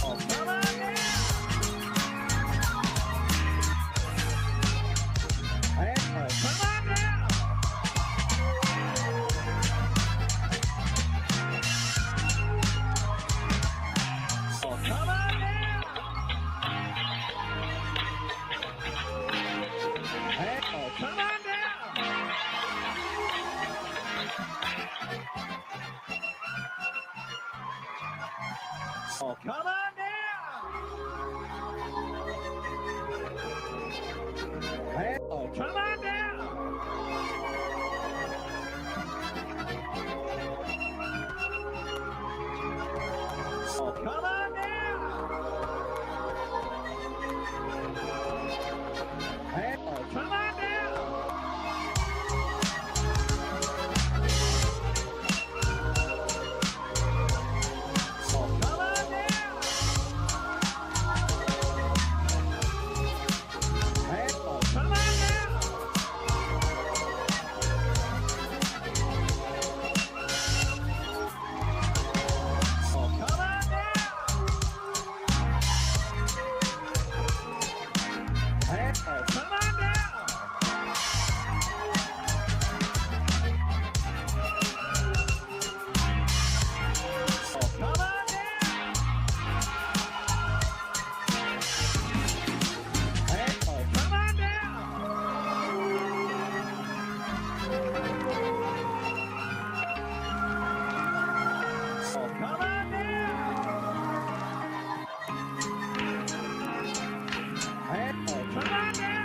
Oh, come on now! Hey, oh, come on now! Oh, come on now! Hey, oh, come on now! Oh, come on now! Hey, oh, come on now! Oh, come on now! Hey, oh, come on now! Oh, come on now! Hey, oh, come on now! Oh, come on now! Hey, oh, come on now! Oh, come on now! Oh, come on now! Hey, oh, come on now!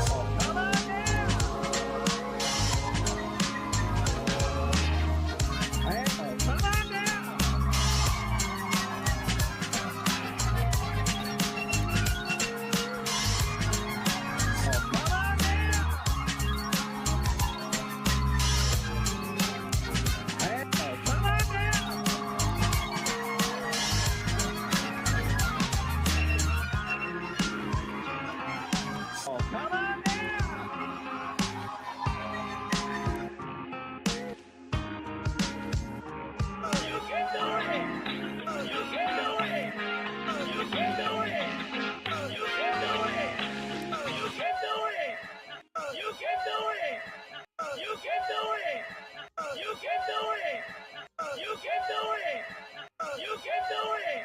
Oh, come on now! Hey, oh, come on now! Oh, come on now! You can do it! You can do it! You can do it! You can do it! You can do it! You can do it! You can do it! You can do it! You can do it! You can do it!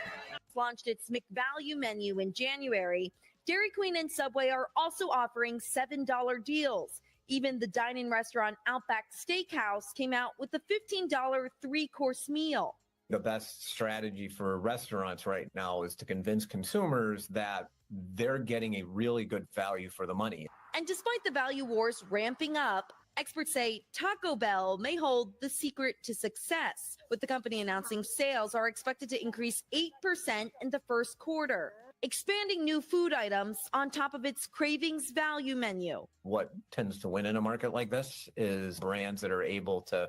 Launched its McValue menu in January, Dairy Queen and Subway are also offering $7 deals. Even the dine-in restaurant Outback Steakhouse came out with a $15 three-course meal. The best strategy for restaurants right now is to convince consumers that they're getting a really good value for the money. And despite the value wars ramping up, experts say Taco Bell may hold the secret to success, with the company announcing sales are expected to increase 8% in the first quarter, expanding new food items on top of its Cravings value menu. What tends to win in a market like this is brands that are able to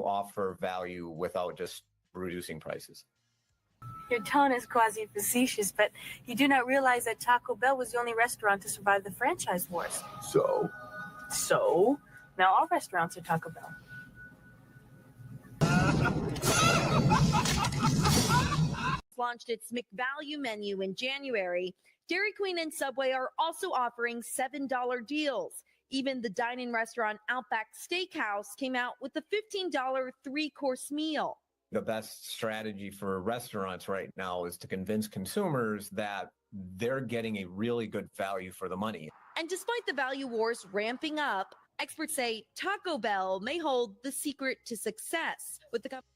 offer value without just reducing prices. Your tone is quasi-facetious, but you do not realize that Taco Bell was the only restaurant to survive the franchise wars. So, now all restaurants are Taco Bell. Launched its McValue menu in January, Dairy Queen and Subway are also offering $7 deals. Even the dine-in restaurant Outback Steakhouse came out with a $15 three-course meal. The best strategy for restaurants right now is to convince consumers that they're getting a really good value for the money. And despite the value wars ramping up, experts say Taco Bell may hold the secret to success, with the company.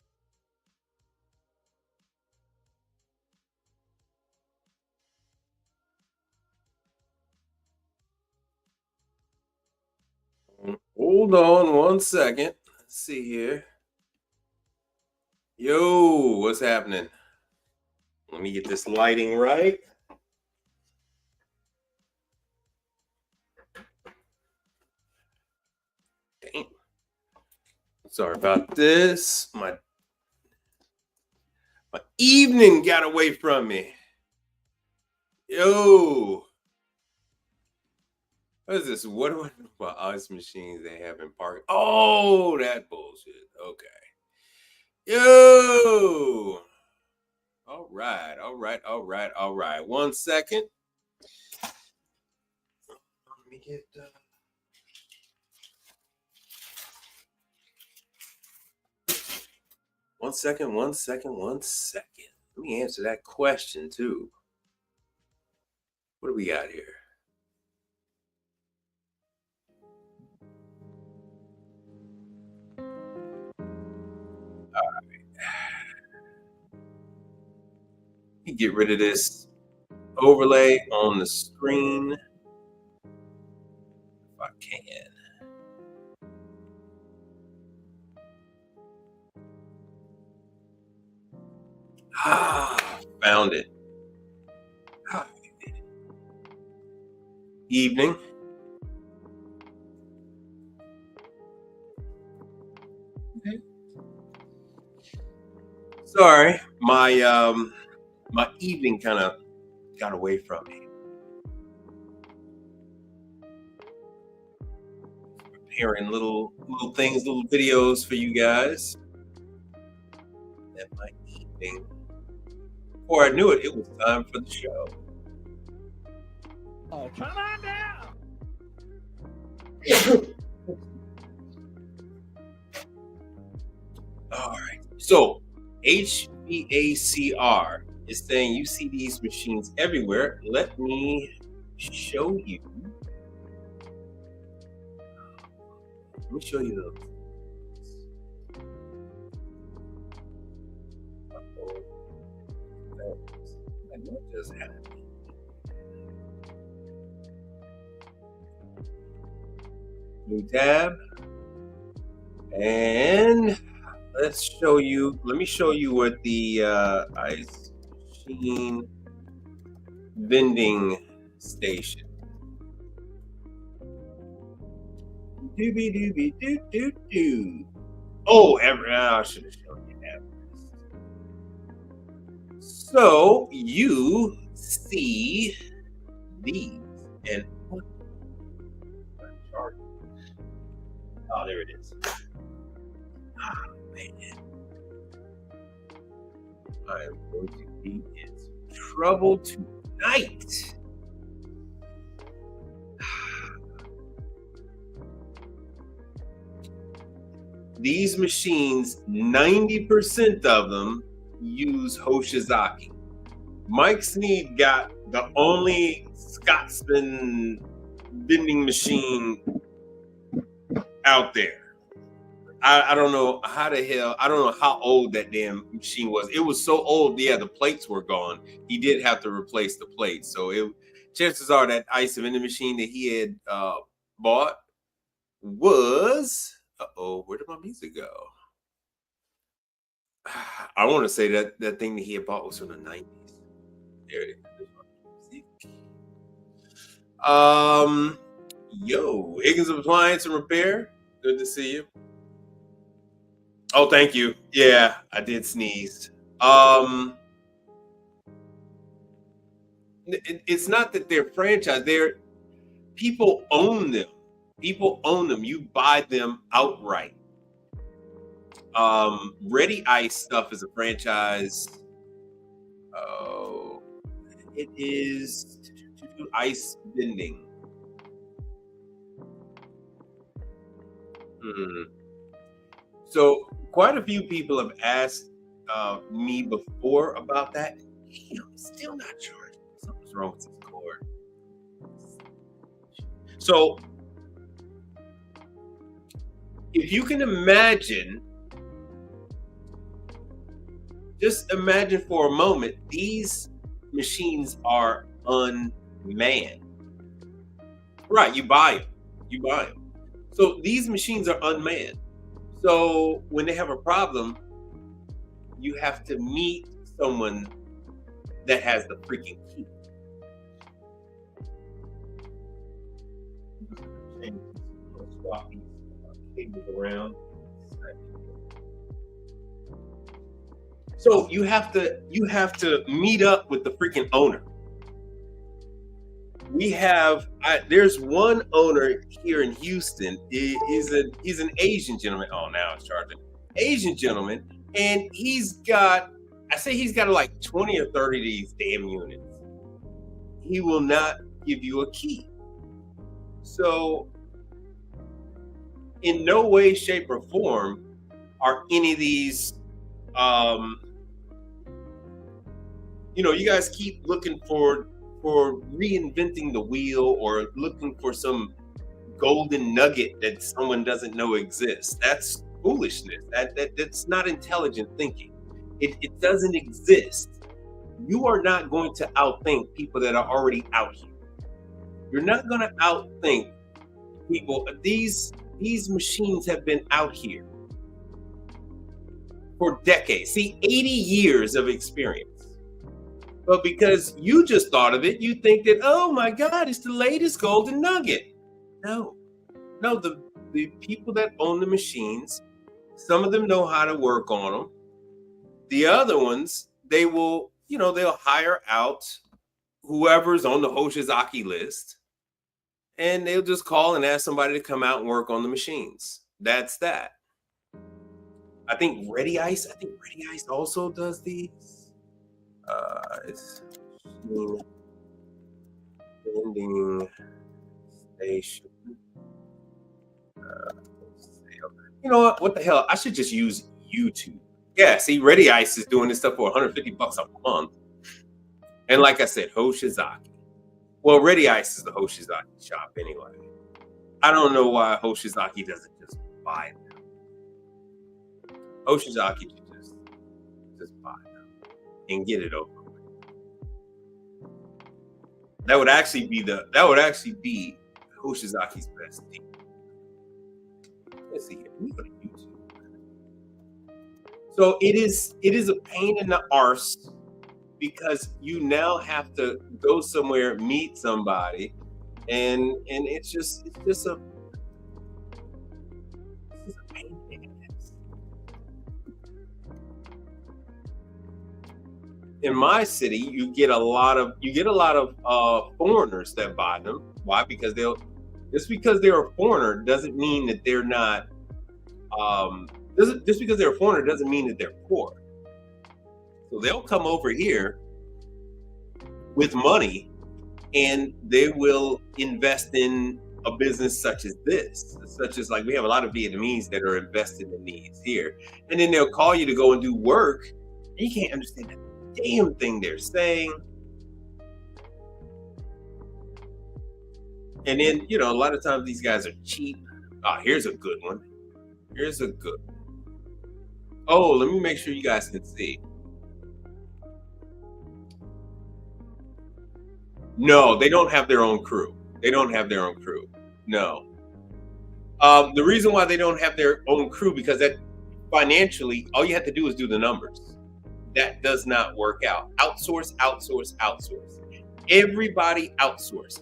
Hold on one second. Let's see here. Yo, what's happening? Let me get this lighting right. Dang. Sorry about this. My evening got away from me. Yo. What is this? What do I know about ice machines they have in park? Oh, that bullshit. Okay. Yo. All right. 1 second. Let me get 1 second. 1 second. 1 second. Let me answer that question too. What do we got here? All right. Let me get rid of this overlay on the screen if I can. Found it. Evening. Okay. Sorry, my evening kind of got away from me. Preparing little things, little videos for you guys. And my evening. Before I knew it, it was time for the show. Oh, come on down. All right. So HVACR is saying you see these machines everywhere. Let me show you. Let me show you the. What just happened? New tab. And let's show you. Let me show you what the ice machine vending station. Doobie doobie doo doo doo. Oh, I should have shown you that. So you see these and oh, there it is. Ah, man. I am going to be in trouble tonight. These machines, 90% of them use Hoshizaki. Mike Sneed got the only Scotsman vending machine out there. I don't know how the hell, I don't know how old that damn machine was. It was so old, yeah, the plates were gone. He did have to replace the plates. So chances are that ice vending machine that he had bought was, where did my music go? I want to say that thing that he had bought was from the 90s. There it is. Yo, Higgins Appliance and Repair. Good to see you. Oh, thank you. Yeah, I did sneeze. It's not that they're franchise. People own them. People own them. You buy them outright. Ready Ice stuff is a franchise. Oh, it is ice vending. So quite a few people have asked me before about that. I'm still not sure. Something's wrong with this cord. So if you can imagine, just imagine for a moment, these machines are unmanned. Right, you buy them. So these machines are unmanned. So when they have a problem, you have to meet someone that has the freaking key. Swap these cables around. So you have to meet up with the freaking owner. There's one owner here in Houston. He's an Asian gentleman. Oh, now it's charging. Asian gentleman, and he's got like 20 or 30 of these damn units. He will not give you a key. So in no way, shape, or form are any of these you guys keep looking for reinventing the wheel or looking for some golden nugget that someone doesn't know exists. That's foolishness. That's not intelligent thinking. It doesn't exist. You are not going to outthink people that are already out here. You're not going to outthink people. These machines have been out here for decades. See, 80 years of experience. But because you just thought of it, you think that, oh my God, it's the latest golden nugget. No, the people that own the machines, some of them know how to work on them. The other ones, they'll hire out whoever's on the Hoshizaki list, and they'll just call and ask somebody to come out and work on the machines. That's that. I think Ready Ice also does these. It's vending station. You know what the hell? I should just use YouTube. Yeah, see, Ready Ice is doing this stuff for $150 a month. And like I said, Hoshizaki. Well, Ready Ice is the Hoshizaki shop anyway. I don't know why Hoshizaki doesn't just buy them. Hoshizaki should just buy them and get it over with. That would actually be Hoshizaki's best deal. Let's see here. Let me go to YouTube. So it is a pain in the arse because you now have to go somewhere, meet somebody, and it's just a pain in the ass. In my city, you get a lot of foreigners that buy them. Why? Because just because they're a foreigner doesn't mean that they're not. Just because they're a foreigner doesn't mean that they're poor. So they'll come over here with money, and they will invest in a business such as this, such as like we have a lot of Vietnamese that are invested in these here, and then they'll call you to go and do work, and you can't understand a damn thing they're saying. And then, a lot of times these guys are cheap. Here's a good one. Oh, let me make sure you guys can see. No, they don't have their own crew. No. The reason why they don't have their own crew, because that financially, all you have to do is do the numbers. That does not work out. Outsource. Everybody outsources.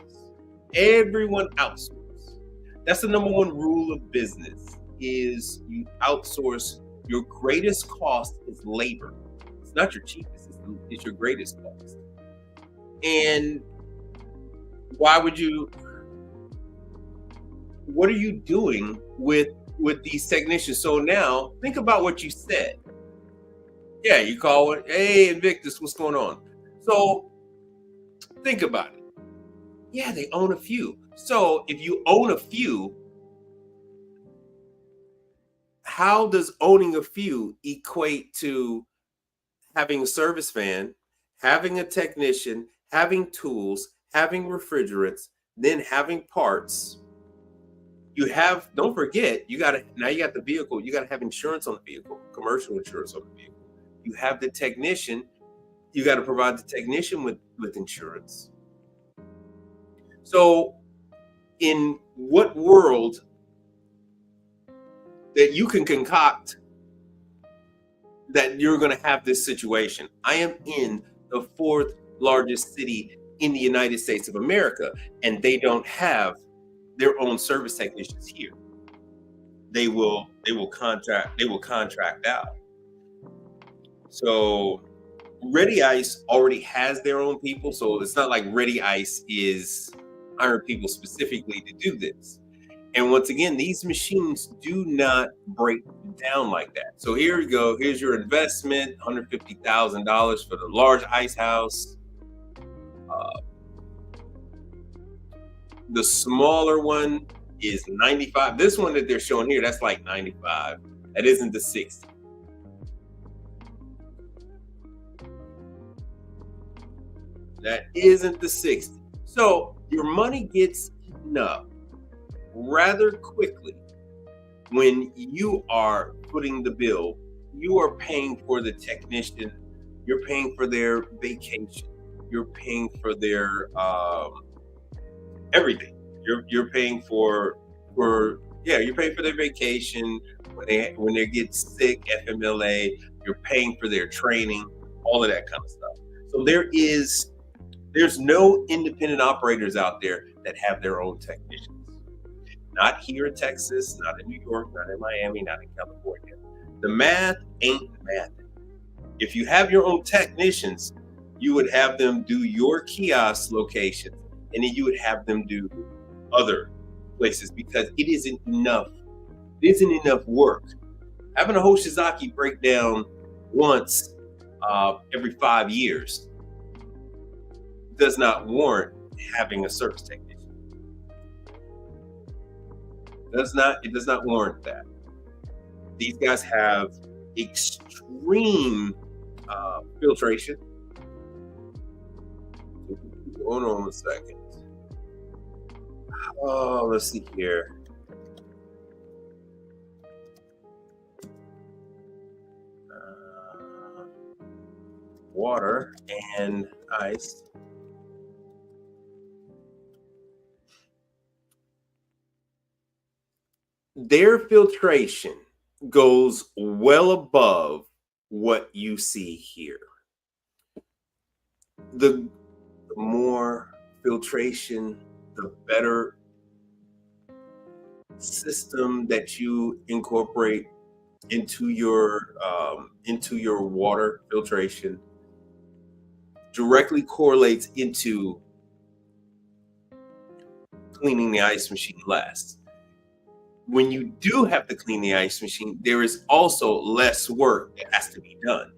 Everyone outsources. That's the number one rule of business, is you outsource. Your greatest cost is labor. It's not your cheapest, it's your greatest cost. And what are you doing with these technicians? So now think about what you said. Yeah, you call it, hey, Invictus, what's going on? So think about it. Yeah, they own a few. So if you own a few, how does owning a few equate to having a service van, having a technician, having tools, having refrigerants, then having parts? Don't forget, you got the vehicle, you got to have insurance on the vehicle, commercial insurance on the vehicle. You have the technician, you got to provide the technician with insurance. So in what world that you can concoct that you're going to have this situation. I am in the 4th largest city in the United States of America, and they don't have their own service technicians here. They will contract out. So Ready Ice already has their own people, so it's not like Ready Ice is hiring people specifically to do this. And once again, these machines do not break down like that. So here you go. Here's your investment, $150,000 for the large ice house. The smaller one is 95. This one that they're showing here, that's like 95. That isn't the 60. That isn't the 60. So your money gets eaten up rather quickly when you are footing the bill. You are paying for the technician. You're paying for their vacation. You're paying for their everything. You're paying for you're paying for their vacation when they get sick, FMLA. You're paying for their training, all of that kind of stuff. So there's no independent operators out there that have their own technicians. Not here in Texas, not in New York, not in Miami, not in California. The math ain't math. If you have your own technicians, you would have them do your kiosk locations, and then you would have them do other places, because it isn't enough. It isn't enough work. Having a Hoshizaki break down once every 5 years does not warrant having a service technician. It does not warrant that. These guys have extreme filtration. Hold on a second. Oh, let's see here. Water and ice. Their filtration goes well above what you see here. The more filtration, the better system that you incorporate into your water filtration directly correlates into cleaning the ice machine less. When you do have to clean the ice machine, there is also less work that has to be done,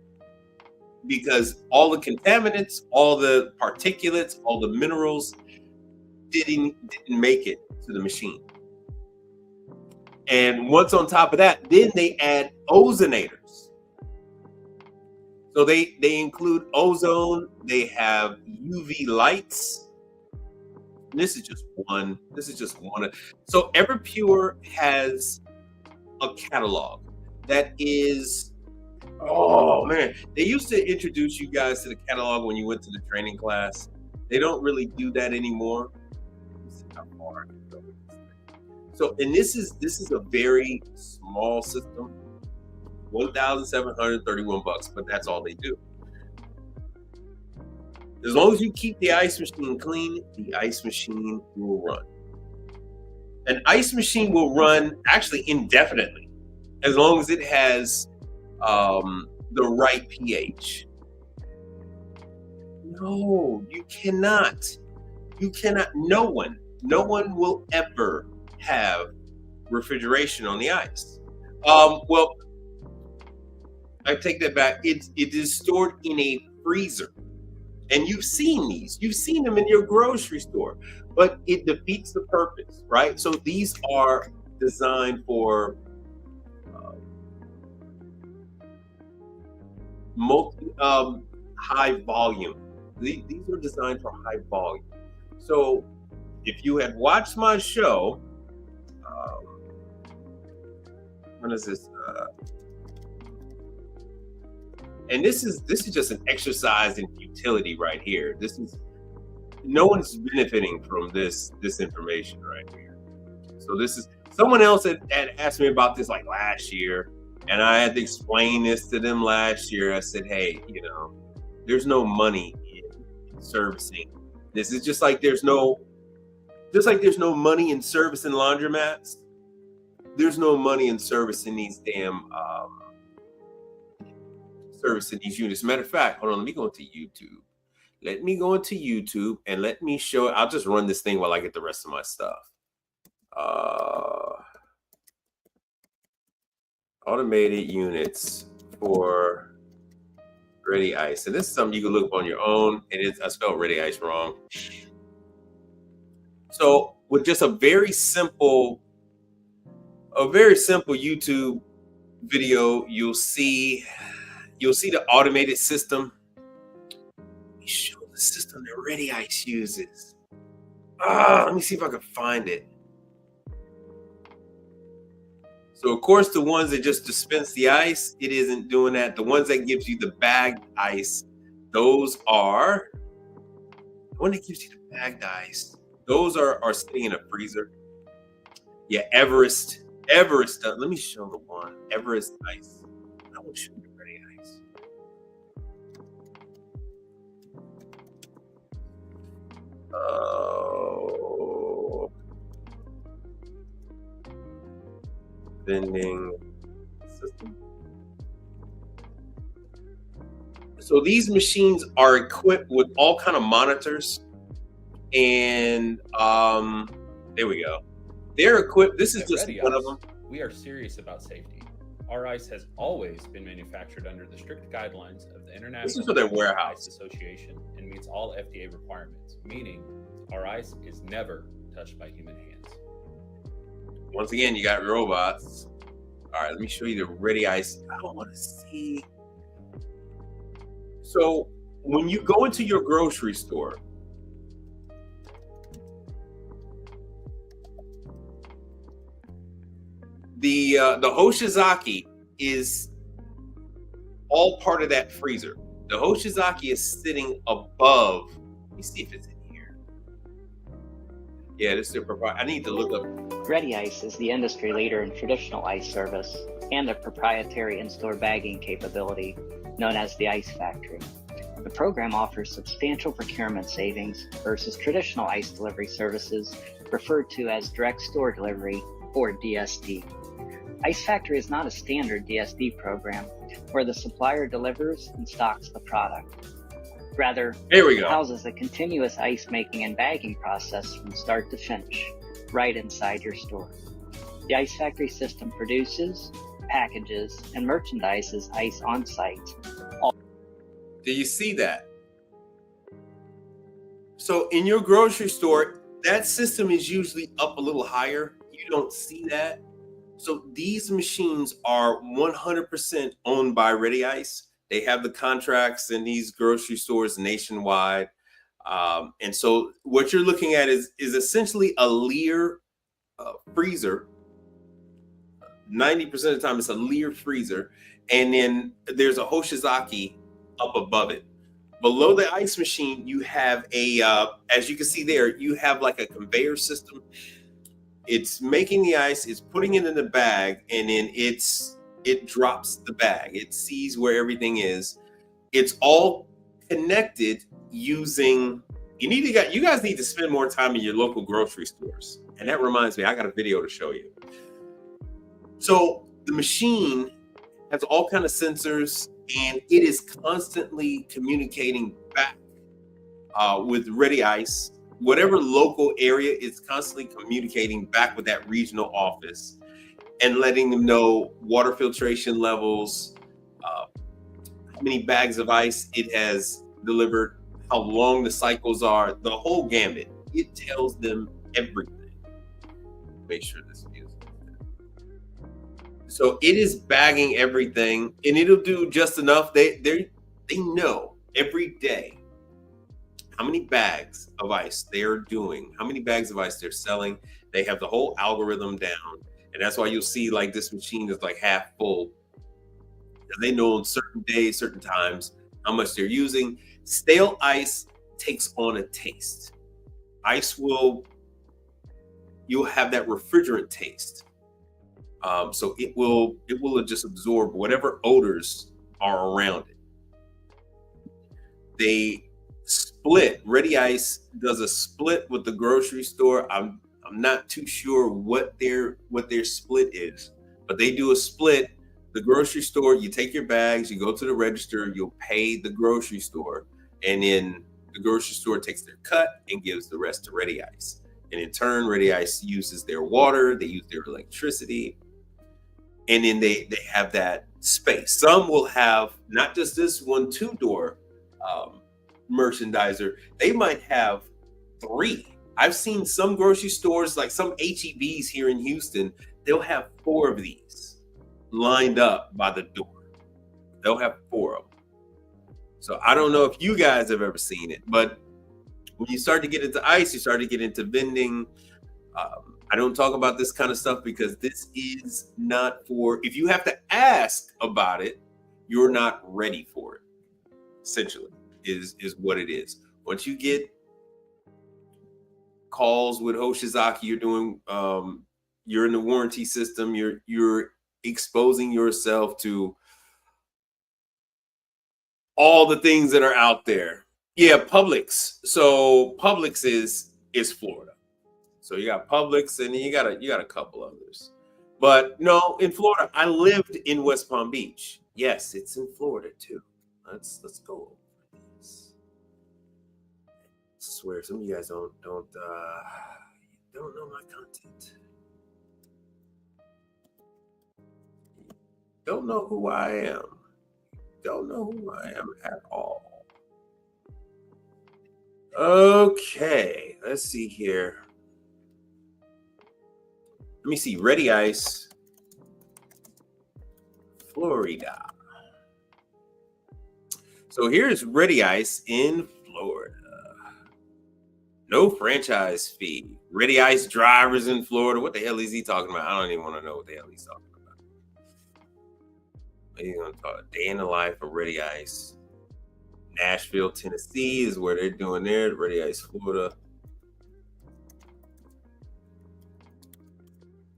because all the contaminants, all the particulates, all the minerals didn't make it to the machine. And once on top of that, then they add ozonators. So they include ozone, they have UV lights. This is just one. So Everpure has a catalog that is, oh man, they used to introduce you guys to the catalog when you went to the training class. They don't really do that anymore. So, and this is a very small system, $1,731, but that's all they do. As long as you keep the ice machine clean, the ice machine will run. An ice machine will run actually indefinitely, as long as it has the right pH. No, you cannot. You cannot. No one will ever have refrigeration on the ice. Well, I take that back. It is stored in a freezer. And you've seen these. You've seen them in your grocery store. But it defeats the purpose, right? So these are designed for high volume. These are designed for high volume. So if you had watched my show, when is this? And this is just an exercise in futility right here. No one's benefiting from this information right here. So someone else had asked me about this like last year, and I had to explain this to them last year. I said, hey, there's no money in servicing. This is just like there's no money in servicing laundromats. There's no money in servicing these damn servicing these units. Matter of fact, hold on, let me go into YouTube. Let me go into YouTube and let me show it. I'll just run this thing while I get the rest of my stuff. Automated units for Ready Ice. And this is something you can look up on your own. I spelled Ready Ice wrong. So with just a very simple YouTube video, you'll see the automated system. Let me show the system that Ready Ice uses. Let me see if I can find it. So of course, the ones that just dispense the ice, it isn't doing that. The ones that gives you the bagged ice, those are the one that gives you the bagged ice. Those are sitting in a freezer. Yeah, Everest. Let me show the one. Everest Ice. I will show you Ready Ice. Vending system. So these machines are equipped with all kind of monitors, and there we go. They're equipped. This is just one of them. We are serious about safety. Our ice has always been manufactured under the strict guidelines of the International for their warehouse Ice Association and meets all FDA requirements, meaning our ice is never touched by human hands. Once again, you got robots. All right, let me show you the Ready Ice. I don't want to see. So when you go into your grocery store, the Hoshizaki is all part of that freezer. The Hoshizaki is sitting above. Let me see if it's in here. Yeah, this is the proprietary. I need to look up. Ready Ice is the industry leader in traditional ice service and a proprietary in-store bagging capability known as the Ice Factory. The program offers substantial procurement savings versus traditional ice delivery services referred to as direct store delivery or DSD. Ice Factory is not a standard DSD program where the supplier delivers and stocks the product. Rather, it houses a continuous ice making and bagging process from start to finish, right inside your store. The Ice Factory system produces, packages, and merchandises ice on site. Do you see that? So in your grocery store, that system is usually up a little higher. You don't see that. So these machines are 100% owned by Ready Ice. They have the contracts in these grocery stores nationwide. And so what you're looking at is essentially a Lear freezer. 90% of the time, it's a Lear freezer. And then there's a Hoshizaki up above it. Below the ice machine, you have a, as you can see there, you have like a conveyor system. It's making the ice, it's putting it in the bag, and then it drops the bag. It sees where everything is. It's all connected using, you guys need to spend more time in your local grocery stores. And that reminds me, I got a video to show you. So the machine has all kind of sensors, and it is constantly communicating back with Ready Ice. Whatever local area, is constantly communicating back with that regional office and letting them know water filtration levels, how many bags of ice it has delivered, how long the cycles are, the whole gambit. It tells them everything. Make sure this is. So it is bagging everything, and it'll do just enough. They know every day how many bags of ice they're doing, how many bags of ice they're selling. They have the whole algorithm down, and that's why you'll see like this machine is like half full. They know on certain days, certain times, how much they're using. Stale ice takes on a taste. You'll have that refrigerant taste. So it will just absorb whatever odors are around it. They split. Ready Ice does a split with the grocery store. I'm not too sure what their split is, but they do a split. The grocery store, you take your bags, you go to the register, you'll pay the grocery store, and then the grocery store takes their cut and gives the rest to Ready Ice. And in turn, Ready Ice uses their water, they use their electricity, and then they have that space. Some will have not just this 1-2 door merchandiser, they might have 3. I've seen some grocery stores, like some HEBs here in Houston, they'll have 4 of these lined up by the door. They'll have 4 of them. So I don't know if you guys have ever seen it, but when you start to get into ice, you start to get into vending. I don't talk about this kind of stuff because this is not for, if you have to ask about it, you're not ready for it, essentially, is what it is. Once you get calls with Hoshizaki, you're doing, you're in the warranty system, you're exposing yourself to all the things that are out there. Yeah, Publix. So Publix is Florida. So you got Publix, and then you got a couple others. But no, in Florida, I lived in West Palm Beach. Yes, it's in Florida too. Let's go over this. I swear, some of you guys don't know my content. Don't know who I am. Don't know who I am at all. Okay, let's see here. Let me see. Ready Ice, Florida. So here's Ready Ice in Florida. No franchise fee. Ready Ice drivers in Florida. What the hell is he talking about? I don't even want to know what the hell he's talking about. He's going to talk a day in the life of Ready Ice. Nashville, Tennessee is where they're doing their Ready Ice, Florida.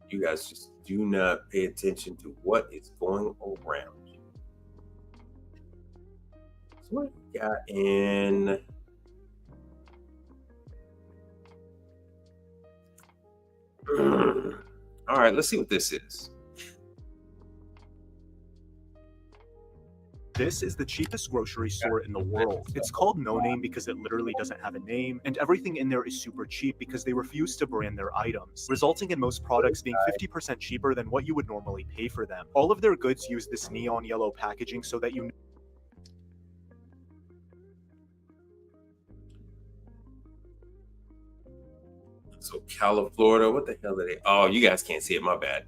You guys just do not pay attention to what is going around you. So what we got in? All right, let's see what this is. This is the cheapest grocery store in the world. It's called No Name because it literally doesn't have a name, and everything in there is super cheap because they refuse to brand their items, resulting in most products being 50% cheaper than what you would normally pay for them. All of their goods use this neon yellow packaging so that you know. So California, Florida, what the hell are they? Oh, you guys can't see it, my bad.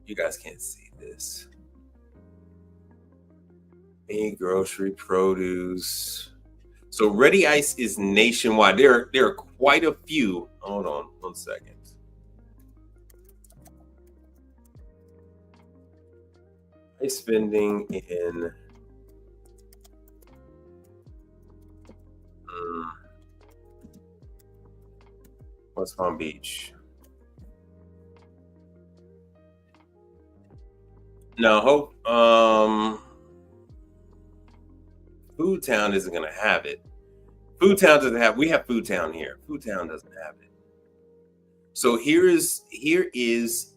You guys can't see this. Any grocery, produce. So Ready Ice is nationwide. There are quite a few. Hold on 1 second. Ice vending in West Palm Beach. No, Food Town isn't going to have it. Food Town doesn't have. We have Food Town here. Food Town doesn't have it. So here is.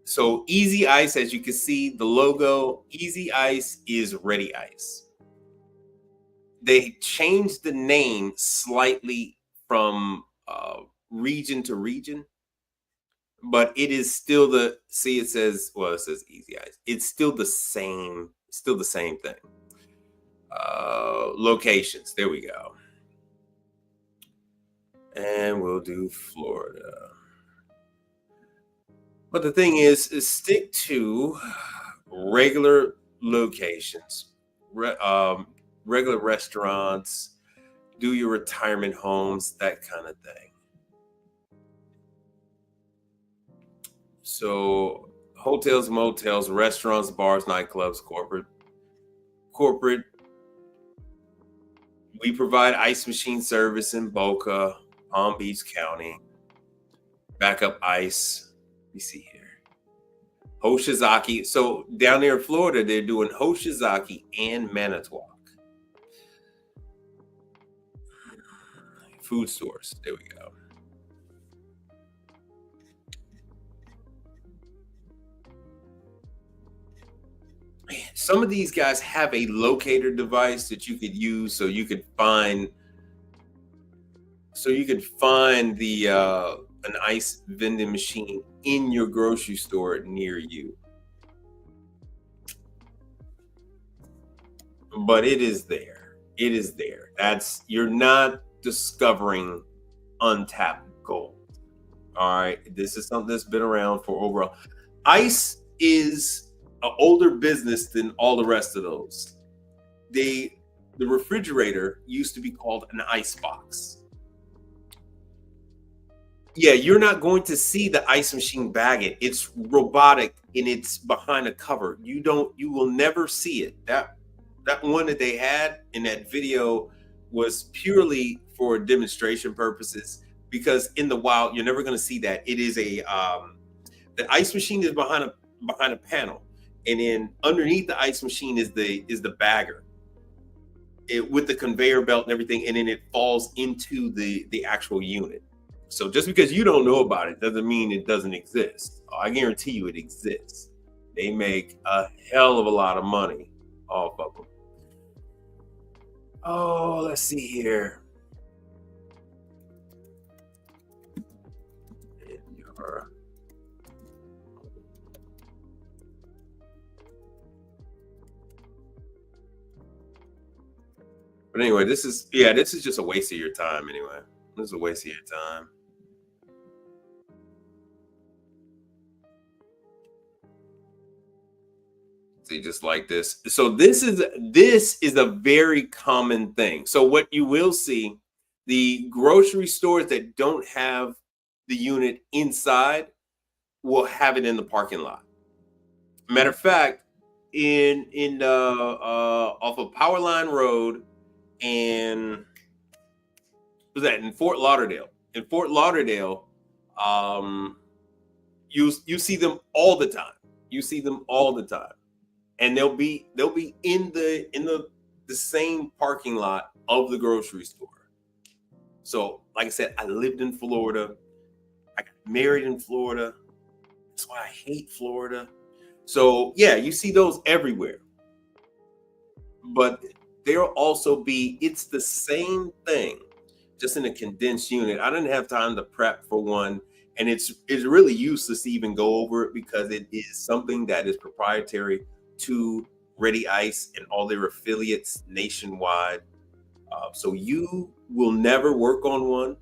So Easy Ice, as you can see, the logo. Easy Ice is Ready Ice. They changed the name slightly from region to region, but it is still the. See, it says Easy Ice. It's still the same. Still the same thing. Locations. There we go. And we'll do Florida. But the thing is stick to regular locations, regular restaurants, do your retirement homes, that kind of thing. So hotels, motels, restaurants, bars, nightclubs, corporate. We provide ice machine service in Boca, Palm Beach County, backup ice. You see here. Hoshizaki. So down there in Florida, they're doing Hoshizaki and Manitowoc. Food stores. There we go. Man, some of these guys have a locator device that you could use so you could find the an ice vending machine in your grocery store near you. But it is there. It is there. You're not discovering untapped gold. All right. This is something that's been around for overall. Ice is an older business than all the rest of those. The refrigerator used to be called an ice box. Yeah, you're not going to see the ice machine bag it. It's robotic and it's behind a cover. You will never see it. That one that they had in that video was purely for demonstration purposes, because in the wild you're never going to see that. It is the ice machine is behind a panel, and then underneath the ice machine is the bagger, with the conveyor belt and everything, and then it falls into the actual unit. So just because you don't know about it doesn't mean it doesn't exist. I guarantee you it exists. They make a hell of a lot of money off of them. Oh, let's see here. But anyway, this is just a waste of your time anyway. This is a waste of your time. See, just like this. So this is a very common thing. So what you will see, the grocery stores that don't have the unit inside will have it in the parking lot. Matter of fact, in off of Powerline Road, and was that in Fort Lauderdale? In Fort Lauderdale, you see them all the time. You see them all the time, and they'll be in the same parking lot of the grocery store. So, like I said, I lived in Florida. I got married in Florida. That's why I hate Florida. So yeah, you see those everywhere. But there'll also be, it's the same thing, just in a condensed unit. I didn't have time to prep for one, and it's really useless to even go over it, because it is something that is proprietary to Ready Ice and all their affiliates nationwide. So you will never work on one.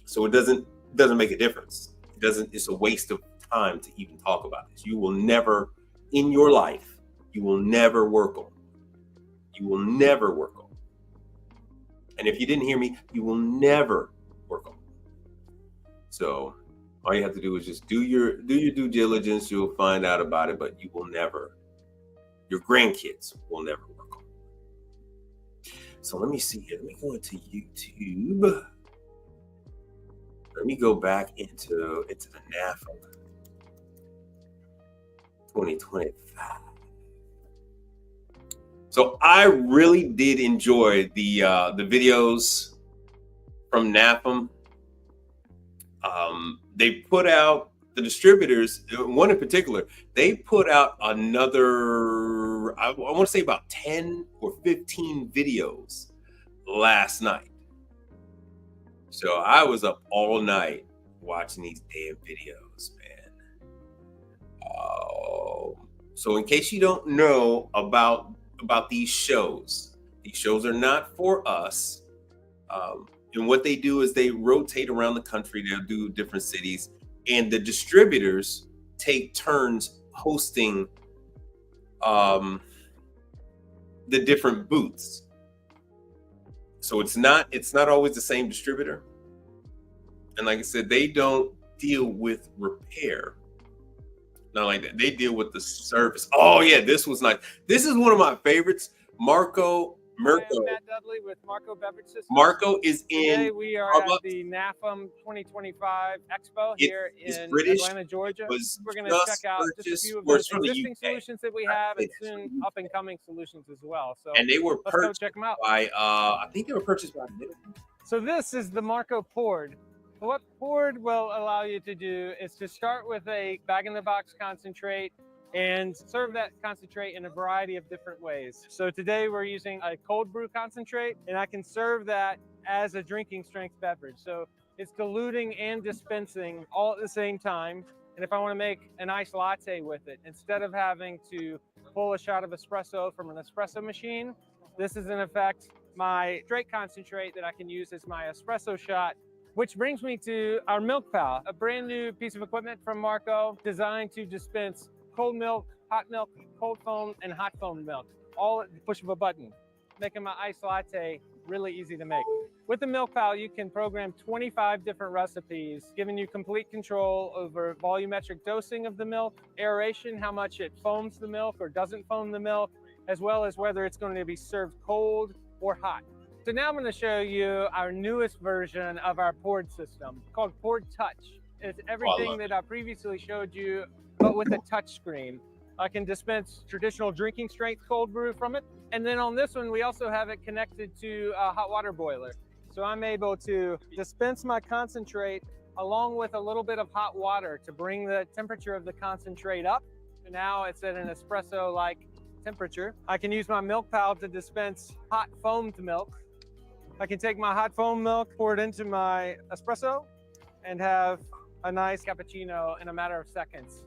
So it doesn't make a difference. It's a waste of time to even talk about this. You will never in your life, you will never work on. You will never work on. And if you didn't hear me, you will never work on. So all you have to do is just do your due diligence. You'll find out about it, but you will never, your grandkids will never work on. So let me see here. Let me go into YouTube. Let me go back into the Nafem 2025. So I really did enjoy the videos from Nafem. They put out, the distributors, one in particular, they put out another, I want to say about 10 or 15 videos last night. So I was up all night watching these damn videos, man. So in case you don't know about these shows are not for us. And what they do is they rotate around the country. They'll do different cities, and the distributors take turns hosting the different booths. So it's not always the same distributor. And like I said, they don't deal with repair. Not like that. They deal with the service. Oh yeah, this was nice. This is one of my favorites. Marco Mirko. I'm Matt Dudley with Marco Beverage Systems. Marco is Today in we are Starbucks. at the Nafem 2025 Expo here It's in British. Atlanta, Georgia. Was We're going to just check out just a purchased- few of well, those it's from the existing UK. solutions that we have and soon up and coming solutions as well. So And they were let's go purchased check them out. by, I think they were purchased by So this is the Marco Poured. What Poured will allow you to do is to start with a bag-in-the-box concentrate and serve that concentrate in a variety of different ways. So today we're using a cold brew concentrate, and I can serve that as a drinking strength beverage. So it's diluting and dispensing all at the same time. And if I want to make an iced latte with it, instead of having to pull a shot of espresso from an espresso machine, this is in effect my straight concentrate that I can use as my espresso shot. Which brings me to our Milk Pal, a brand new piece of equipment from Marco designed to dispense cold milk, cold foam, and hot foam milk, all at the push of a button, making my iced latte really easy to make. With the Milk Pal, you can program 25 different recipes, giving you complete control over volumetric dosing of the milk, aeration, how much it foams the milk or doesn't foam the milk, as well as whether it's going to be served cold or hot. So now I'm going to show you our newest version of our poured system called Poured Touch. It's everything that I previously showed you, but with a touch screen. I can dispense traditional drinking strength cold brew from it. And then on this one, we also have it connected to a hot water boiler. So I'm able to dispense my concentrate along with a little bit of hot water to bring the temperature of the concentrate up. And now it's at an espresso-like temperature. I can use my Milk Pal to dispense hot foamed milk. I can take my hot foam milk, pour it into my espresso, and have a nice cappuccino in a matter of seconds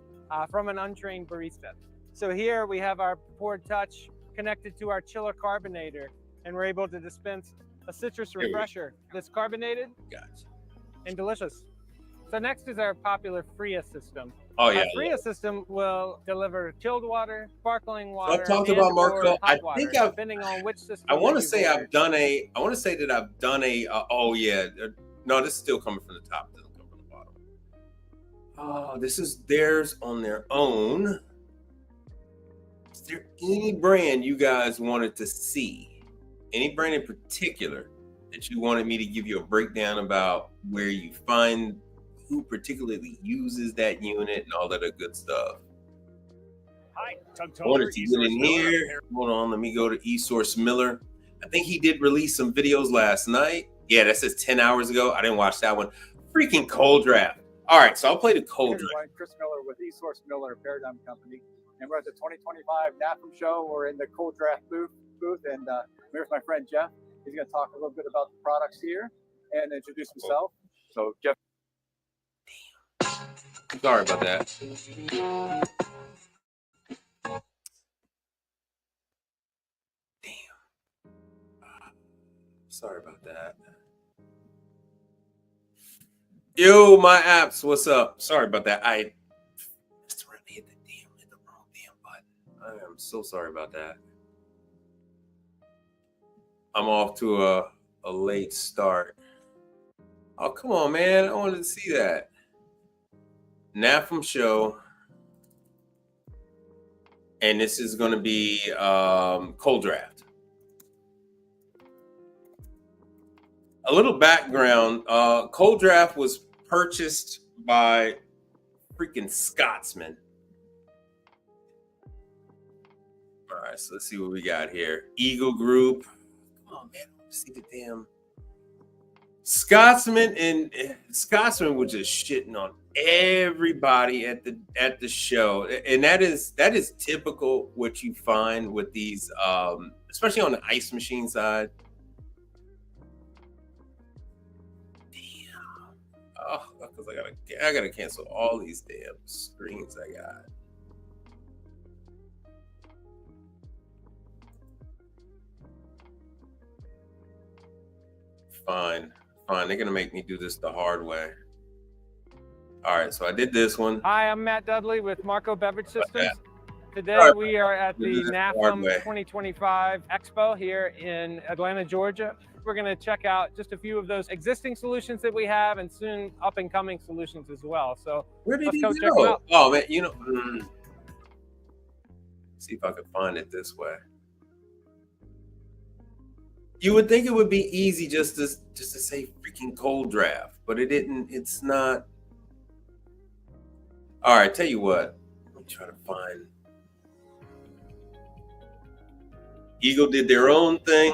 from an untrained barista. So here we have our Poured Touch connected to our chiller carbonator, and we're able to dispense a citrus refresher that's carbonated and delicious. So next is our popular Fria system. Oh yeah, our Fria system will deliver chilled water, sparkling water. So I've talked about Marco. I think I've, depending on which system. I want to say I've done a. I want to say that I've done a. Oh yeah, no, this is still coming from the top. It doesn't come from the bottom. Oh, this is theirs on their own. Is there any brand you guys wanted to see? Any brand in particular that you wanted me to give you a breakdown about where you find, who particularly uses that unit and all that good stuff? Hi, Tug I wanted Toller, to get in here. Hold on, let me go to eSource Miller. I think he did release some videos last night. Yeah, that says 10 hours ago. I didn't watch that one. Freaking cold draft. All right, so I'll play the cold draft. Everyone, Chris Miller with eSource Miller Paradigm Company, and we're at the 2025 Nafem show. We're in the cold draft booth, and here's my friend Jeff. He's going to talk a little bit about the products here and introduce himself. So, Jeff. Sorry about that. Sorry about that. Yo, my apps, what's up? Sorry about that. I hit the wrong damn button. I am so sorry about that. I'm off to a late start. Oh, come on, man. I wanted to see that. Nafem show. And this is going to be cold draft. A little background. Cold draft was purchased by freaking Scotsman. All right, so let's see what we got here. Eagle Group. Come on, man. See the damn Scotsman, and Scotsman was just shitting on everybody at the show, and that is typical what you find with these, especially on the ice machine side. Damn. Oh, because I gotta cancel all these damn screens I got. Fine. They're gonna make me do this the hard way. All right, so I did this one. Hi, I'm Matt Dudley with Marco Beverage Systems. Today we are at the Nafem 2025 Expo here in Atlanta, Georgia. We're going to check out just a few of those existing solutions that we have and soon up and coming solutions as well. So where did let's he go go? check them out. Oh man, see if I can find it this way. You would think it would be easy just to say freaking cold draft, but it didn't. It's not. All right, tell you what. Let me try to find. Eagle did their own thing.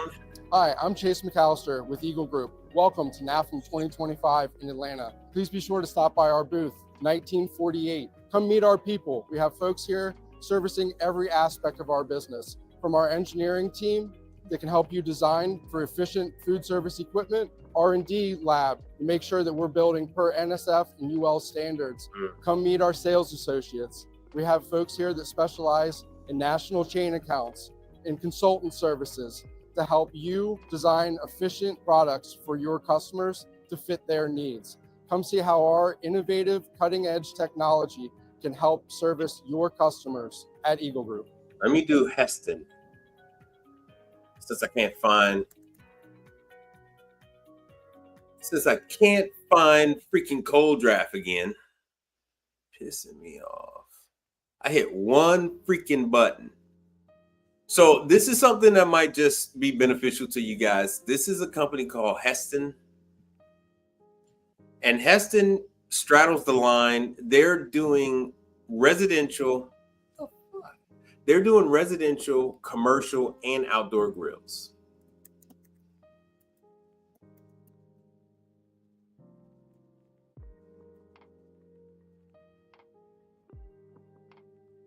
Hi, I'm Chase McAllister with Eagle Group. Welcome to Nafem 2025 in Atlanta. Please be sure to stop by our booth, 1948. Come meet our people. We have folks here servicing every aspect of our business, from our engineering team that can help you design for efficient food service equipment, R&D lab to make sure that we're building per NSF and UL standards. Come meet our sales associates. We have folks here that specialize in national chain accounts and consultant services to help you design efficient products for your customers to fit their needs. Come see how our innovative, cutting-edge technology can help service your customers at Eagle Group. Let me do Heston, since I can't find freaking cold draft again. Pissing me off. I hit one freaking button. So this is something that might just be beneficial to you guys. This is a company called Heston. And Heston straddles the line. They're doing residential, commercial, and outdoor grills.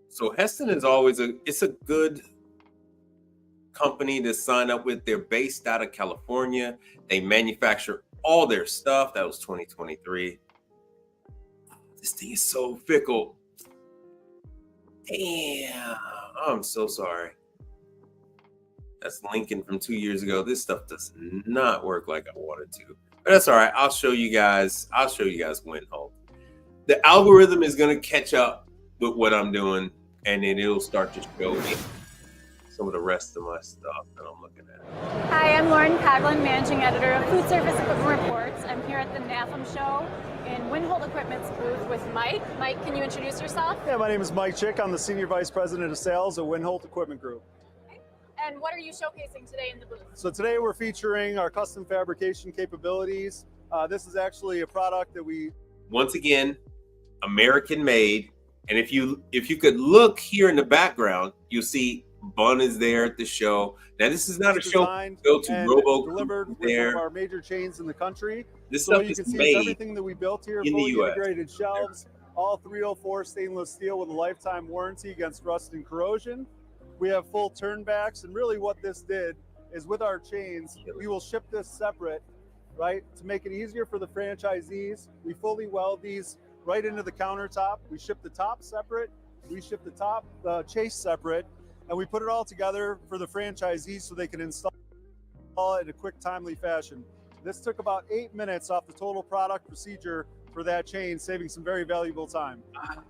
So Heston is always it's a good company to sign up with. They're based out of California. They manufacture all their stuff. That was 2023. This thing is so fickle. Damn, I'm so sorry. That's Lincoln from 2 years ago. This stuff does not work like I wanted to. But that's all right. I'll show you guys when home. The algorithm is going to catch up with what I'm doing, and then it'll start to show me some of the rest of my stuff that I'm looking at. Hi, I'm Lauren Coughlin, Managing Editor of Food Service Equipment Reports. I'm here at the Nafem show in Winhold Equipment's booth with Mike. Mike, can you introduce yourself? Yeah, my name is Mike Chick. I'm the Senior Vice President of Sales at Winhold Equipment Group. Okay. And what are you showcasing today in the booth? So today we're featuring our custom fabrication capabilities. This is actually a product that we... Once again, American made. And if you could look here in the background, you'll see Bun is there at the show. Now, this is not a show built to Robo delivered with there. one of our major chains in the country. This so stuff you is can see made everything that we built here, in the fully US. integrated shelves, all 304 stainless steel with a lifetime warranty against rust and corrosion. We have full turnbacks, and really what this did is with our chains, we will ship this separate, right? To make it easier for the franchisees, we fully weld these right into the countertop. We ship the top separate, we ship the chase separate, and we put it all together for the franchisees so they can install it in a quick, timely fashion. This took about 8 minutes off the total product procedure for that chain, saving some very valuable time.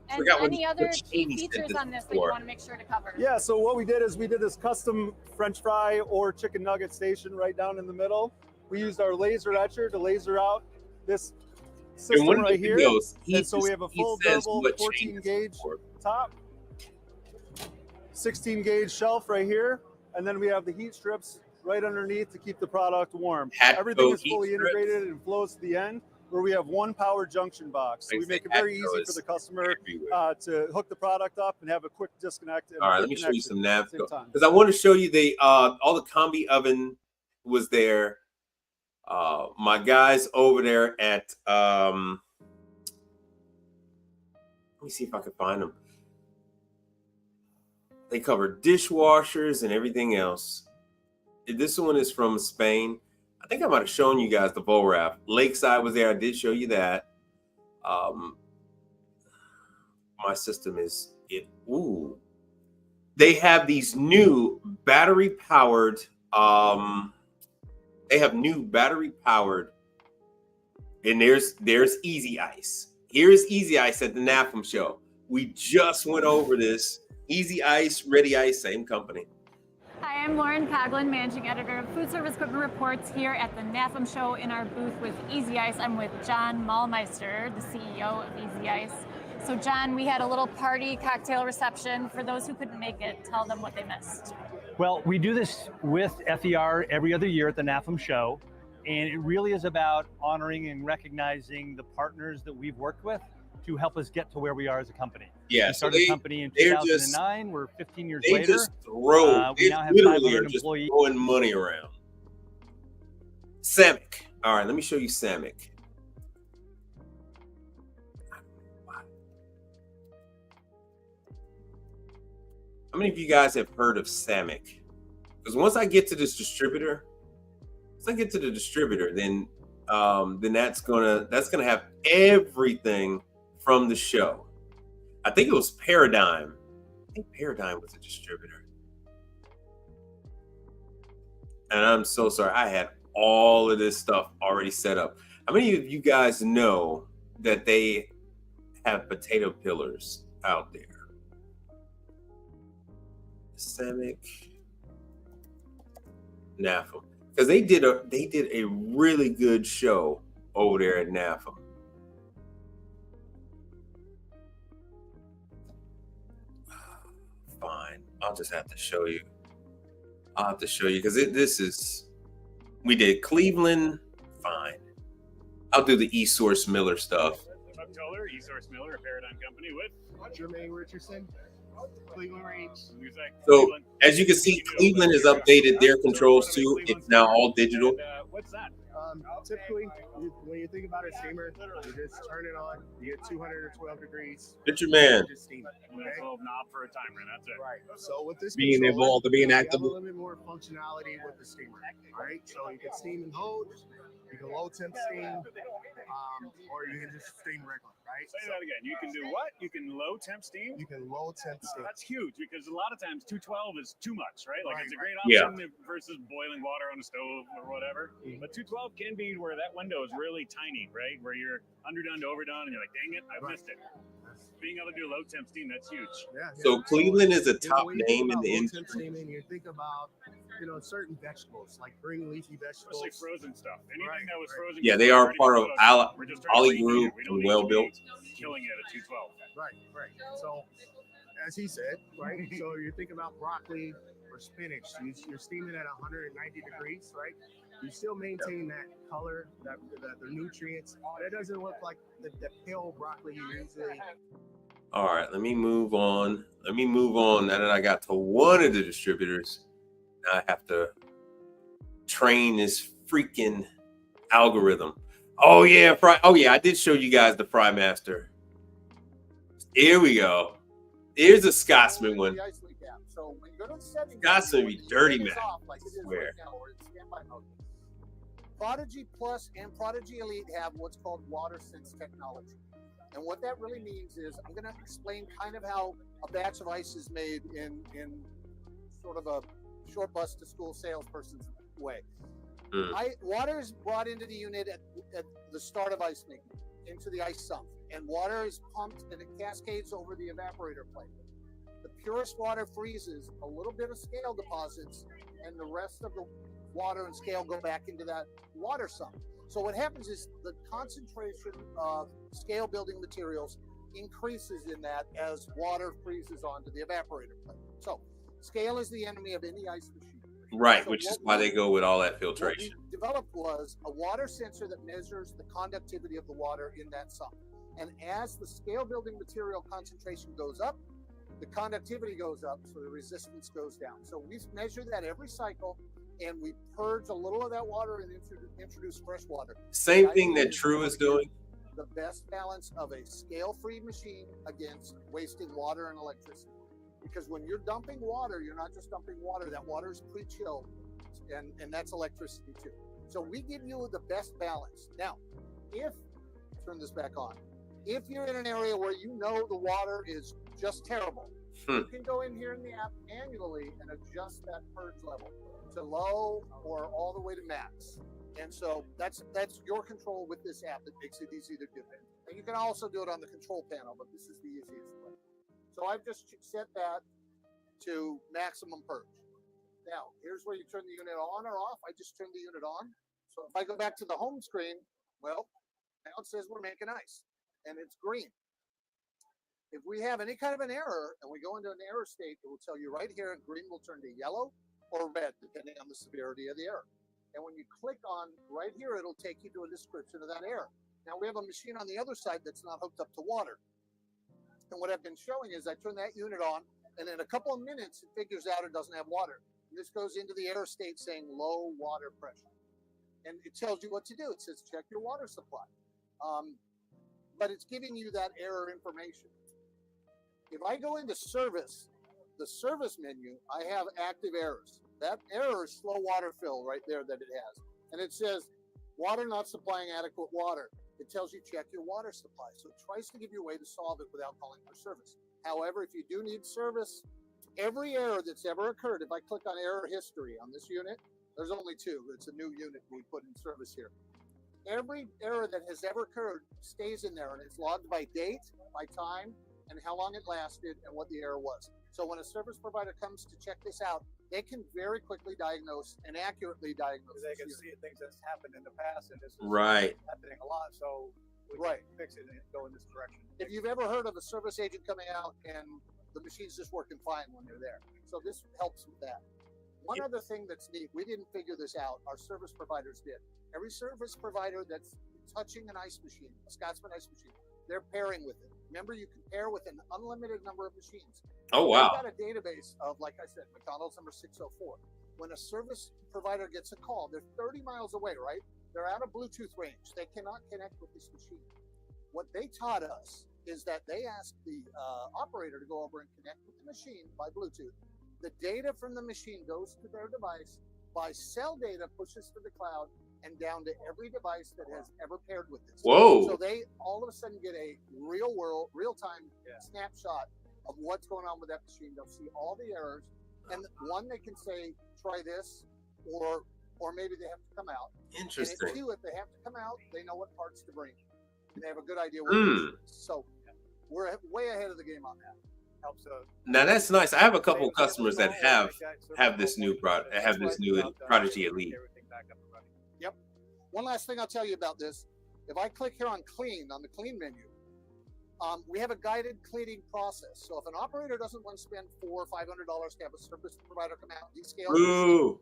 And any other key features on this that you want to make sure to cover? Yeah, so what we did is we did this custom French fry or chicken nugget station right down in the middle. We used our laser etcher to laser out this system right here. And so we have a full durable 14 gauge top, 16 gauge shelf right here, and then we have the heat strips right underneath to keep the product warm. Everything is fully integrated and flows to the end, where we have one power junction box. So we make it very easy for the customer to hook the product up and have a quick disconnect. All right, let me show you some Navco, because I want to show you the all the combi oven was there. My guys over there at let me see if I can find them. They cover dishwashers and everything else. This one is from Spain. I think I might have shown you guys the Volrath. Lakeside was there. I did show you that. My system is it. Ooh, they have these new battery powered. They have new battery powered. And there's Easy Ice. Here's Easy Ice at the Nafem show. We just went over this. Easy Ice, Ready Ice, same company. Hi, I'm Lauren Coughlin, Managing Editor of Food Service Equipment Reports here at the Nafem show in our booth with Easy Ice. I'm with John Mahlmeister, the CEO of Easy Ice. So John, we had a little party cocktail reception. For those who couldn't make it, tell them what they missed. Well, we do this with FER every other year at the Nafem show, and it really is about honoring and recognizing the partners that we've worked with to help us get to where we are as a company. Yeah, we so started the company in 2009. We're 15 years they later. just throw. We They now have literally 500 are just employees. throwing money around. Samick. All right, let me show you Samick. How many of you guys have heard of Samick? Because once I get to this distributor, then that's gonna have everything from the show. I think it was Paradigm. I think Paradigm was a distributor. And I'm so sorry. I had all of this stuff already set up. How many of you guys know that they have potato pillars out there? Samick, Nafem, because they did a really good show over there at Nafem. Fine, I'll just have to show you. I'll have to show you because we did Cleveland. Fine, I'll do the eSource Miller stuff. Buck Toller, eSource Miller, a Paradigm company with Jermaine Richardson, Cleveland Range. So as you can see, Cleveland has updated their controls too. It's now all digital. What's that? Typically, when you think about a steamer, you just turn it on. You get 212 degrees. It's your man. Just steam it. A little knob for a timer, and that's it. Right. So with this Being controller, involved or being you active. have a little bit more functionality with the steamer. All right. So you can steam and hold. You can low temp steam, or you can just steam regular. Right. Say that again. You can do what? You can low temp steam? You can low temp steam. That's huge because a lot of times 212 is too much, right? Like it's a great Yeah. option versus boiling water on a stove or whatever. But 212 can be where that window is really tiny, right? Where you're underdone to overdone and you're like, dang it, I missed it. Being able to do low temp steam, that's huge. Yeah. So Cleveland is a You know, top when you name think in about the low temp industry. steaming, you think about, certain vegetables like green leafy vegetables. Especially frozen stuff. Anything that was frozen. Yeah, they are part of We're just trying to Ollie reheat Group it. We don't and need Well to be Built. killing it at 212. Right. So, as he said, right. So you think about broccoli or spinach. You're steaming at 190 degrees, right? You still maintain that color, the nutrients. But it doesn't look like the pale broccoli you usually. All right, let me move on. Now that I got to one of the distributors, now I have to train this freaking algorithm. Oh yeah, I did show you guys the Fry Master. Here we go. Here's a Scotsman one. So when you go to the settings, Scotsman be dirty, man. Like it is Swear. right now, or in standby mode. Prodigy Plus and Prodigy Elite have what's called water sense technology. And what that really means is I'm going to explain kind of how a batch of ice is made in sort of a short bus to school salesperson's way. Water is brought into the unit at the start of ice making, into the ice sump. And water is pumped and it cascades over the evaporator plate. The purest water freezes, a little bit of scale deposits, and the rest of the water and scale go back into that water sump. So what happens is the concentration of scale building materials increases in that as water freezes onto the evaporator plate. So scale is the enemy of any ice machine. Right, So which is what why they go with all that filtration. What we developed was a water sensor that measures the conductivity of the water in that sump. And as the scale building material concentration goes up, the conductivity goes up, so the resistance goes down. So we measure that every cycle, and we purge a little of that water and introduce fresh water. Same thing that True is doing. The best balance of a scale-free machine against wasting water and electricity. Because when you're dumping water, you're not just dumping water. That water is pre-chilled, and that's electricity too. So we give you the best balance. Now, turn this back on. If you're in an area where you know the water is just terrible, you can go in here in the app manually and adjust that purge level to low or all the way to max. And so that's your control with this app that makes it easy to do it. And you can also do it on the control panel, but this is the easiest way. So I've just set that to maximum purge. Now, here's where you turn the unit on or off. I just turned the unit on. So if I go back to the home screen, well, now it says we're making ice, and it's green. If we have any kind of an error and we go into an error state, it will tell you right here, and green will turn to yellow, or red, depending on the severity of the error. And when you click on right here, it'll take you to a description of that error. Now we have a machine on the other side that's not hooked up to water. And what I've been showing is I turn that unit on, and in a couple of minutes, it figures out it doesn't have water. And this goes into the error state saying low water pressure. And it tells you what to do. It says check your water supply. But it's giving you that error information. If I go into service, the service menu, I have active errors. That error is slow water fill right there that it has. And it says water not supplying adequate water. It tells you check your water supply. So it tries to give you a way to solve it without calling for service. However, if you do need service, every error that's ever occurred, if I click on error history on this unit, there's only two. It's a new unit we put in service here. Every error that has ever occurred stays in there, and it's logged by date, by time, and how long it lasted, and what the error was. So when a service provider comes to check this out, they can very quickly diagnose and accurately diagnose. They can see things that's happened in the past, and this is Right. happening a lot. So we can fix it and go in this direction. If you've ever heard of a service agent coming out and the machine's just working fine when they're there. So this helps with that. One other thing that's neat, we didn't figure this out, our service providers did. Every service provider that's touching an ice machine, a Scotsman ice machine, they're pairing with it. Remember, you can pair with an unlimited number of machines. Oh, wow. We've got a database of, like I said, McDonald's number 604. When a service provider gets a call, they're 30 miles away, right? They're out of Bluetooth range. They cannot connect with this machine. What they taught us is that they asked the operator to go over and connect with the machine by Bluetooth. The data from the machine goes to their device. By cell data, pushes to the cloud and down to every device that has ever paired with this. Whoa. So they all of a sudden get a real-time snapshot of what's going on with that machine. They'll see all the errors, and one, they can say, try this, or maybe they have to come out. Interesting. And two, if they have to come out, they know what parts to bring, and they have a good idea what it is. So we're way ahead of the game on that. Helps. Now that's nice. I have a couple of customers that have this new product, have this new Prodigy Elite. Yep. One last thing I'll tell you about this. If I click here on clean, on the clean menu, we have a guided cleaning process. So if an operator doesn't want to spend $400 or $500 to have a service provider come out and descale,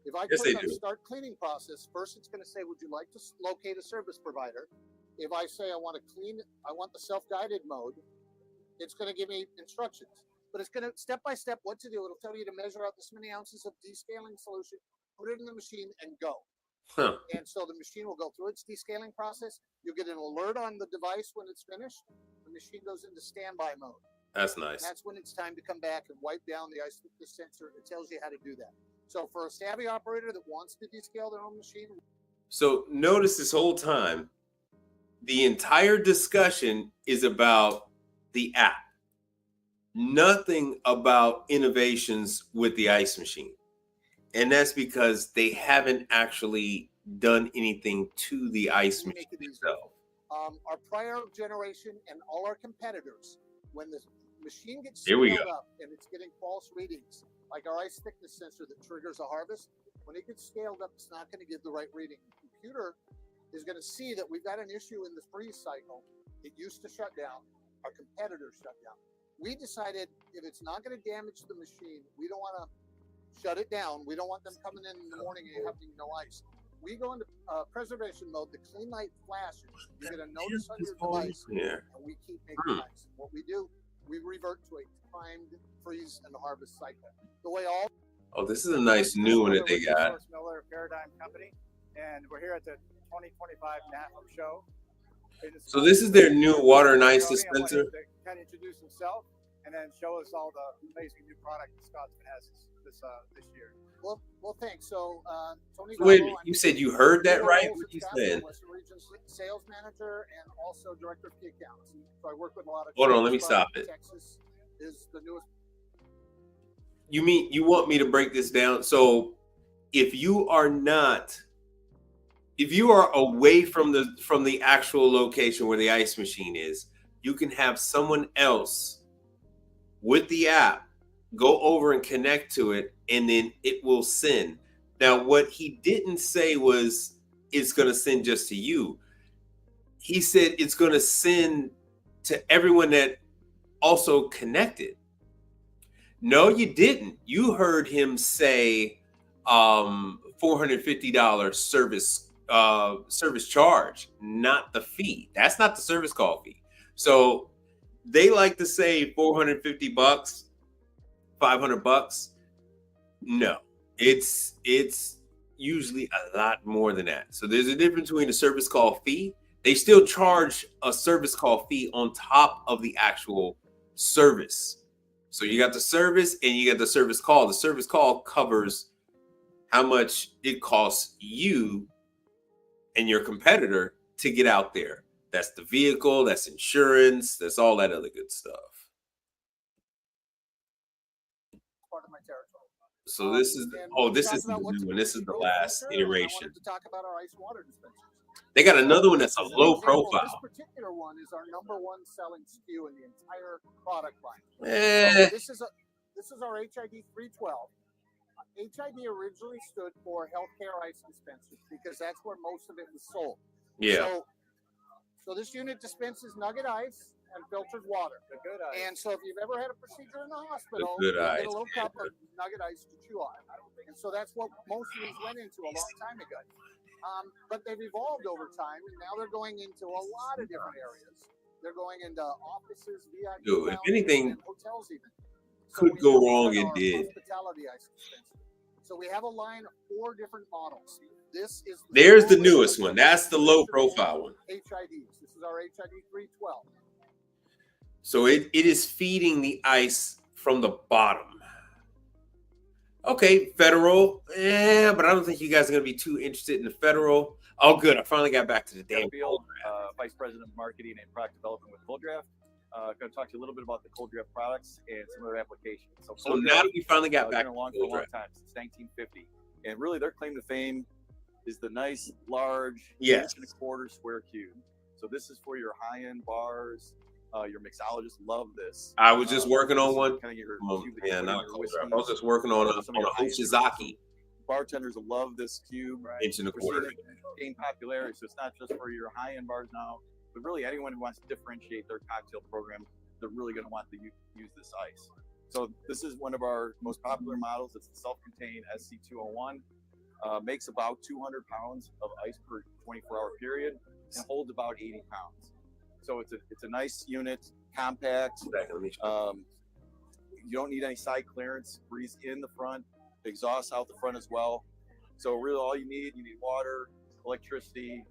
if I click on start cleaning process, first it's going to say, would you like to locate a service provider? If I say I want to clean, I want the self-guided mode, it's going to give me instructions. But it's going to step by step what to do. It'll tell you to measure out this many ounces of descaling solution, put it in the machine, and go. Huh. And so the machine will go through its descaling process. You'll get an alert on the device when it's finished. The machine goes into standby mode. That's nice. And that's when it's time to come back and wipe down the ice thickness sensor. It tells you how to do that. So for a savvy operator that wants to descale their own machine. So notice this whole time, the entire discussion is about the app. Nothing about innovations with the ice machine. And that's because they haven't actually done anything to the ice machine itself. Our prior generation and all our competitors, when the machine gets Here we scaled go. up and it's getting false readings, like our ice thickness sensor that triggers a harvest, when it gets scaled up, it's not going to give the right reading. The computer is going to see that we've got an issue in the freeze cycle. It used to shut down. Our competitors shut down. We decided if it's not going to damage the machine, we don't want to shut it down. We don't want them coming in the morning and having no ice. We go into preservation mode. The clean light flashes. You get a notice on your device, and we keep making ice. What we do, we revert to a timed freeze and harvest cycle. The way all. Oh, this is a nice new one that they got. Miller Paradigm Company, and we're here at the 2025 Nafem show. So this is their new water and ice dispenser. Kind of introduce himself and then show us all the amazing new product that Scotsman has this year. Well, thanks. So, Tony. Wait, you said you heard that right? What you said? Western Region Sales Manager and also Director of Key Accounts. So I work with a lot of. Hold on, let me stop it. Texas is the newest. You mean you want me to break this down? So, if you are away from the actual location where the ice machine is, you can have someone else with the app go over and connect to it, and then it will send. Now, what he didn't say was it's going to send just to you. He said it's going to send to everyone that also connected. No, you didn't. You heard him say $450 service charge, not the fee. That's not the service call fee. So they like to say $450, $500. No, it's usually a lot more than that. So there's a difference between a service call fee. They still charge a service call fee on top of the actual service. So you got the service and you got the service call. The service call covers how much it costs you and your competitor to get out there. That's the vehicle, that's insurance, that's all that other good stuff. Part of my territory. So this is this is the new one. This is the last iteration. To talk about our ice water dispensers. They got another one that's a low profile. This particular one is our #1 selling SKU in the entire product line. Eh. So this is our HID 312. HID originally stood for healthcare ice dispensers because that's where most of it was sold. Yeah. So this unit dispenses nugget ice and filtered water. The good ice. And so if you've ever had a procedure in the hospital, you get a little cup of nugget ice to chew on. And so that's what most of these went into a long time ago. But they've evolved over time, and now they're going into a lot of different areas. They're going into offices, VIP Dude, if anything and hotels even. could go wrong, it did. Hospitality ice dispenser. So we have a line of 4 different models. This is There's the newest one. That's the low profile one. HIDs. This is our HID 312. So it is feeding the ice from the bottom. Okay, federal. But I don't think you guys are going to be too interested in the federal. Oh, good. I finally got back to the damn Field, Vice President of Marketing and Product Development with Cold Draft. Going to talk to you a little bit about the Cold Draft products and some of their applications. So now that we finally got back to along for a long time, since 1950. And really their claim to fame is the nice, large, 1.25 square cube. So this is for your high-end bars. Your mixologists love this. I was just working on one. Kind of your, not Cold Draft. I was just working on a Hoshizaki. Bartenders love this cube. Right? 1.25 inches. Gain popularity, so it's not just for your high-end bars now, but really anyone who wants to differentiate their cocktail program, they're really going to want to use this ice. So this is one of our most popular models. It's the self-contained SC201. Makes about 200 pounds of ice per 24-hour period and holds about 80 pounds. So it's a nice unit, compact. You don't need any side clearance. Breeze in the front, exhaust out the front as well. So really all you need water, electricity,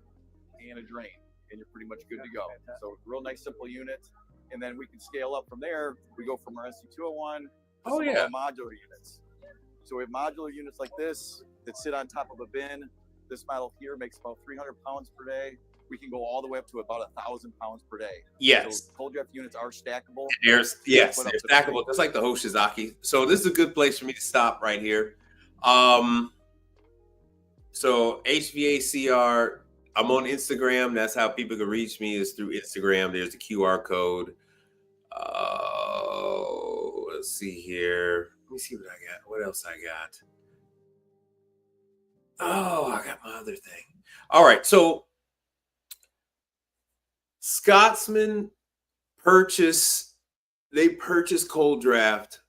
and a drain, and you're pretty much good to go. So real nice, simple unit. And then we can scale up from there. We go from our SC201 to modular units. So we have modular units like this that sit on top of a bin. This model here makes about 300 pounds per day. We can go all the way up to about 1,000 pounds per day. Yes. So cold draft units are stackable. They're stackable, just like the Hoshizaki. So this is a good place for me to stop right here. So HVACR, I'm on Instagram. That's how people can reach me, is through Instagram. There's the QR code. Let's see here. Let me see what I got. What else I got? Oh, I got my other thing. All right. So Scotsman purchased Cold Draft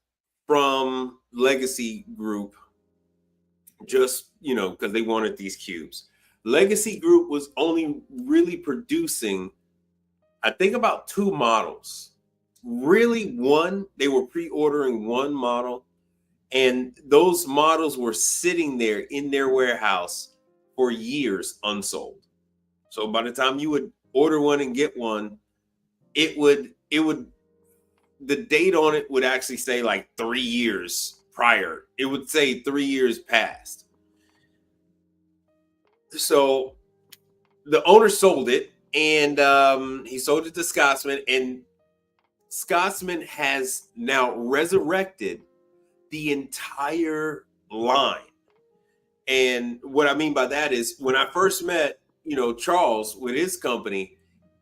from Legacy Group, just, because they wanted these cubes. Legacy Group was only really producing, I think, about 2 models. Really one, they were pre-ordering 1 model, and those models were sitting there in their warehouse for years unsold. So by the time you would order one and get one, the date on it would actually say like 3 years prior. It would say 3 years past. So the owner sold it, and he sold it to Scotsman, and Scotsman has now resurrected the entire line. And what I mean by that is, when I first met, Charles with his company,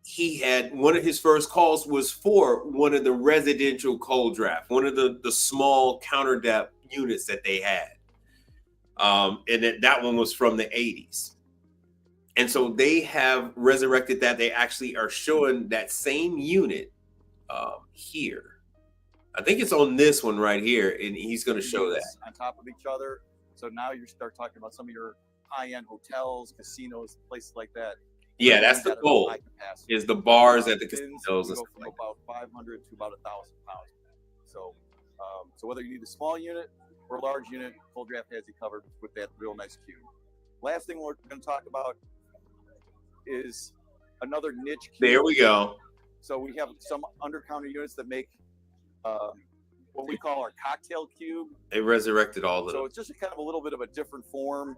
he had one of his first calls was for one of the residential cold draft, one of the small counter depth units that they had. And that one was from the 80s. And so they have resurrected that. They actually are showing that same unit here. I think it's on this one right here, and he's going to show that on top of each other. So now you start talking about some of your high-end hotels, casinos, places like that. Yeah, that's the goal. Is the bars at the casinos and go from about 500 to about 1,000 pounds. So, so whether you need a small unit or a large unit, Cold Draft has you covered with that real nice cube. Last thing we're going to talk about is another niche cube. There we go. So we have some under-counter units that make what we call our cocktail cube. They resurrected all of them. So it's just kind of a little bit of a different form,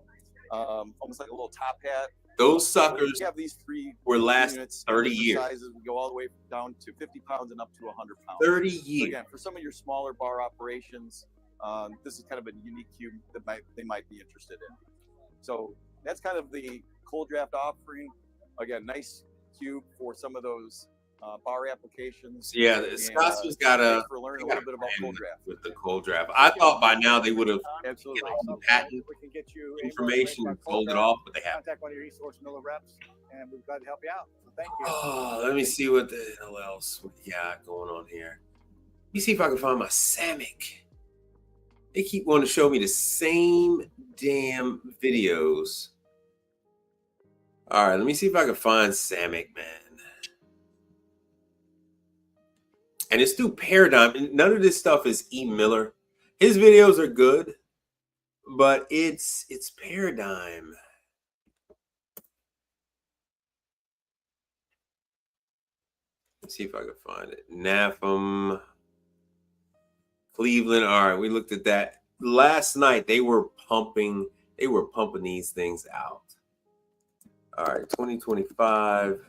almost like a little top hat. Those suckers we have these three were last units, 30 years. Sizes. We go all the way down to 50 pounds and up to 100 pounds. 30 years. So again, for some of your smaller bar operations, this is kind of a unique cube that they might be interested in. So that's kind of the Cold Draft offering. Again, nice cube for some of those bar applications. Yeah, Scott's just got a learn a little bit about Cold Draft. With the Cold Draft. I thought by now they would have absolutely patent information and sold it off, but they haven't. Contact one of your East Miller reps, and we've got to help you out. So thank you. Oh, let me see what the hell else we got going on here. Let me see if I can find my Samick. They keep wanting to show me the same damn videos. All right, let me see if I can find Samick, man. And it's through Paradigm. And none of this stuff is E. Miller. His videos are good, but it's Paradigm. Let's see if I can find it. Nafem, Cleveland. All right, we looked at that last night. They were pumping these things out. All right, 2025.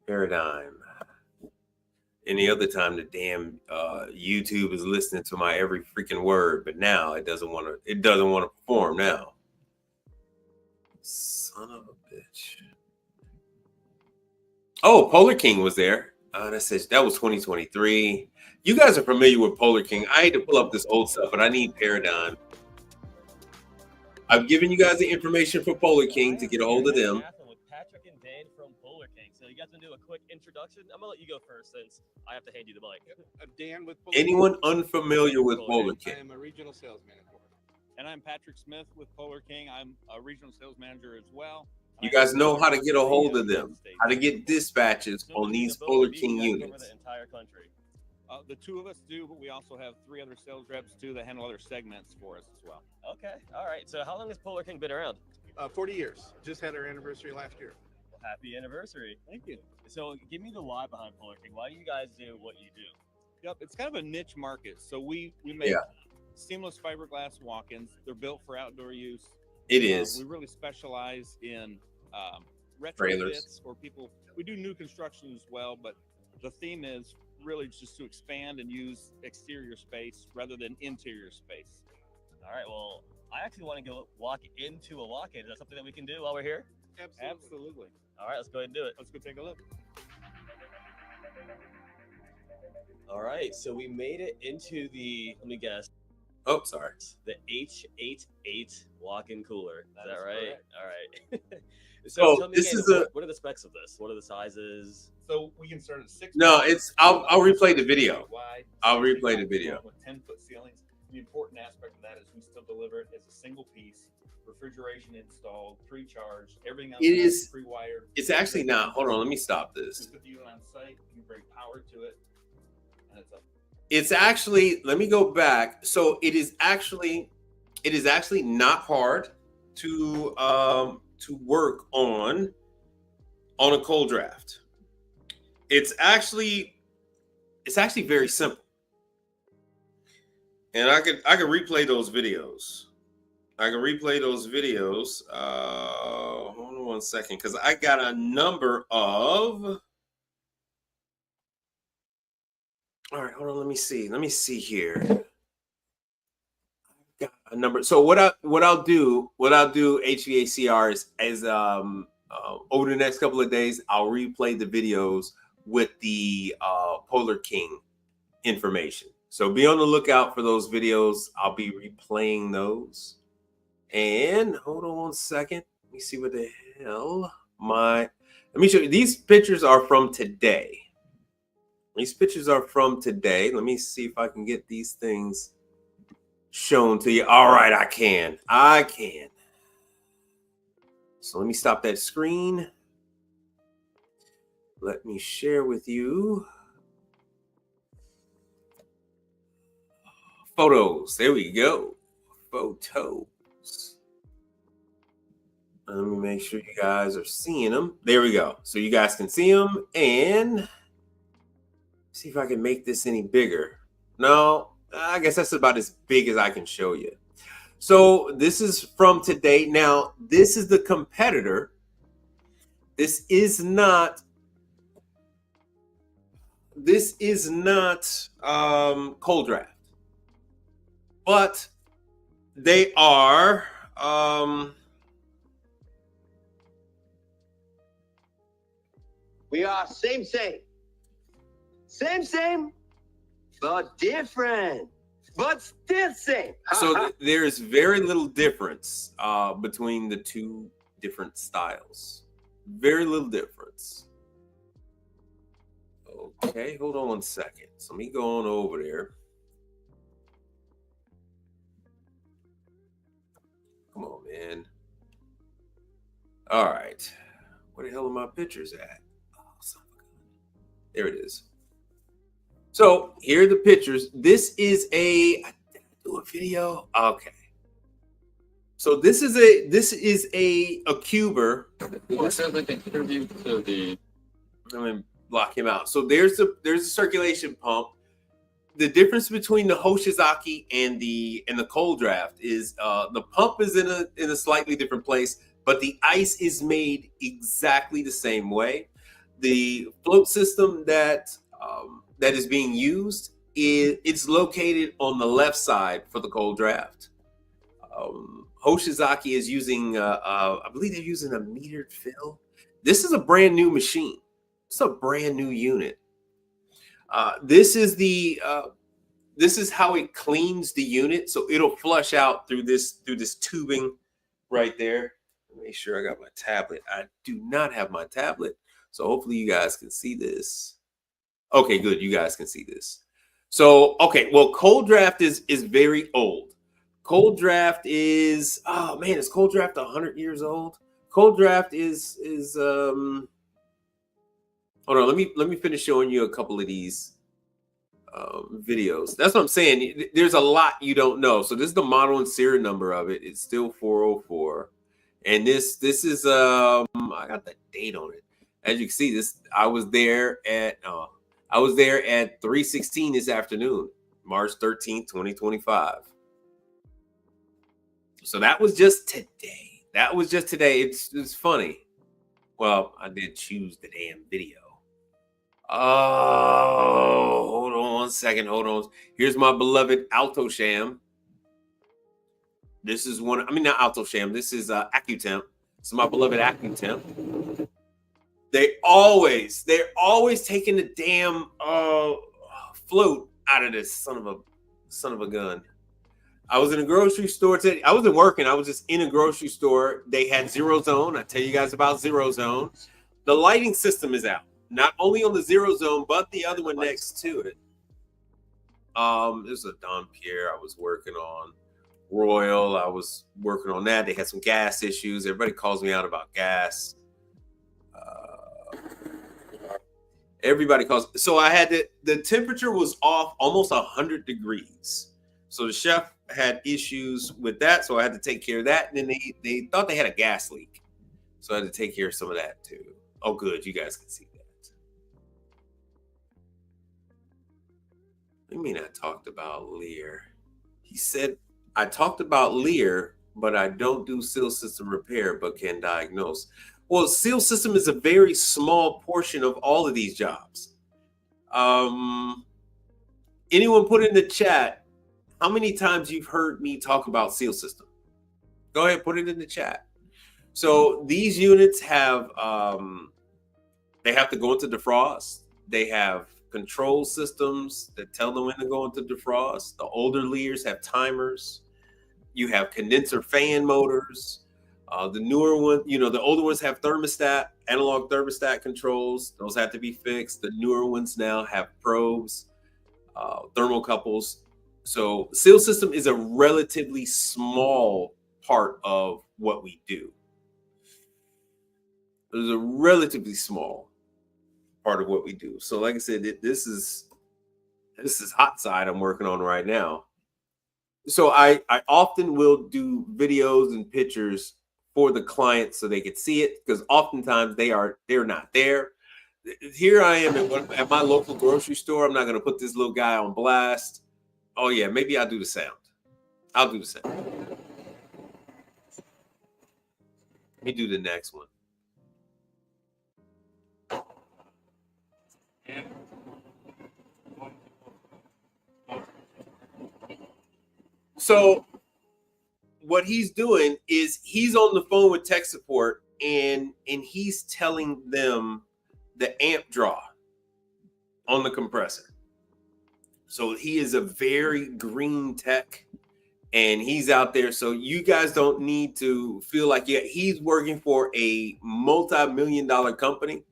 Paradigm. Any other time the damn YouTube is listening to my every freaking word, but now it doesn't want to perform now. Son of a bitch. Oh, Polar King was there. That says that was 2023. You guys are familiar with Polar King. I hate to pull up this old stuff, but I need Paradigm. I've given you guys the information for Polar King to get a hold of them. Patrick and Dan from Polar King. So you guys want to do a quick introduction? I'm gonna let you go first since I have to hand you the mic. Dan with Polar Anyone unfamiliar with Polar King? I am a regional sales manager. And I'm Patrick Smith with Polar King. I'm a regional sales manager as well. You guys know how to get a hold of them, how to get dispatches on these Polar King units. The entire country. The two of us do, but we also have 3 other sales reps too that handle other segments for us as well. Okay, all right. So how long has Polar King been around? 40 years. Just had our anniversary last year. Well, happy anniversary. Thank you. So give me the why behind Polar King. Why do you guys do what you do? Yep, it's kind of a niche market. So we make seamless fiberglass walk-ins. They're built for outdoor use. It is. We really specialize in trailers retrofits or people. We do new construction as well, but the theme is really just to expand and use exterior space rather than interior space. All right. Well, I actually want to go walk into a walk-in. Is that something that we can do while we're here? Absolutely. All right, let's go ahead and do it. Let's go take a look. All right, so we made it into the, let me guess. Oh, sorry. The H88 walk-in cooler. Is that right? Correct. All right. So tell me this again, is what are the specs of this? What are the sizes? So we can start at 6. No, it's I'll replay the video. Wide, I'll replay the video. With 10-foot ceilings. The important aspect of that is we still deliver it as a single piece, refrigeration installed, pre-charged, everything else is pre-wired. It's actually not. Hold on, let me stop this. Just with you on site, you can bring power to it, and it's up. It's actually, let me go back. So it is actually not hard to work on a cold draft. It's actually very simple. And I could replay those videos. Hold on one second, because I got a number of. All right, hold on. Let me see here. Got a number. So what I'll do HVACR is over the next couple of days, I'll replay the videos with the Polar King information. So be on the lookout for those videos. I'll be replaying those. And hold on one second. Let me see what the hell let me show you. These pictures are from today. These pictures are from today. Let me see if I can get these things shown to you. All right, I can. So let me stop that screen. Let me share with you photos. There we go. Photos. Let me make sure you guys are seeing them. There we go. So you guys can see them, and see if I can make this any bigger. No, I guess that's about as big as I can show you. So this is from today. Now, this is the competitor. This is not Cold Draft, but they are We are same, but different, but still same. so there's very little difference between the two different styles. Very little difference. Okay, hold on 1 second. So let me go on over there. Come on, man. All right. Where the hell are my pictures at? Oh, son of a gun. There it is. So here are the pictures. This is a video. Okay. So this is a cuber. Let me block him out. So there's a circulation pump. The difference between the Hoshizaki and the Cold Draft is the pump is in a slightly different place, but the ice is made exactly the same way. The float system that is being used it's located on the left side for the Cold Draft. Hoshizaki is using I believe they're using a metered fill. This is a brand new machine. It's a brand new unit. This is how it cleans the unit, so it'll flush out through this tubing right there. Make sure I got my tablet. I do not have my tablet, so hopefully you guys can see this. Okay, good. You guys can see this. So okay, well, Cold Draft is very old. Cold Draft is, oh man, is Cold Draft 100 years old? Cold Draft is hold on, let me finish showing you a couple of these videos. That's what I'm saying. There's a lot you don't know. So this is the model and serial number of it. It's still 404. And this is I got the date on it. As you can see, I was there at 3:16 this afternoon, March 13th, 2025. So that was just today. It's funny. Well, I did choose the damn video. Oh, hold on 1 second. Hold on. Here's my beloved Alto Sham. This is not Alto Sham. This is AccuTemp. This is my beloved AccuTemp. They're always taking the damn float out of this son of a gun. I was in a grocery store today. I wasn't working. I was just in a grocery store. They had Zero Zone. I tell you guys about Zero Zone. The lighting system is out. Not only on the Zero Zone, but the other one next to it. There's a Don Pierre I was working on. Royal, I was working on that. They had some gas issues. Everybody calls me out about gas. Everybody calls. So I had the temperature was off almost 100 degrees. So the chef had issues with that. So I had to take care of that. And then they thought they had a gas leak. So I had to take care of some of that too. Oh, good. You guys can see that. I mean, I talked about Lear. He said, I talked about Lear, but I don't do seal system repair, but can diagnose. Well, seal system is a very small portion of all of these jobs. Anyone put in the chat how many times you've heard me talk about seal system? Go ahead, put it in the chat. So these units have, they have to go into defrost. They have control systems that tell them when to go into defrost. The older Lears have timers. You have condenser fan motors. The newer one, the older ones have analog thermostat controls. Those have to be fixed. The newer ones now have probes, thermocouples. So seal system is a relatively small part of what we do. It is a relatively small part of what we do. So like I said, this is hot side I'm working on right now. So I often will do videos and pictures for the client so they can see it, because oftentimes they're not there. Here I am at my local grocery store. I'm not going to put this little guy on blast. Oh yeah, maybe I'll do the sound. I'll do the sound. Let me do the next one. So what he's doing is he's on the phone with tech support, and he's telling them the amp draw on the compressor. So he is a very green tech, and he's out there. So you guys don't need to feel like he's working for a multi-million-dollar company.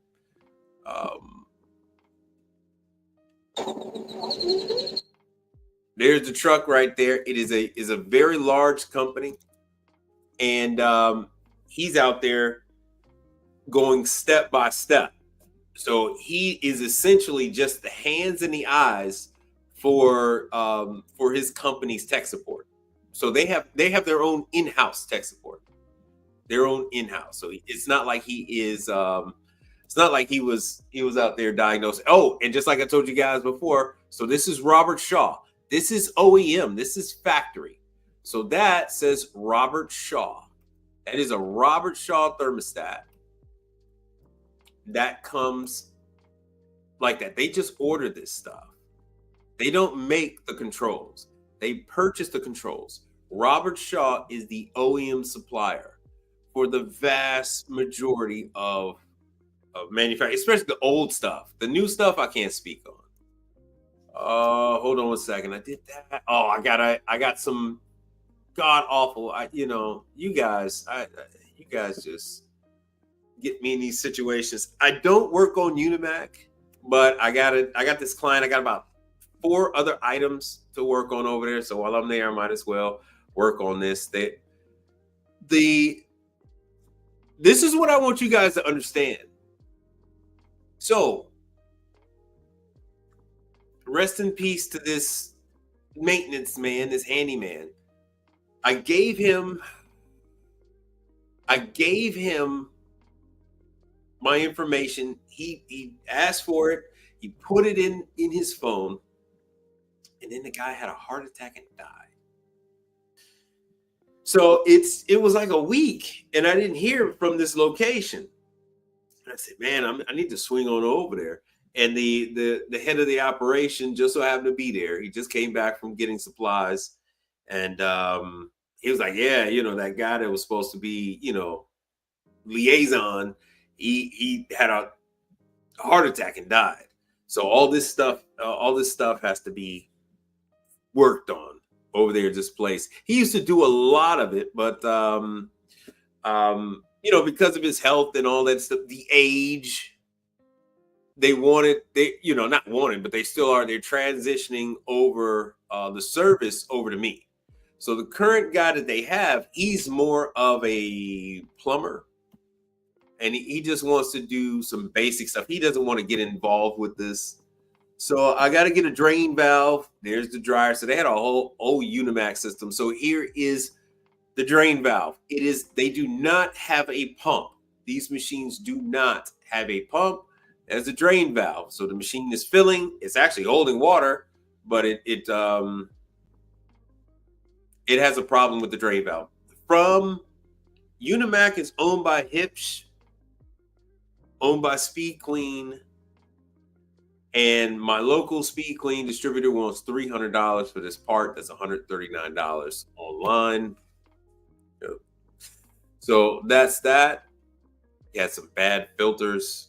There's the truck right there. It is a very large company, and he's out there going step by step. So he is essentially just the hands and the eyes for his company's tech support. So they have their own in-house tech support, their own in-house. So it's not like he is. It's not like he was out there diagnosing. Oh, and just like I told you guys before, so this is Robert Shaw. This is OEM. This is factory. So that says Robert Shaw. That is a Robert Shaw thermostat. That comes like that. They just order this stuff. They don't make the controls. They purchase the controls. Robert Shaw is the OEM supplier for the vast majority of manufacturing, especially the old stuff. The new stuff I can't speak on. Hold on one second. I did that. Oh, I got some god awful. You guys just get me in these situations. I don't work on Unimac, but I got this client. I got about 4 other items to work on over there. So while I'm there, I might as well work on this. This is what I want you guys to understand. So, rest in peace to this maintenance man, this handyman. I gave him my information. He asked for it. He put it in his phone, and then the guy had a heart attack and died. So it was like a week, and I didn't hear from this location. And I said, man, I need to swing on over there. And the head of the operation just so happened to be there. He just came back from getting supplies, and he was like, yeah, that guy that was supposed to be, liaison, he had a heart attack and died. So all this stuff has to be worked on over there at this place. He used to do a lot of it, but because of his health and all that stuff, the age, they're transitioning over the service over to me. So the current guy that they have, he's more of a plumber, and he just wants to do some basic stuff. He doesn't want to get involved with this. So I got to get a drain valve. There's the dryer. So they had a whole old Unimax system. So here is the drain valve. They do not have a pump. These machines do not have a pump. There's a drain valve. So the machine is filling. It's actually holding water, but it has a problem with the drain valve. From Unimac is owned by Hipsch, owned by Speed Clean, and my local Speed Clean distributor wants $300 for this part. That's $139 online. So that's that. He had some bad filters.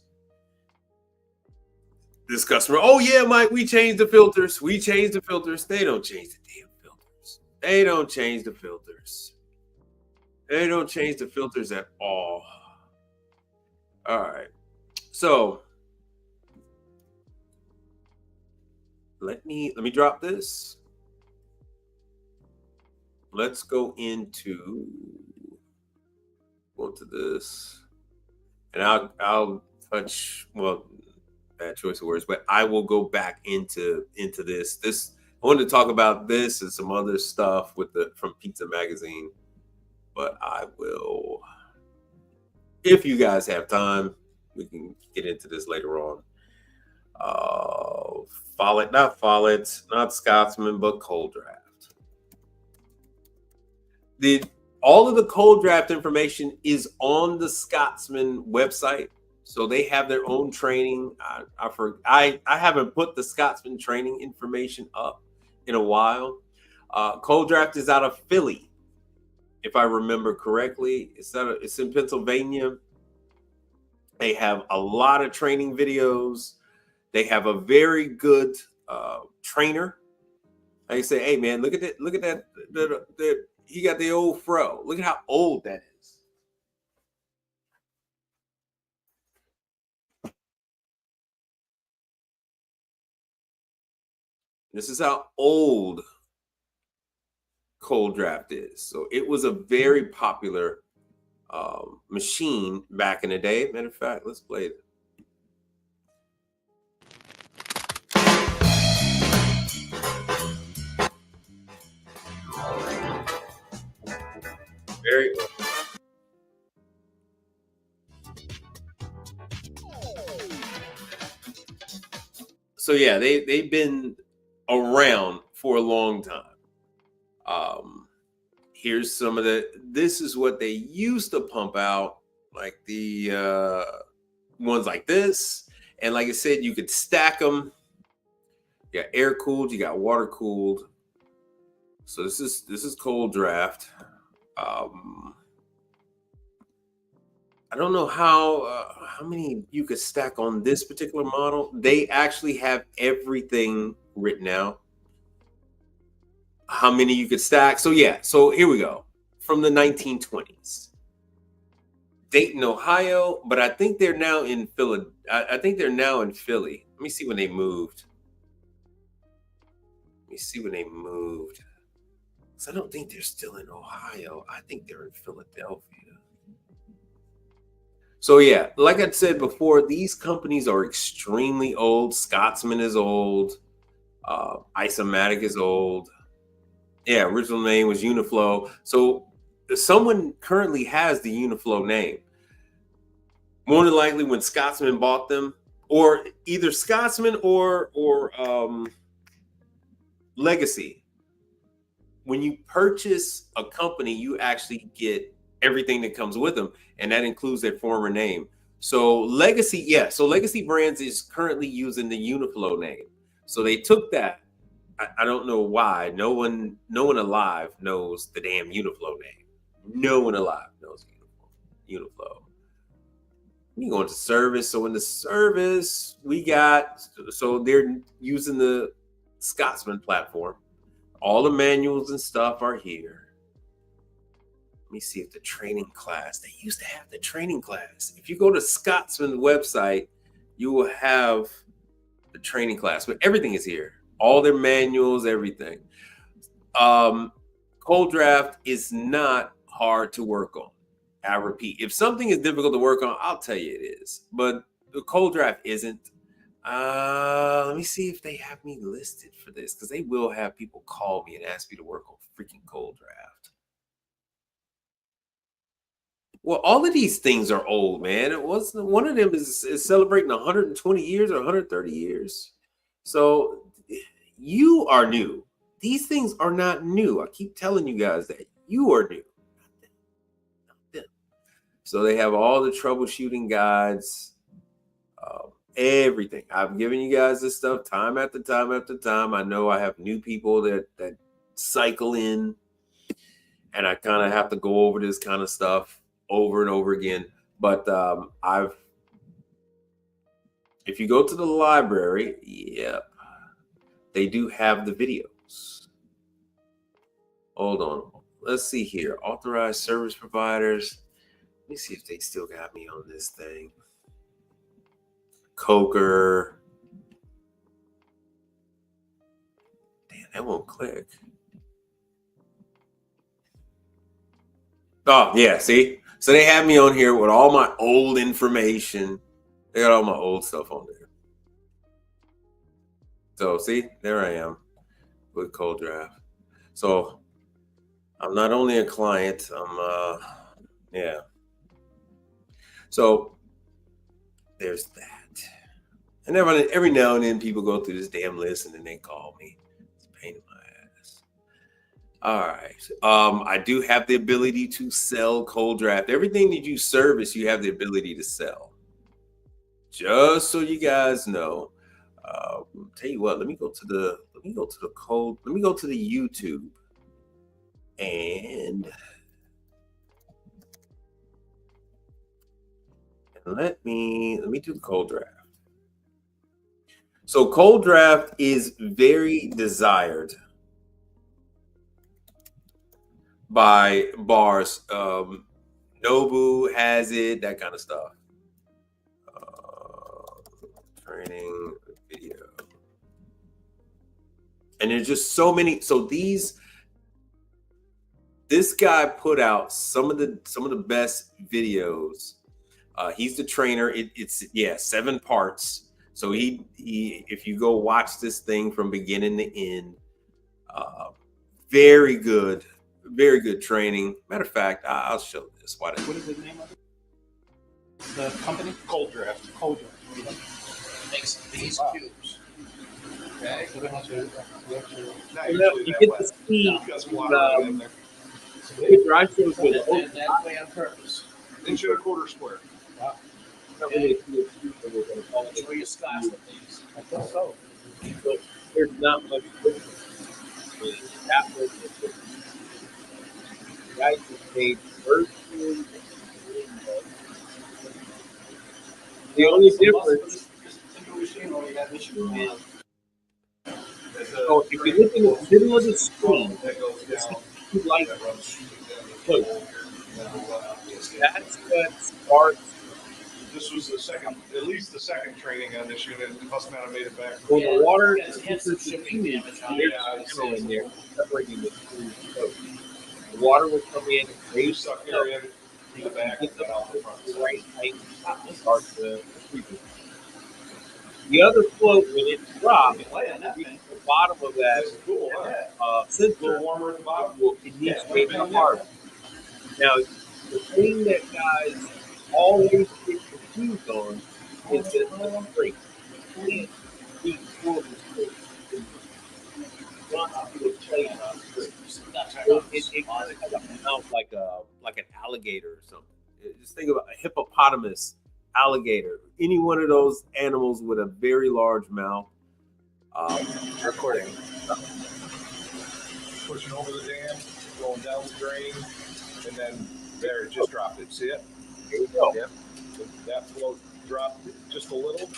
This customer, oh yeah, Mike, we changed the filters. They don't change the damn filters. They don't change the filters. They don't change the filters at all. All right. So let me drop this. Let's go into this. And I'll touch, well, bad choice of words, but I will go back into this. I wanted to talk about this and some other stuff from Pizza Magazine, but I will, if you guys have time, we can get into this later on. Not Scotsman, but Cold Draft. All of the Cold Draft information is on the Scotsman website. So they have their own training. I haven't put the Scotsman training information up in a while. Cold Draft is out of Philly, if I remember correctly. It's in Pennsylvania. They have a lot of training videos. They have a very good trainer. I say, hey man, look at that! Look at that! He got the old fro. Look at how old that is. This is how old Cold Draft is. So it was a very popular machine back in the day. Matter of fact, let's play it. Very old. So yeah, they've been around for a long time. Here's some of this is what they used to pump out, like the ones like this. And like I said, you could stack them. You got air cooled, you got water cooled. So this is Cold Draft. I don't know how many you could stack on this particular model. They actually have everything written out. How many you could stack. So yeah, so here we go. From the 1920s. Dayton, Ohio, but I think they're now in Philly. I think they're now in Philly. Let me see when they moved. So I don't think they're still in Ohio. I think they're in Philadelphia. So yeah, like I said before, these companies are extremely old. Scotsman is old. Isomatic is old. Yeah, original name was Uniflow. So someone currently has the Uniflow name. More than likely when Scotsman bought them, or either Scotsman or Legacy. When you purchase a company, you actually get everything that comes with them, and that includes their former name. So Legacy, yeah. So Legacy Brands is currently using the Uniflow name. So they took that. I don't know why. No one alive knows the damn Uniflow name. No one alive knows Uniflow. We go into service. So in the service, so they're using the Scotsman platform. All the manuals and stuff are here. Let me see if the training class, they used to have the training class. If you go to Scotsman website, you will have the training class, but everything is here. All their manuals, everything. Cold Draft is not hard to work on. I repeat, if something is difficult to work on, I'll tell you it is. But the Cold Draft isn't. Let me see if they have me listed for this, because they will have people call me and ask me to work on freaking Cold Draft. Well, all of these things are old, man. It was one of them is celebrating 120 years or 130 years. So you are new. These things are not new. I keep telling you guys that you are new. Not them. So they have all the troubleshooting guides. Everything. I've given you guys this stuff time after time after time. I know I have new people that cycle in, and I kind of have to go over this kind of stuff over and over again. But if you go to the library, yep, they do have the videos. Hold on. let's see here. Authorized service providers. Let me see if they still got me on this thing. Coker. Damn, that won't click. Oh, yeah, see? So they have me on here with all my old information. They got all my old stuff on there. So, see? There I am with Cold Draft. So, I'm not only a client, yeah. So, there's that. And every now and then people go through this damn list and then they call me. It's a pain in my ass. All right. I do have the ability to sell Cold Draft. Everything that you service, you have the ability to sell. Just so you guys know. Tell you what, let me go to the YouTube and let me do the Cold Draft. So Cold Draft is very desired by bars. Nobu has it, that kind of stuff. Training video. And there's just so many. So this guy put out some of the best videos. He's the trainer. It's 7 parts. So he if you go watch this thing from beginning to end, very good training. Matter of fact, I'll show this. What is the name of it? The company? Cold Draft. Cold Draft. Makes these cubes. Okay. So you get to see that way on purpose. Inch and a quarter square. Wow. Show your scotch with these. I think so. So there's not much difference between that one and this one. Guys just made virtually the only difference. So if you look in the middle of the screen, it's two light close. That's what starts. This was at least the second training on this unit. It must not have made it back. When the water is there's a channel in there separating the two coats. The water would come in, raise stuck area in the back, get the right height, start the treatment. The other float, when it drops, the bottom of that sensor, it needs to be hard. Now, the thing that guys always get confused on is that the straight. You can't be full straight. You want to do a plate on straight. It kind of has a mouth like an alligator or something. Just think about a hippopotamus, alligator, any one of those animals with a very large mouth. Recording. Pushing over the dam, going down the drain, and then there, it just dropped it. See it? Here we go. Yep. So that float dropped just a little.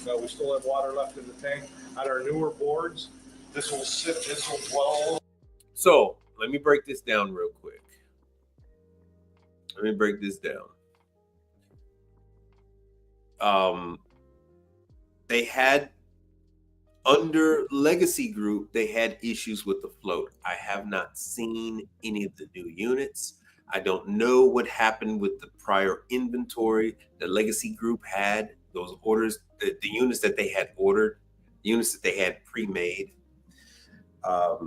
No, we still have water left in the tank. On our newer boards, this will well. So let me break this down real quick. They had under Legacy Group, they had issues with the float. I have not seen any of the new units. I don't know what happened with the prior inventory the Legacy Group had, those orders, the units that they had ordered, the units that they had pre-made. I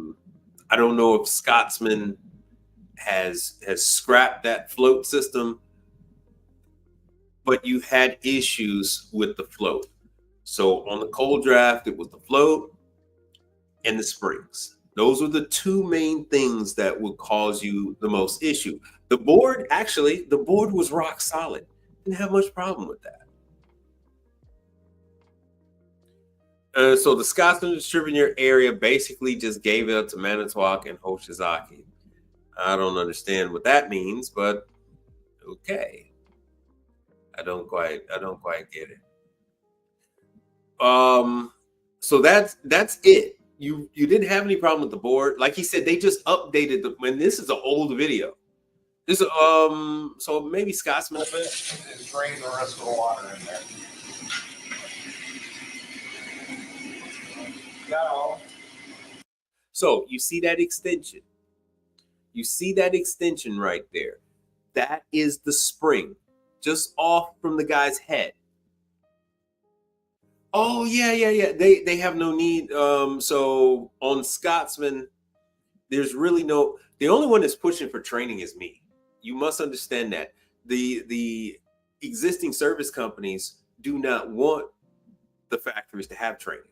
don't know if Scotsman has scrapped that float system, but you had issues with the float. So on the Cold Draft, it was the float and the springs. Those were the two main things that would cause you the most issue. The board was rock solid. Didn't have much problem with that. So the Scotsman distributor area basically just gave it up to Manitowoc and Hoshizaki. I don't understand what that means, but okay. I don't quite get it. So that's it. you didn't have any problem with the board. Like he said, they just updated when this is an old video. This so maybe Scotsman and drain the rest of the water in there. Got all. So you see that extension. You see that extension right there. That is the spring, just off from the guy's head. Oh yeah. They have no need. So on Scotsman, there's really no. The only one that's pushing for training is me. You must understand that the existing service companies do not want the factories to have training.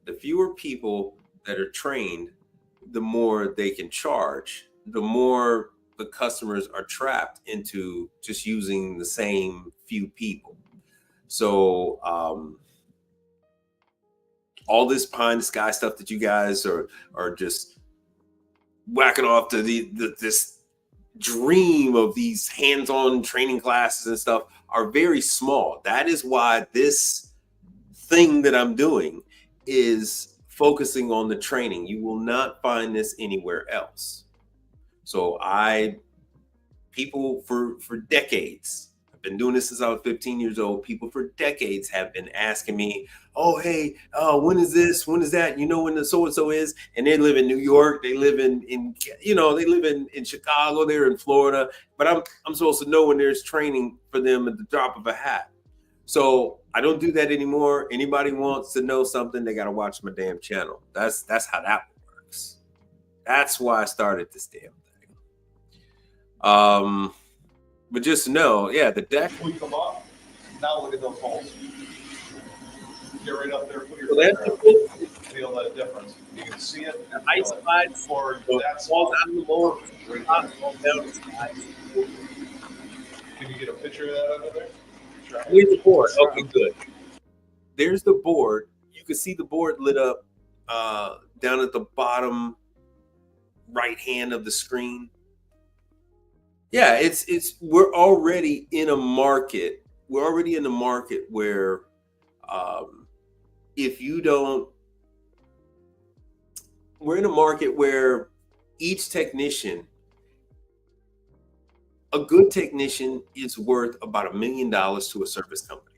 The fewer people that are trained, the more they can charge, the more the customers are trapped into just using the same few people. So all this pie in the sky stuff that you guys are just whacking off to this dream of these hands-on training classes and stuff are very small. That is why this thing that I'm doing is focusing on the training. You will not find this anywhere else. So people for decades, I've been doing this since I was 15 years old. People for decades have been asking me, oh, hey, when is this? When is that? You know when the so-and-so is? And they live in New York. They live in they live in Chicago. They're in Florida. But I'm supposed to know when there's training for them at the drop of a hat. So I don't do that anymore. Anybody wants to know something, they got to watch my damn channel. That's how that works. That's why I started this damn thing. But just know, yeah, the deck. Tweak them up. Now look at those holes. Get right up there. Put your feel that difference. You can see it. The ice slides for that's falls out of the lower. Can you get a picture of that under there? Here's the board. Okay, good. There's the board. You can see the board lit up down at the bottom right hand of the screen. Yeah, it's we're already in a market. We're already in the market where if you don't, we're in a market where each technician, a good technician is worth about $1 million to a service company.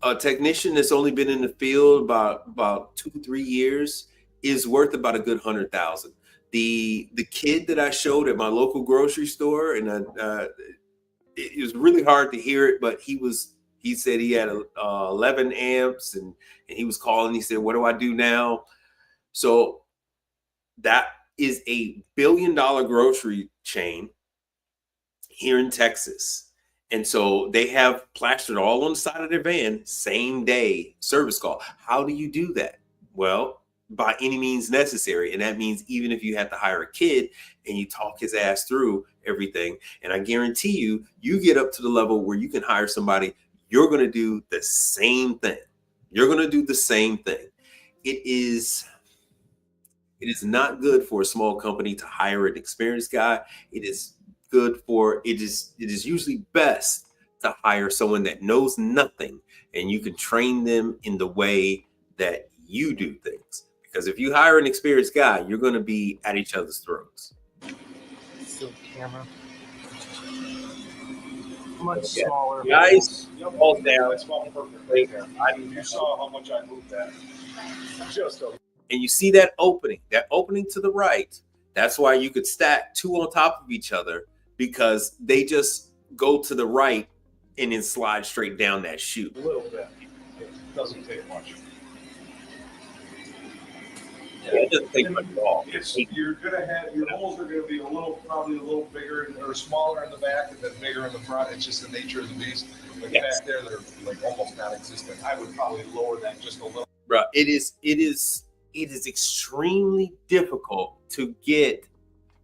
A technician that's only been in the field about 2-3 years is worth about a good 100,000. The kid that I showed at my local grocery store, and it was really hard to hear it, but he said he had 11 amps, and he was calling. He said, "What do I do now?" So that is a $1 billion grocery chain here in Texas. And so they have plastered all on the side of their van, same day service call. How do you do that? Well, by any means necessary. And that means even if you have to hire a kid and you talk his ass through everything, and I guarantee you, you get up to the level where you can hire somebody, you're going to do the same thing. You're going to do the same thing. It is not good for a small company to hire an experienced guy. It is usually best to hire someone that knows nothing and you can train them in the way that you do things. Because if you hire an experienced guy, you're going to be at each other's throats. So camera. Much smaller. Guys, all down. It's one perfect right there. You saw how much I moved that. Just a. And you see that opening to the right. That's why you could stack two on top of each other, because they just go to the right and then slide straight down that chute. A little bit. It doesn't take much. Yeah, it doesn't take much at all. You're gonna have your holes are gonna be probably a little bigger or smaller in the back and then bigger in the front. It's just the nature of the beast. Like back there, they're like almost non-existent. I would probably lower that just a little. Bro, it is extremely difficult to get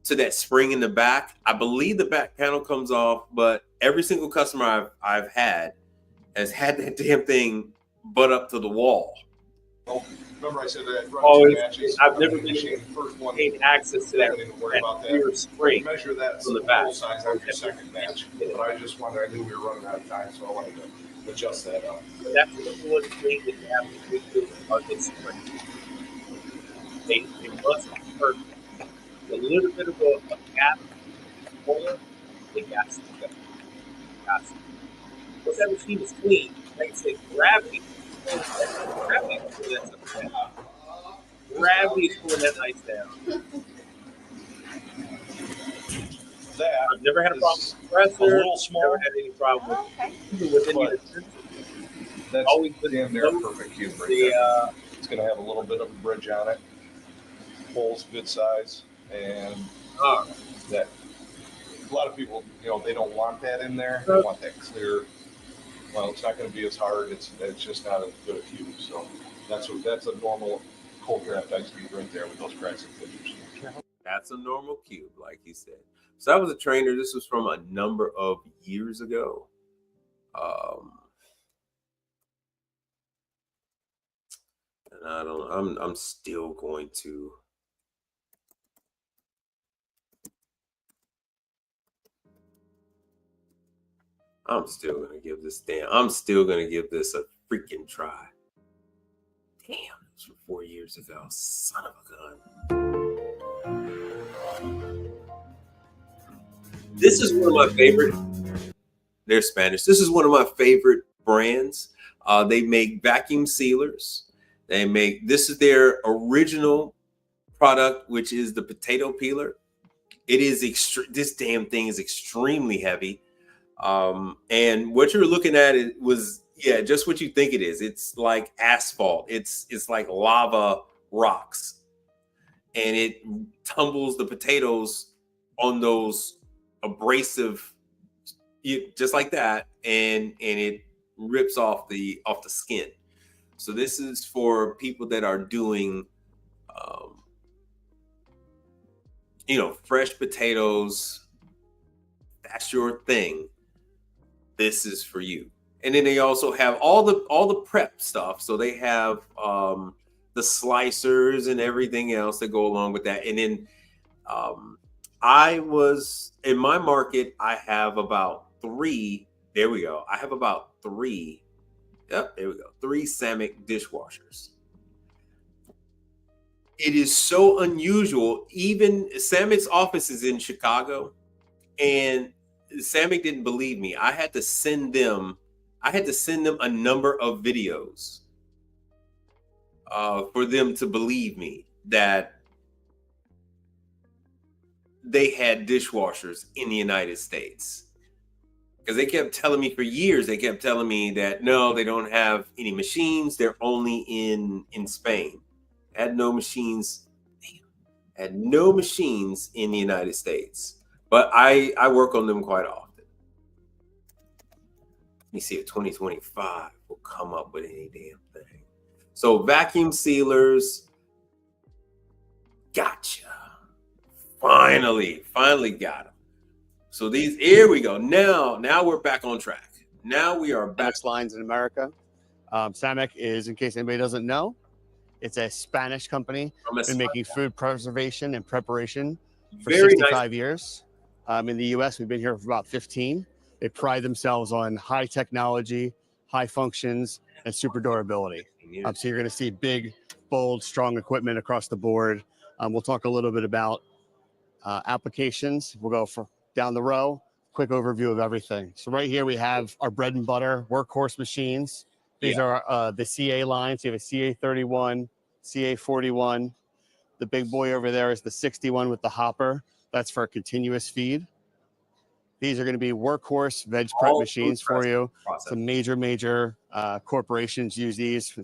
to that spring in the back. I believe the back panel comes off, but every single customer I've had has had that damn thing butt up to the wall. Oh, remember I said that? Matches. I've never been gained access to that rear spring. Measure that on the back. Size on your second match. But I knew we were running out of time, so I wanted to adjust that up. So that's the number one thing that you have to do are the springs. They must be perfect. A little bit of a gap hole, they got to go. Got to. Once that machine is clean, like I said, gravity pulls that stuff down. Gravity is pulling that ice down. That I've never had a problem with the compressor. a little small. Never had any problem with even with any of the sensors. That's Always been damn near low. perfect cube right The there. It's going to have a little bit of a bridge on it. Hole's good size, and that a lot of people, they don't want that in there. They want that clear. Well, it's not going to be as hard. It's just not as good a cube. So that's a normal cold draft ice cube right there with those cracks and fissures. That's a normal cube, like he said. So I was a trainer. This was from a number of years ago. And I don't. I'm still going to. I'm still gonna give this a freaking try. Damn, it was from 4 years ago. Son of a gun. This is one of my favorite. They're Spanish. This is one of my favorite brands. They make vacuum sealers. This is their original product, which is the potato peeler. It is this damn thing is extremely heavy. And what you're looking at was just what you think it is. It's like asphalt. It's like lava rocks, and it tumbles the potatoes on those abrasive, just like that, and it rips off the skin. So this is for people that are doing, fresh potatoes. That's your thing. This is for you. And then they also have all the prep stuff. So they have the slicers and everything else that go along with that. And then I was in my market, I have about 3. There we go. I have about 3. Yep, there we go. 3 Samick dishwashers. It is so unusual. Even Samick's office is in Chicago, and Samick didn't believe me. I had to send them a number of videos for them to believe me that they had dishwashers in the United States. Because they kept telling me for years, that no, they don't have any machines. They're only in Spain. Had no machines in the United States. But I work on them quite often. Let me see if 2025 will come up with any damn thing. So vacuum sealers, gotcha. Finally got them. So here we go. Now we're back on track. Now we are back. Lines in America. Samick is, in case anybody doesn't know, it's a Spanish company. Been making food preservation and preparation for 65 years. In the U.S., we've been here for about 15. They pride themselves on high technology, high functions, and super durability. So you're going to see big, bold, strong equipment across the board. We'll talk a little bit about applications. We'll go down the row. Quick overview of everything. So right here we have our bread and butter workhorse machines. These are the CA lines. You have a CA31, CA41. The big boy over there is the 61 with the hopper. That's for a continuous feed. These are going to be workhorse veg prep machines for you. Some major corporations use these.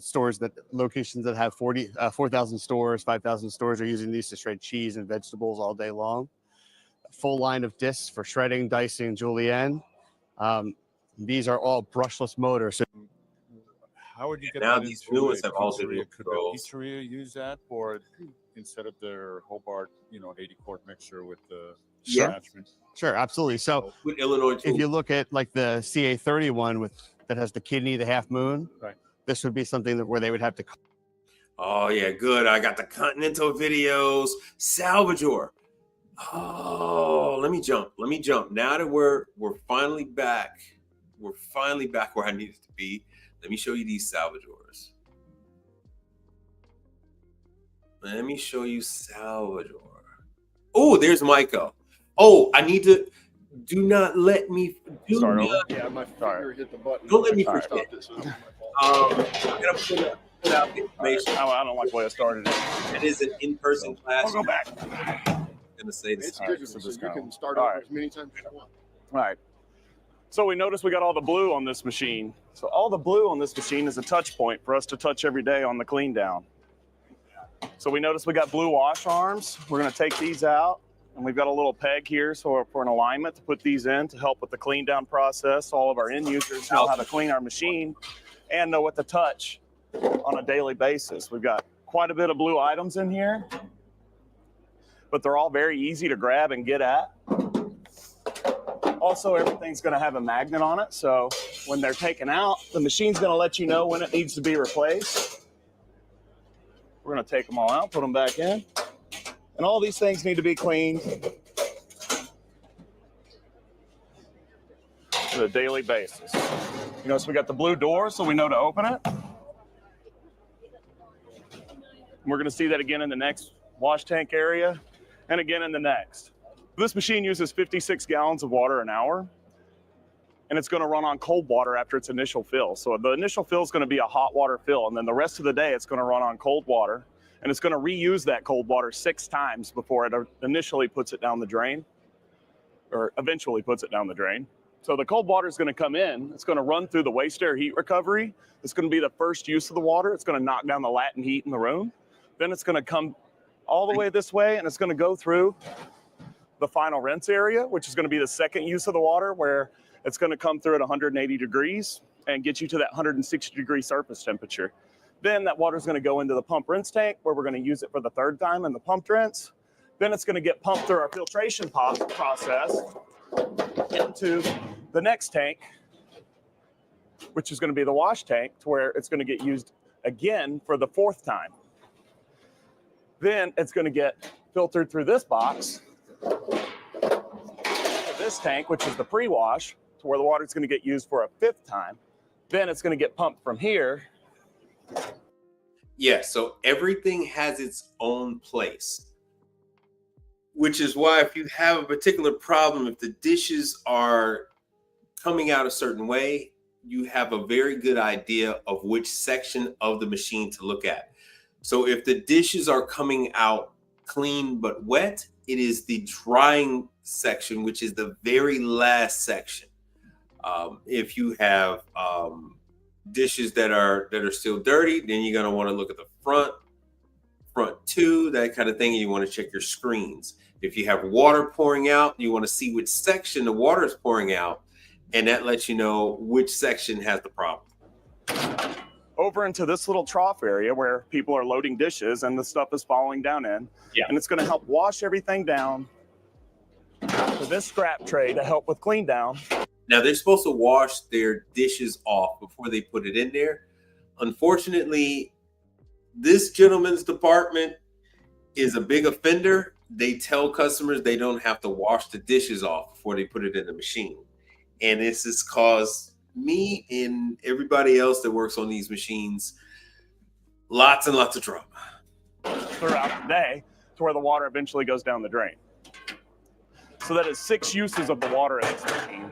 Locations that have 4,000 stores, 5,000 stores are using these to shred cheese and vegetables all day long. A full line of discs for shredding, dicing, and julienne. These are all brushless motors. So how would you get now that these into new a ones have all pizzeria? Could the controls. pizzeria use that, or instead of their Hobart, 80-quart mixture with the attachment? Sure, absolutely. So with Illinois, if you look at like the CA31 that has the kidney, the half moon, right, this would be something where they would have to. Oh yeah, good. I got the Continental videos, Salvador. Oh, let me jump. Now that we're finally back we're finally back where I needed to be. Let me show you these Salvadors. Let me show you Salvador. Oh, there's Michael. Oh, I need to. Do not let me. Start over. Yeah, my finger hit the button. Don't let me I forget. stopped it, so it was my fault. I'm gonna put out the information. I don't like the way I started it. It is an in-person class. I'll go back. I'm gonna say this. It's digital, so you can start over as many times as you want. All right. So we notice we got all the blue on this machine. So all the blue on this machine is a touch point for us to touch every day on the clean down. So we notice we got blue wash arms. We're going to take these out, and we've got a little peg here so for an alignment to put these in to help with the clean down process. All of our end users know how to clean our machine and know what to touch on a daily basis. We've got quite a bit of blue items in here, but they're all very easy to grab and get at. Also, everything's going to have a magnet on it, so when they're taken out, the machine's going to let you know when it needs to be replaced. We're going to take them all out, put them back in, and all these things need to be cleaned on a daily basis. You know, so we got the blue door, so we know to open it. We're going to see that again in the next wash tank area, and again in the next. This machine uses 56 gallons of water an hour, and it's going to run on cold water after its initial fill. So the initial fill is going to be a hot water fill, and then the rest of the day it's going to run on cold water, and it's going to reuse that cold water 6 times before it initially puts it down the drain, or eventually puts it down the drain. So the cold water is going to come in, it's going to run through the waste air heat recovery. It's going to be the first use of the water. It's going to knock down the latent heat in the room. Then it's going to come all the way this way, and it's going to go through the final rinse area, which is going to be the second use of the water, where it's going to come through at 180 degrees and get you to that 160 degree surface temperature. Then that water is going to go into the pump rinse tank, where we're going to use it for the 3rd time in the pump rinse. Then it's going to get pumped through our filtration process into the next tank, which is going to be the wash tank, to where it's going to get used again for the 4th time. Then it's going to get filtered through this box, this tank, which is the pre-wash, to where the water is going to get used for a 5th time. Then it's going to get pumped from here. Yeah, so everything has its own place, which is why if you have a particular problem, if the dishes are coming out a certain way, you have a very good idea of which section of the machine to look at. So if the dishes are coming out clean but wet, it is the drying section, which is the very last section. If you have dishes that are still dirty, then you're going to want to look at the front 2, that kind of thing, and you want to check your screens. If you have water pouring out, you want to see which section the water is pouring out, and that lets you know which section has the problem. Over into this little trough area where people are loading dishes and the stuff is falling down in. Yeah. And it's going to help wash everything down to this scrap tray to help with clean down. Now, they're supposed to wash their dishes off before they put it in there. Unfortunately, this gentleman's department is a big offender. They tell customers they don't have to wash the dishes off before they put it in the machine. And this has caused me and everybody else that works on these machines lots and lots of trouble throughout the day, to where the water eventually goes down the drain. So that is 6 uses of the water in this machine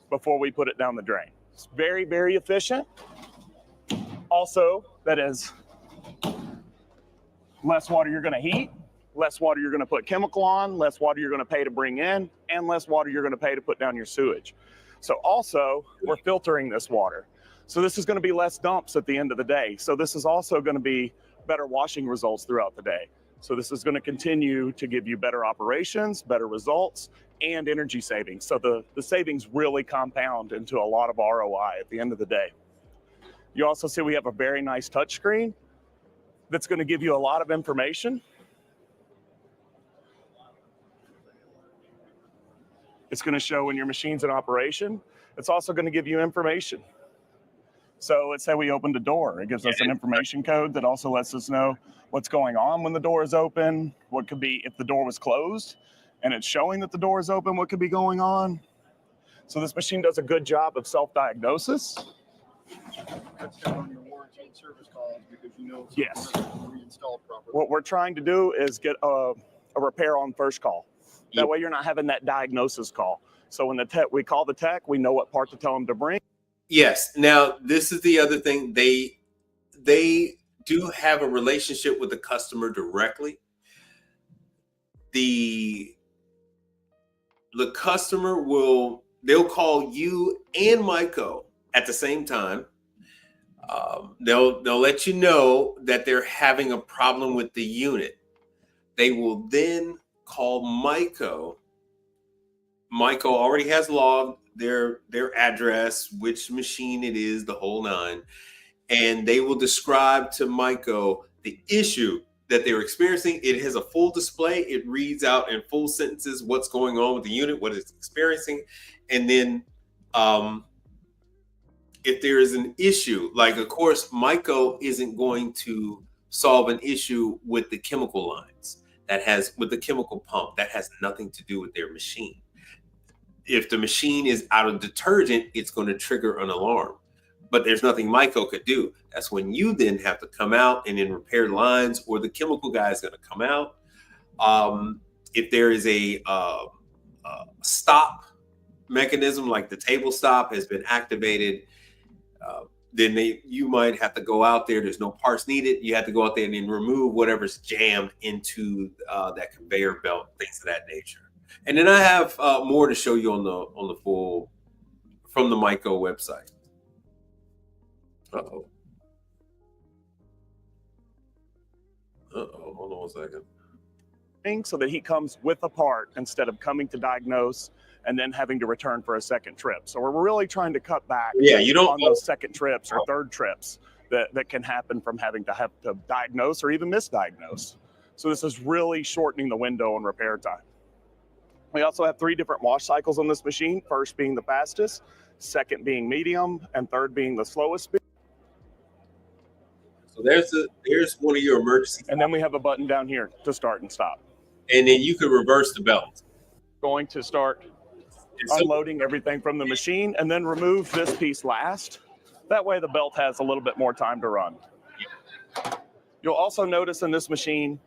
before we put it down the drain. It's very, very efficient. Also, that is less water you're going to heat, less water you're going to put chemical on, less water you're going to pay to bring in, and less water you're going to pay to put down your sewage. So also, we're filtering this water. So this is going to be less dumps at the end of the day. So this is also going to be better washing results throughout the day. So this is going to continue to give you better operations, better results, and energy savings. So the savings really compound into a lot of ROI at the end of the day. You also see we have a very nice touch screen that's going to give you a lot of information. It's going to show when your machine's in operation. It's also going to give you information. So let's say we opened a door. It gives us an information code that also lets us know what's going on when the door is open, what could be if the door was closed, and it's showing that the door is open, what could be going on. So this machine does a good job of self-diagnosis. Cuts down on your warranty and service calls because you know it's Yes. reinstalled properly. What we're trying to do is get a repair on first call. That way you're not having that diagnosis call. So when we call the tech, we know what part to tell them to bring. Yes. Now, this is the other thing. They do have a relationship with the customer directly. The customer they'll call you and Myco at the same time. They'll let you know that they're having a problem with the unit. They will then call Myco. Myco already has logged their address, which machine it is, the whole nine, and they will describe to Myco the issue that they're experiencing. It has a full display. It reads out in full sentences what's going on with the unit, what it's experiencing, and then if there is an issue, like of course, Myco isn't going to solve an issue with the chemical lines with the chemical pump. That has nothing to do with their machine. If the machine is out of detergent, it's going to trigger an alarm, but there's nothing Myco could do. That's when you then have to come out and then repair lines, or the chemical guy is going to come out. If there is a stop mechanism, like the table stop has been activated, then you might have to go out there. There's no parts needed. You have to go out there and then remove whatever's jammed into that conveyor belt, things of that nature. And then I have more to show you on the full from the Myco website. Hold on 1 second. So that he comes with a part instead of coming to diagnose and then having to return for a second trip. So we're really trying to cut back on those second trips or third trips that can happen from having to have to diagnose or even misdiagnose. So this is really shortening the window on repair time. We also have 3 different wash cycles on this machine, first being the fastest, second being medium, and third being the slowest speed. So there's one of your emergency. And then we have a button down here to start and stop. And then you could reverse the belt. Going to start unloading everything from the machine and then remove this piece last. That way the belt has a little bit more time to run. You'll also notice in this machine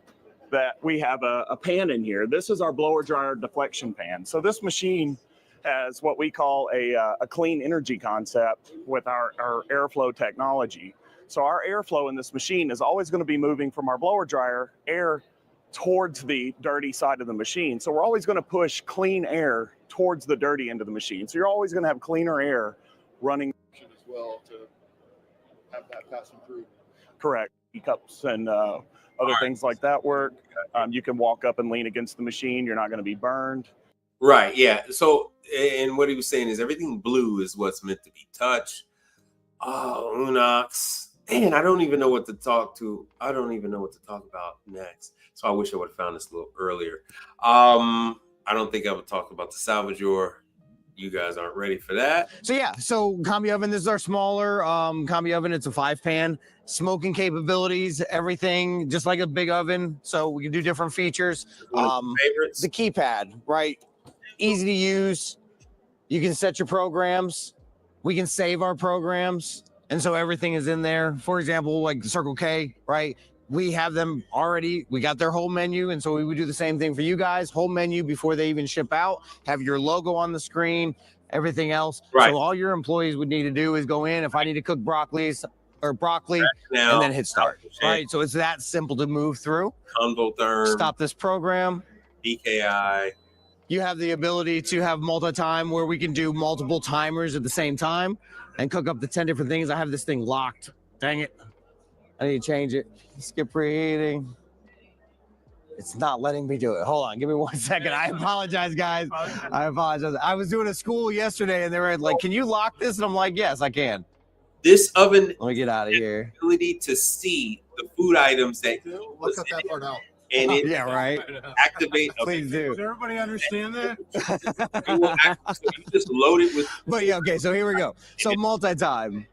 that we have a pan in here. This is our blower dryer deflection pan. So this machine has what we call a clean energy concept with our airflow technology. So our airflow in this machine is always going to be moving from our blower dryer air towards the dirty side of the machine. So we're always going to push clean air towards the dirty end of the machine. So you're always going to have cleaner air running As well to have that passing through. correct. Cups and other things like that work. You can walk up and lean against the machine. You're not going to be burned. Right. Yeah. So, and what he was saying is everything blue is what's meant to be touched. Oh, Unox. Man, I don't even know what to talk about next. So I wish I would have found this a little earlier. I don't think I would talk about the salvageur. You guys aren't ready for that. So yeah, so combi oven, this is our smaller combi oven. It's a 5-pan, smoking capabilities, everything just like a big oven. So we can do different features. Favorites. The keypad, right? Easy to use. You can set your programs. We can save our programs. And so everything is in there. For example, like the Circle K, right? We have them already. We got their whole menu. And so we would do the same thing for you guys. Whole menu before they even ship out. Have your logo on the screen, everything else. Right. So all your employees would need to do is go in. If I need to cook broccoli, Now, and then hit start. Right. So it's that simple to move through. Convotherm. Stop this program. BKI. You have the ability to have multi-time where we can do multiple timers at the same time and cook up the 10 different things. I have this thing locked. Dang it. I need to change it. Skip preheating. It's not letting me do it. Hold on. Give me 1 second. I apologize, guys. I apologize. I was doing a school yesterday and they were like, can you lock this? And I'm like, yes, I can. This oven. Let me get out of here. Ability to see the food items that Let's cut that part out. And it yeah, right. Activate. Please do. Does everybody understand that? So you just load it with. But yeah, okay. So here we go. So multi-time.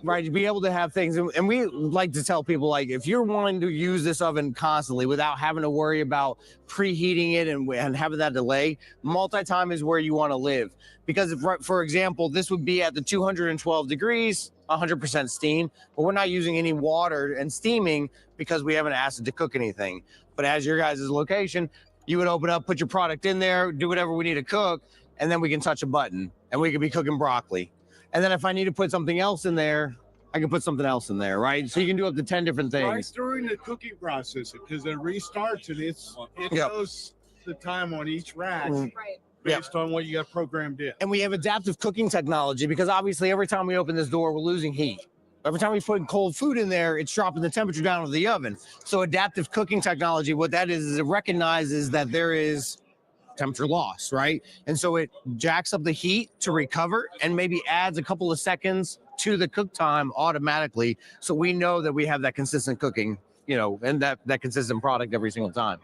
right, to be able to have things. And we like to tell people, like, if you're wanting to use this oven constantly without having to worry about preheating it and having that delay, multi-time is where you want to live. Because if, for example, this would be at the 212 degrees, 100% steam, but we're not using any water and steaming because we haven't asked it to cook anything. But as your guys' location, you would open up, put your product in there, do whatever we need to cook, and then we can touch a button and we could be cooking broccoli. And then if I need to put something else in there, I can put something else in there, right? So you can do up to 10 different things. Right during the cooking process, because it restarts and it knows the time on each rack based on what you got programmed in. And we have adaptive cooking technology because obviously every time we open this door, we're losing heat. Every time we put cold food in there, it's dropping the temperature down of the oven. So adaptive cooking technology, what that is it recognizes that there is temperature loss, right? And so it jacks up the heat to recover and maybe adds a couple of seconds to the cook time automatically. So we know that we have that consistent cooking, and that consistent product every single time.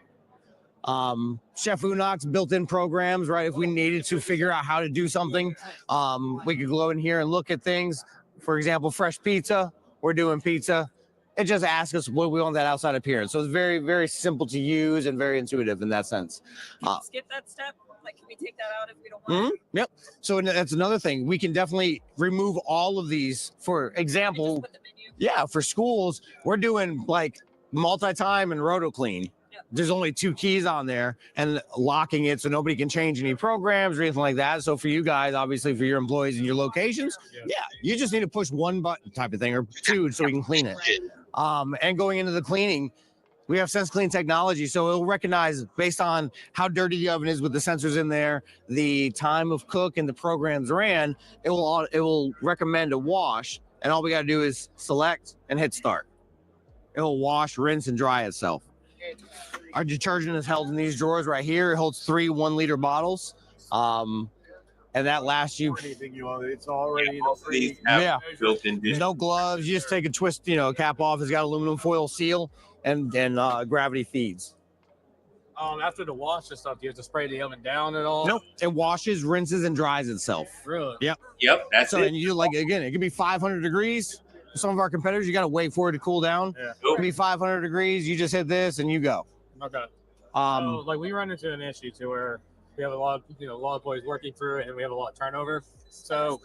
Chef Unok's built-in programs, right? If we needed to figure out how to do something, we could go in here and look at things. For example, fresh pizza, we're doing pizza. It just asks us what we want that outside appearance. So it's very, very simple to use and very intuitive in that sense. Can we skip that step? Like, can we take that out if we don't want it? Yep. So that's another thing. We can definitely remove all of these. For example, for schools, we're doing like multi-time and roto clean. There's only 2 keys on there and locking it so nobody can change any programs or anything like that. So for you guys, obviously for your employees and your locations, you just need to push 1 button type of thing or 2 so we can clean it. And going into the cleaning, we have Sense Clean technology. So it'll recognize based on how dirty the oven is with the sensors in there, the time of cook and the programs ran, it will recommend a wash. And all we got to do is select and hit start. It will wash, rinse, and dry itself. Our detergent is held in these drawers right here. It holds 3 1-liter bottles. And that lasts you. Anything you want, it's already built-in. There's no gloves. You just take a twist, cap off. It's got aluminum foil seal and gravity feeds. After the wash and stuff, do you have to spray the oven down at all? Nope. It washes, rinses, and dries itself. Really? Yep. That's so, it. And you again, it could be 500 degrees. Some of our competitors, you got to wait for it to cool down. Yeah. It could be 500 degrees. You just hit this and you go. Okay. So, we run into an issue to where we have a lot of, a lot of employees working through it, and we have a lot of turnover. So,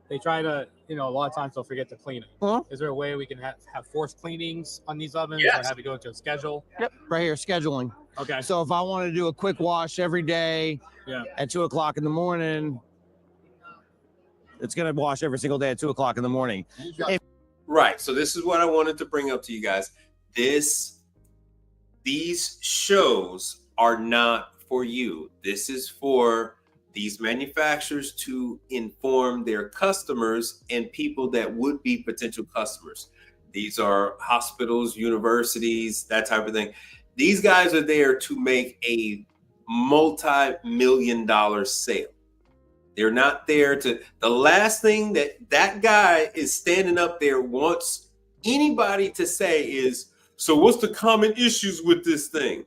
they try to, a lot of times they'll forget to clean it. Uh-huh. Is there a way we can have forced cleanings on these ovens or have it go into a schedule? Yep. Right here, scheduling. Okay. So if I want to do a quick wash every day at 2 o'clock in the morning, it's going to wash every single day at 2 o'clock in the morning. Right. So this is what I wanted to bring up to you guys. These shows are not for you. This is for these manufacturers to inform their customers and people that would be potential customers. These are hospitals, universities, that type of thing. These guys are there to make a multi-million-dollar sale. They're not there to, the last thing that guy is standing up there wants anybody to say is, so what's the common issues with this thing?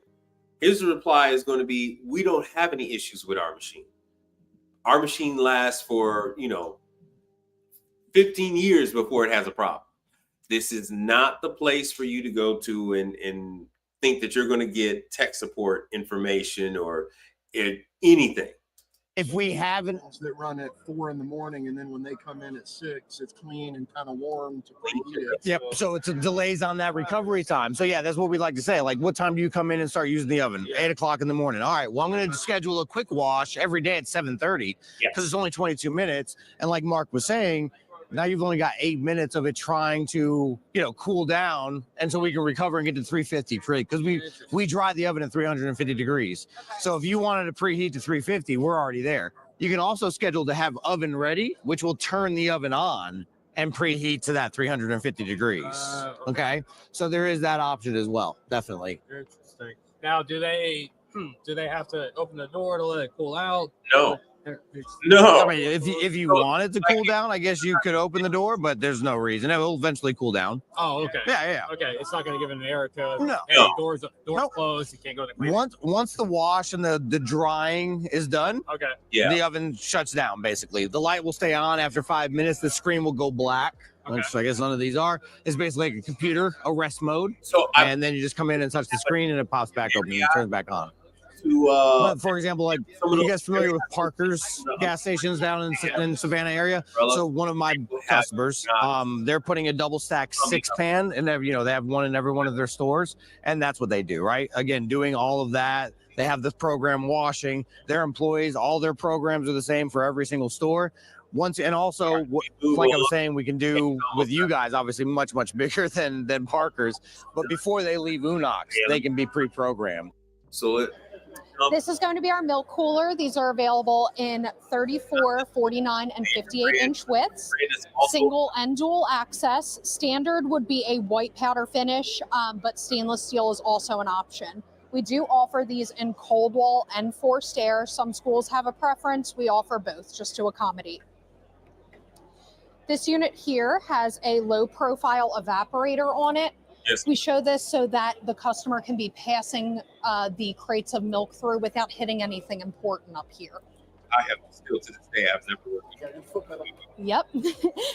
His reply is going to be, we don't have any issues with our machine. Our machine lasts for, 15 years before it has a problem. This is not the place for you to go to and think that you're going to get tech support information or anything. If we haven't that run at 4 in the morning, and then when they come in at 6, it's clean and kind of warm to preheat it. Yep. So it's delays on that recovery time. So that's what we like to say. Like, what time do you come in and start using the oven? 8 o'clock in the morning. All right. Well, I'm going to schedule a quick wash every day at 7:30 because it's only 22 minutes. And like Mark was saying, now you've only got 8 minutes of it trying to, cool down, and so we can recover and get to 350 because we dry the oven at 350 degrees. So if you wanted to preheat to 350, we're already there. You can also schedule to have oven ready, which will turn the oven on and preheat to that 350 degrees. Okay. So there is that option as well. Definitely. Interesting. Now, do they have to open the door to let it cool out? No. No. I mean, if you wanted to cool down, I guess you could open the door, but there's no reason. It will eventually cool down. Oh, okay. Yeah. Okay, it's not going to give an error code. No. Hey, doors closed. You can't go to clean. Once the wash and the drying is done, Okay. the oven shuts down. Basically, the light will stay on after 5 minutes. The screen will go black. Which I guess none of these are. It's basically like a computer, a rest mode. And then you just come in and touch the screen, and it pops back open and turns back on. But for example, like, are you guys familiar with Parker's gas stations down in Savannah area? So one of my customers, they're putting a double stack 6-pan, and they have one in every one of their stores, and that's what they do, right? Again, doing all of that. They have this program washing their employees. All their programs are the same for every single store. And also, like I was saying, we can do with you guys, obviously much bigger than Parker's. But before they leave Unox, they can be pre-programmed. So this is going to be our milk cooler. These are available in 34, 49, and 58-inch widths. Single and dual access. Standard would be a white powder finish, but stainless steel is also an option. We do offer these in cold wall and forced air. Some schools have a preference. We offer both just to accommodate. This unit here has a low profile evaporator on it. Yes. We show this so that the customer can be passing the crates of milk through without hitting anything important up here. I have still to this day, I've never worked. Yep.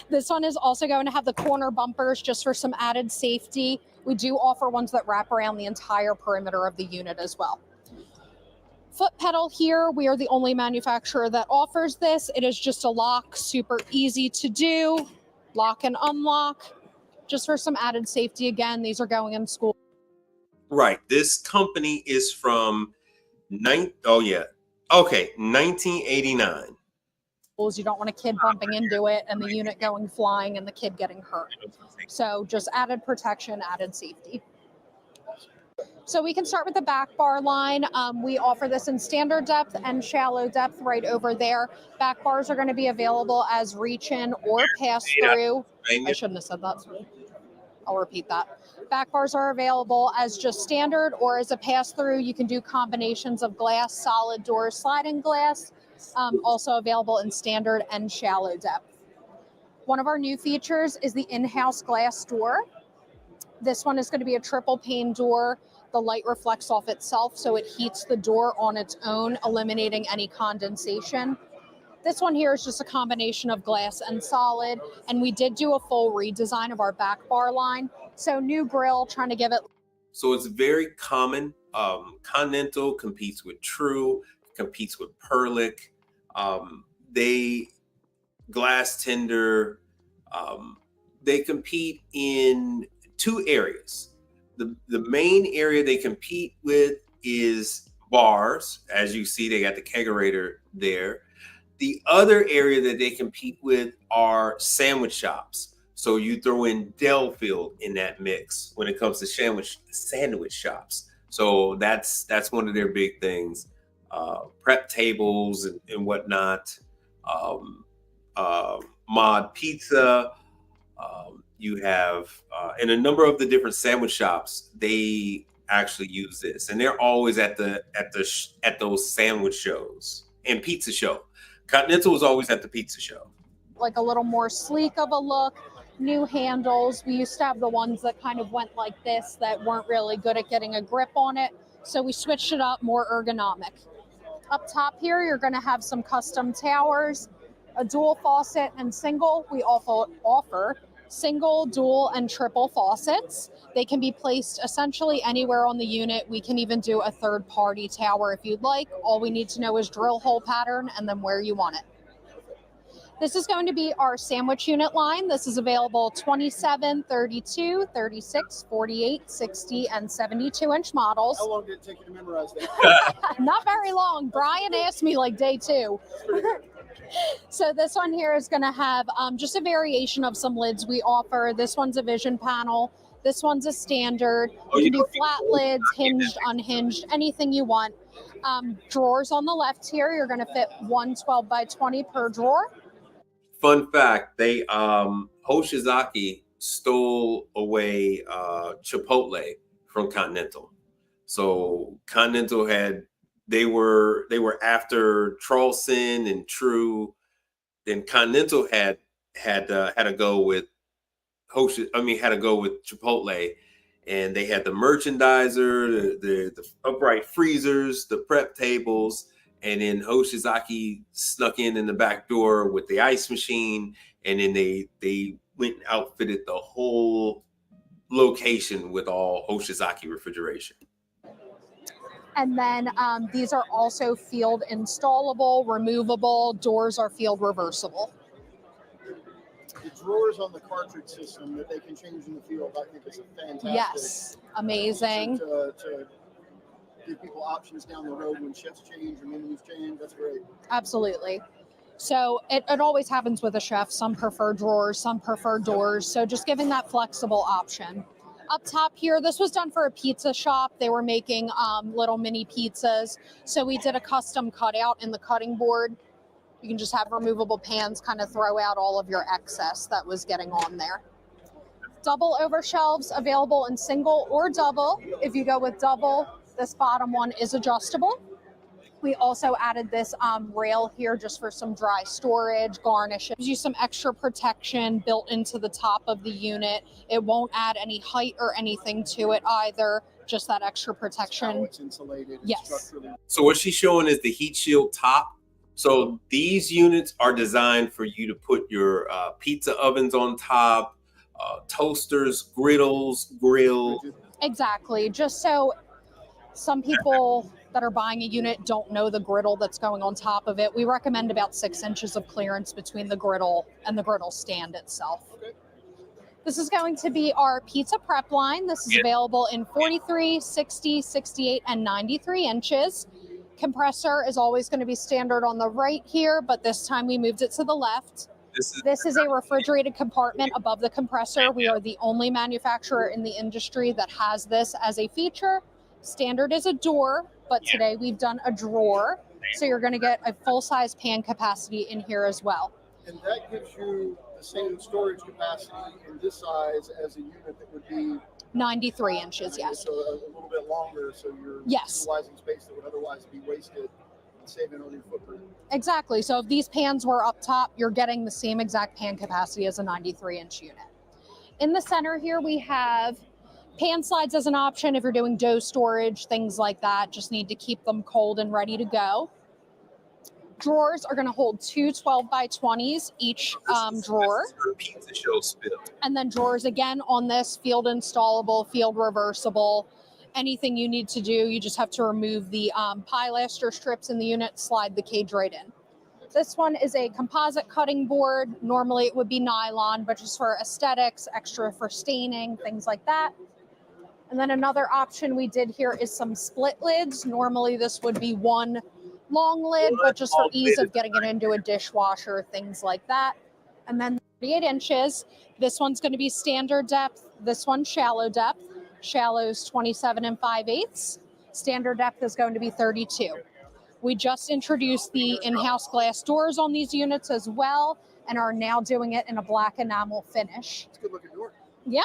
This one is also going to have the corner bumpers just for some added safety. We do offer ones that wrap around the entire perimeter of the unit as well. Foot pedal here, we are the only manufacturer that offers this. It is just a lock, super easy to do. Lock and unlock, just for some added safety. Again, these are going in school. Right. This company is from 1989. You don't want a kid bumping into it and the unit going flying and the kid getting hurt. So just added protection, added safety. So we can start with the back bar line. We offer this in standard depth and shallow depth right over there. Back bars are going to be available as reach in or pass through. I shouldn't have said that. I'll repeat that. Back bars are available as just standard or as a pass through. You can do combinations of glass, solid door, sliding glass. Also available in standard and shallow depth. One of our new features is the in-house glass door. This one is going to be a triple pane door. The light reflects off itself, so it heats the door on its own, eliminating any condensation. This one here is just a combination of glass and solid, and we did do a full redesign of our back bar line. So new grill, trying to give it. So it's very common. Continental competes with True, competes with Perlick. They glass tender. They compete in two areas. The main area they compete with is bars. As you see, they got the kegerator there. The other area that they compete with are sandwich shops. So you throw in Delafield in that mix when it comes to sandwich shops. So that's one of their big things. Prep tables and whatnot. Mod Pizza. You have in a number of the different sandwich shops, they actually use this, and they're always at those sandwich shows and pizza show. Continental was always at the pizza show. Like a little more sleek of a look, new handles. We used to have the ones that kind of went like this that weren't really good at getting a grip on it, so we switched it up, more ergonomic. Up top here, you're going to have some custom towers, a dual faucet and single. We also offer single, dual, and triple faucets. They can be placed essentially anywhere on the unit. We can even do a third-party tower if you'd like. All we need to know is drill hole pattern and then where you want it. This is going to be our sandwich unit line. This is available 27, 32, 36, 48, 60, and 72-inch models. How long did it take you to memorize that? Not very long. Brian asked me like day 2. So this one here is going to have just a variation of some lids we offer. This one's a vision panel. This one's a standard. You can do flat lids, hinged, unhinged, anything you want. Drawers on the left here. You're going to fit 1 12 by 20 per drawer. Fun fact, they Hoshizaki stole away Chipotle from Continental. So Continental had they were after Charleston and True. Then Continental had a go with had to go with Chipotle, and they had the merchandiser, the upright freezers, the prep tables, and then Hoshizaki snuck in the back door with the ice machine, and then they went and outfitted the whole location with all Hoshizaki refrigeration. And then these are also field installable, removable. Doors are field reversible. The drawers on the cartridge system that they can change in the field, I think is a fantastic. Yes, amazing. To give people options down the road when shifts change or menus change. That's great. Absolutely. So it always happens with a chef. Some prefer drawers, some prefer doors. So just giving that flexible option. Up top here, this was done for a pizza shop. They were making little mini pizzas. So we did a custom cutout in the cutting board. You can just have removable pans, kind of throw out all of your excess that was getting on there. Double over shelves available in single or double. If you go with double, this bottom one is adjustable. We also added this rail here just for some dry storage, garnish. It gives you some extra protection built into the top of the unit. It won't add any height or anything to it either, just that extra protection. It's insulated. Yes. So what she's showing is the heat shield top. So these units are designed for you to put your pizza ovens on top, toasters, griddles, grill. Exactly. Just so some people that are buying a unit don't know the griddle that's going on top of it. We recommend about 6 inches of clearance between the griddle and the griddle stand itself. This is going to be our pizza prep line. This is available in 43, 60, 68, and 93 inches. Compressor is always going to be standard on the right here, but this time we moved it to the left. This is a refrigerated compartment above the compressor. We are the only manufacturer in the industry that has this as a feature. Standard is a door, but today we've done a drawer. So you're going to get a full-size pan capacity in here as well. And that gives you the same storage capacity in this size as a unit that would be 93 inches, yes. So a little bit longer, so you're utilizing space that would otherwise be wasted and saving on your footprint. Exactly. So if these pans were up top, you're getting the same exact pan capacity as a 93-inch unit. In the center here, we have pan slides as an option if you're doing dough storage, things like that. Just need to keep them cold and ready to go. Drawers are going to hold 2 12x20s each drawer. Pizza show spill. And then drawers again on this, field installable, field reversible. Anything you need to do, you just have to remove the pilaster strips in the unit, slide the cage right in. This one is a composite cutting board. Normally it would be nylon, but just for aesthetics, extra for staining, things like that. And then another option we did here is some split lids. Normally this would be one long lid, but just for ease of getting it into a dishwasher, things like that. And then 38 inches. This one's going to be standard depth. This one's shallow depth. Shallow's 27 5/8. Standard depth is going to be 32. We just introduced the in-house glass doors on these units as well, and are now doing it in a black enamel finish. It's a good looking door. Yeah.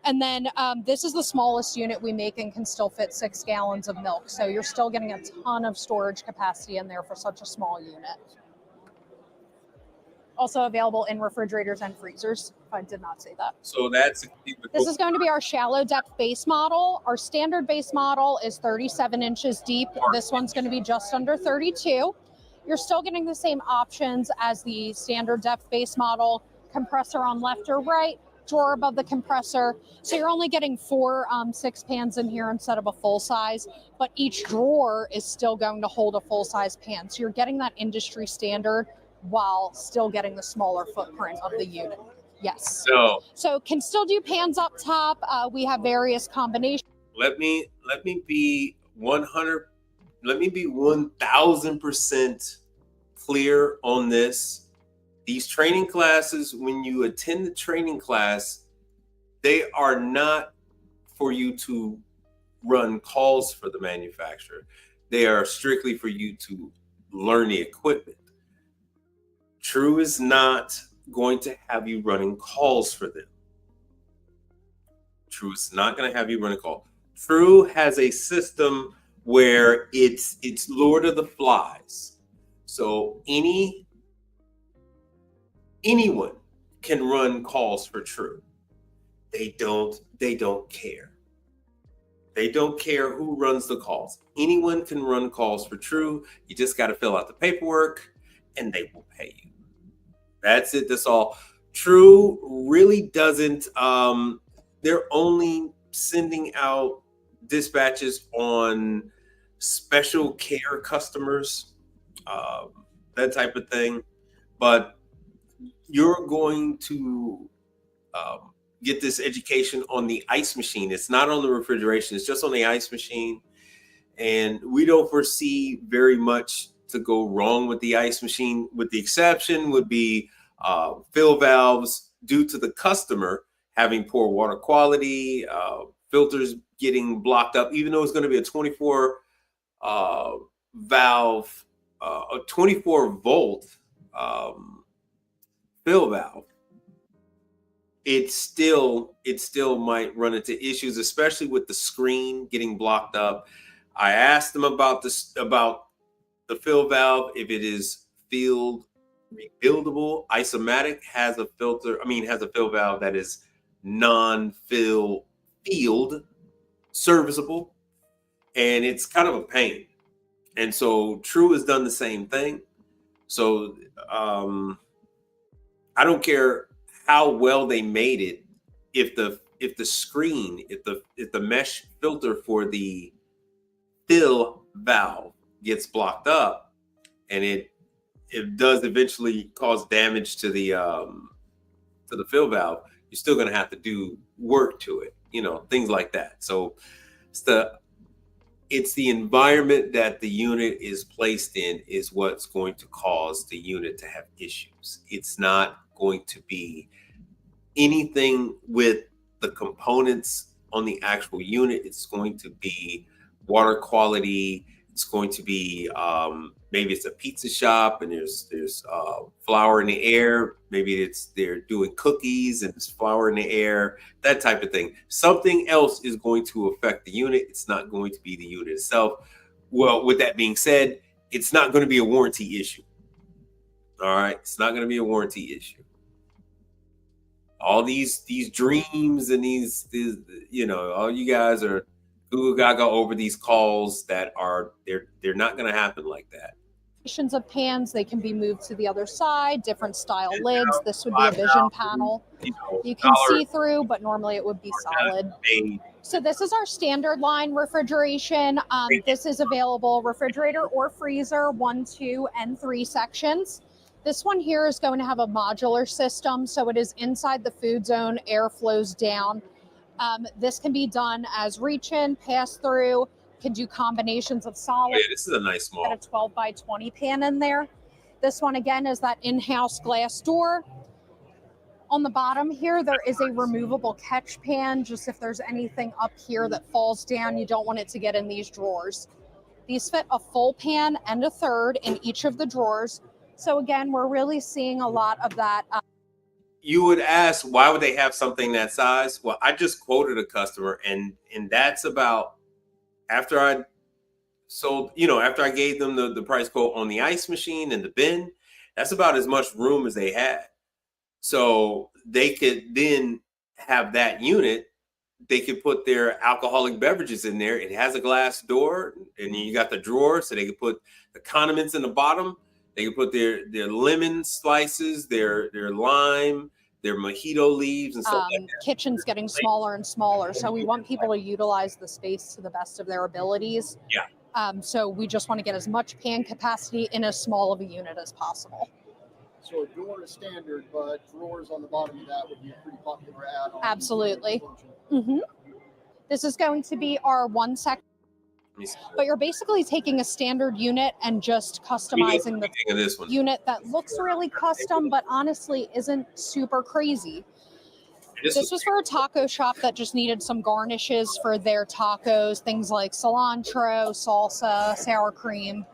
And then this is the smallest unit we make and can still fit 6 gallons of milk. So you're still getting a ton of storage capacity in there for such a small unit. Also available in refrigerators and freezers, if I did not say that. So that's... This is going to be our shallow depth base model. Our standard base model is 37 inches deep. This one's going to be just under 32. You're still getting the same options as the standard depth base model. Compressor on left or right, drawer above the compressor. So you're only getting 4 6 pans in here instead of a full size, but each drawer is still going to hold a full size pan. So you're getting that industry standard while still getting the smaller footprint of the unit. Yes. So can still do pans up top. We have various combinations. Let me be 1000% clear on this. These training classes, when you attend the training class, they are not for you to run calls for the manufacturer. They are strictly for you to learn the equipment. True is not going to have you running calls for them. True is not going to have you run a call. True has a system where it's Lord of the Flies. So anyone can run calls for True. They don't care. They don't care who runs the calls. Anyone can run calls for True. You just got to fill out the paperwork and they will pay you. That's it. That's all. True really doesn't, they're only sending out dispatches on special care customers, that type of thing. But you're going to get this education on the ice machine. It's not on the refrigeration. It's just on the ice machine. And we don't foresee very much to go wrong with the ice machine, with the exception would be fill valves due to the customer having poor water quality, filters getting blocked up, even though it's going to be a 24 valve, a 24 volt fill valve. It still might run into issues, especially with the screen getting blocked up. I asked them about the fill valve, if it is field rebuildable. Isomatic has a fill valve that is non-field serviceable, and it's kind of a pain. And so True has done the same thing. So I don't care how well they made it, if the screen, if the mesh filter for the fill valve gets blocked up, and it does eventually cause damage to the fill valve, you're still going to have to do work to it, things like that. So it's the environment that the unit is placed in is what's going to cause the unit to have issues. It's not going to be anything with the components on the actual unit. It's going to be water quality. It's going to be maybe it's a pizza shop and there's flour in the air. Maybe they're doing cookies and there's flour in the air, that type of thing. Something else is going to affect the unit. It's not going to be the unit itself. Well, with that being said, it's not going to be a warranty issue. All right, it's not going to be a warranty issue. All these dreams and these all you guys are Google Gaga over these calls that are they're not going to happen like that. Of pans, they can be moved to the other side, different style lids. This would be a vision panel. You can see through, but normally it would be solid. So this is our standard line refrigeration. This is available refrigerator or freezer, 1, 2, and 3 sections. This one here is going to have a modular system, so it is inside the food zone, air flows down. This can be done as reach-in, pass-through, can do combinations of solid. Yeah, this is a nice small. Got a 12 by 20 pan in there. This one, again, is that in-house glass door. On the bottom here, there is a removable catch pan, just if there's anything up here that falls down, you don't want it to get in these drawers. These fit a full pan and a third in each of the drawers. So again, we're really seeing a lot of that. You would ask, why would they have something that size? Well, I just quoted a customer, and that's about after I sold, after I gave them the price quote on the ice machine and the bin, that's about as much room as they had. So they could then have that unit. They could put their alcoholic beverages in there. It has a glass door, and you got the drawer, so they could put the condiments in the bottom. They can put their lemon slices, their lime, their mojito leaves, and stuff like that. Kitchen's getting smaller and smaller, so we want people to utilize the space to the best of their abilities. Yeah. So we just want to get as much pan capacity in as small of a unit as possible. So a door is standard, but drawers on the bottom of that would be a pretty popular add-on. Absolutely. This is going to be our 1 section. But you're basically taking a standard unit and just customizing the unit that looks really custom, but honestly isn't super crazy. This was for a taco shop that just needed some garnishes for their tacos, things like cilantro, salsa, sour cream.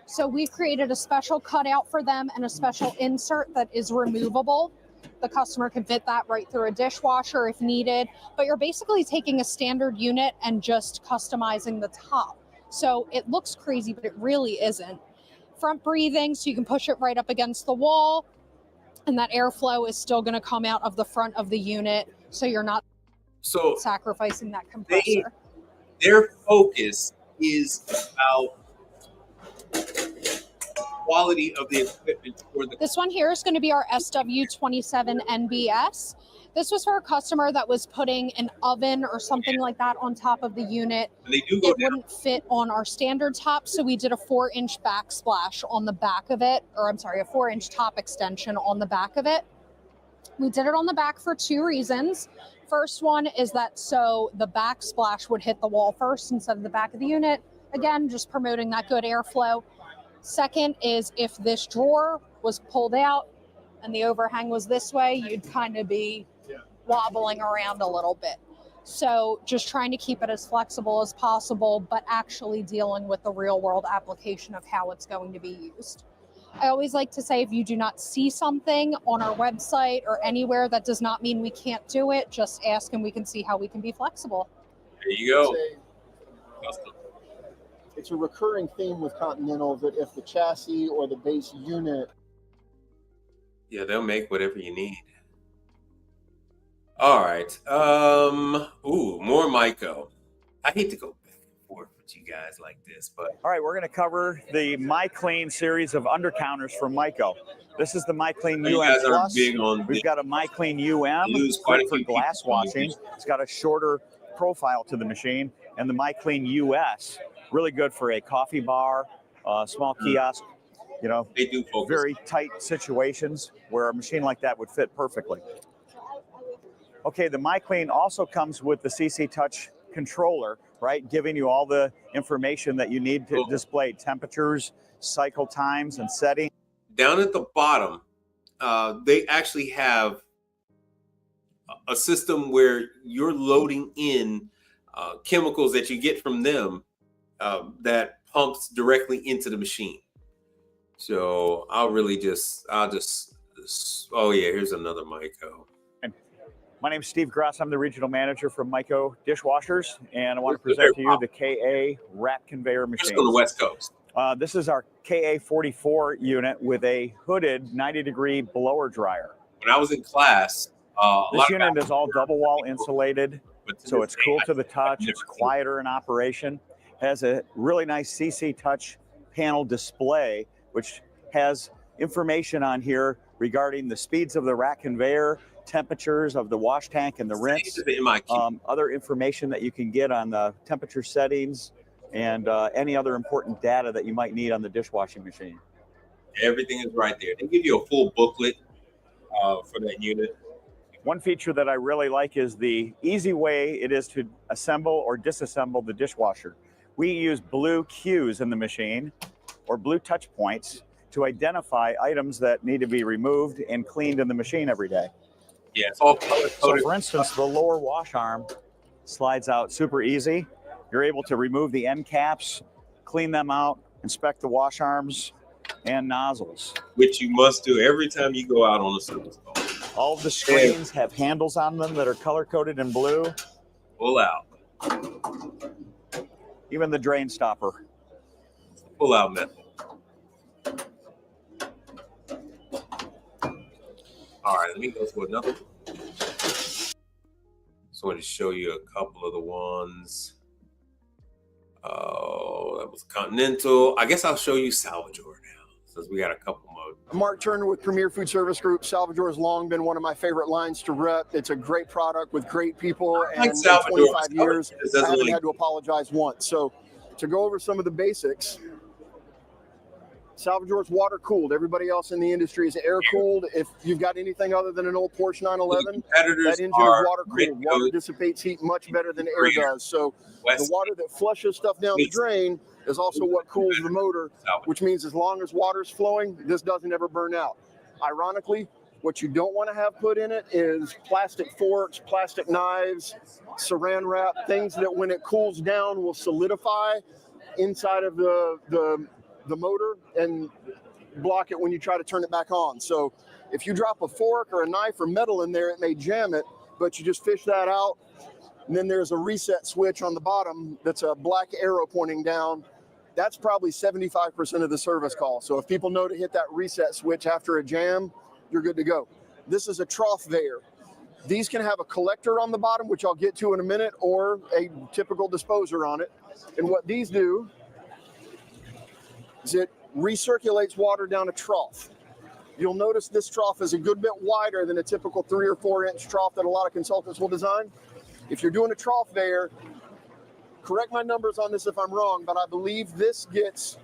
So we've created a special cutout for them and a special insert that is removable. The customer can fit that right through a dishwasher if needed, but you're basically taking a standard unit and just customizing the top. So it looks crazy, but it really isn't. Front breathing, so you can push it right up against the wall, and that airflow is still going to come out of the front of the unit, so you're not sacrificing that compressor. Their focus is about quality of the equipment for the. This one here is going to be our SW27 NBS. This was for a customer that was putting an oven or something like that on top of the unit. They do go it wouldn't fit on our standard top, so we did a 4-inch backsplash on the back of it, or I'm sorry, a 4-inch top extension on the back of it. We did it on the back for 2 reasons. First one is that so the backsplash would hit the wall first instead of the back of the unit. Again, just promoting that good airflow. Second is if this drawer was pulled out and the overhang was this way, you'd kind of be wobbling around a little bit. So just trying to keep it as flexible as possible, but actually dealing with the real world application of how it's going to be used. I always like to say if you do not see something on our website or anywhere, that does not mean we can't do it. Just ask and we can see how we can be flexible. There you go. It's a recurring theme with Continental that if the chassis or the base unit. Yeah, they'll make whatever you need. All right. Ooh, more Myco. I hate to go back and forth with you guys like this, but all right, we're going to cover the MyClean series of undercounters from Myco. This is the MyClean you UM guys are Plus. big on We've got a MyClean UM, great for glass washing. It's got a shorter profile to the machine, and the MyClean US, really good for a coffee bar, small kiosk. You know, they do focus. Very tight situations where a machine like that would fit perfectly. Okay, the MyClean also comes with the CC Touch controller, right? Giving you all the information that you need to display temperatures, cycle times, and settings. Down at the bottom, they actually have a system where you're loading in chemicals that you get from them that pumps directly into the machine. So oh yeah, here's another Myco. My name is Steve Gross. I'm the regional manager from Myco Dishwashers, and I want to present to you the KA rack conveyor machine. Just on the West Coast. This is our KA44 unit with a hooded 90-degree blower dryer. When I was in class, this unit is all double wall insulated, so it's cool to the touch. It's quieter in operation. Has a really nice CC Touch panel display, which has information on here regarding the speeds of the rack conveyor, temperatures of the wash tank and the rinse, other information that you can get on the temperature settings, and any other important data that you might need on the dishwashing machine. Everything is right there. They give you a full booklet for that unit. One feature that I really like is the easy way it is to assemble or disassemble the dishwasher. We use blue cues in the machine, or blue touch points, to identify items that need to be removed and cleaned in the machine every day. Yeah, it's all color coded. So for instance, the lower wash arm slides out super easy. You're able to remove the end caps, clean them out, inspect the wash arms and nozzles. Which you must do every time you go out on a service call. All of the screens have handles on them that are color coded in blue. Pull out. Even the drain stopper. Pull out method. All right, let me go to another one. Just wanted to show you a couple of the ones. Oh, that was Continental. I guess I'll show you Salvador now, since we got a couple more. Mark Turner with Premier Food Service Group. Salvador has long been one of my favorite lines to rep. It's a great product with great people, and in 25 years, I haven't had to apologize once. So to go over some of the basics, Salvador's water cooled. Everybody else in the industry is air cooled. If you've got anything other than an old Porsche 911, that engine is water cooled. Water dissipates heat much better than air does. So the water that flushes stuff down the drain is also what cools the motor, which means as long as water's flowing, this doesn't ever burn out. Ironically, what you don't want to have put in it is plastic forks, plastic knives, saran wrap, things that when it cools down will solidify inside of the motor and block it when you try to turn it back on. So if you drop a fork or a knife or metal in there, it may jam it, but you just fish that out, And then there's a reset switch on the bottom that's a black arrow pointing down. That's probably 75% of the service call. So if people know to hit that reset switch after a jam, you're good to go. This is a trough veyor. These can have a collector on the bottom, which I'll get to in a minute, or a typical disposer on it. And what these do is it recirculates water down a trough. You'll notice this trough is a good bit wider than a typical 3 or 4 inch trough that a lot of consultants will design. If you're doing a trough veyor, correct my numbers on this if I'm wrong, but I believe this gets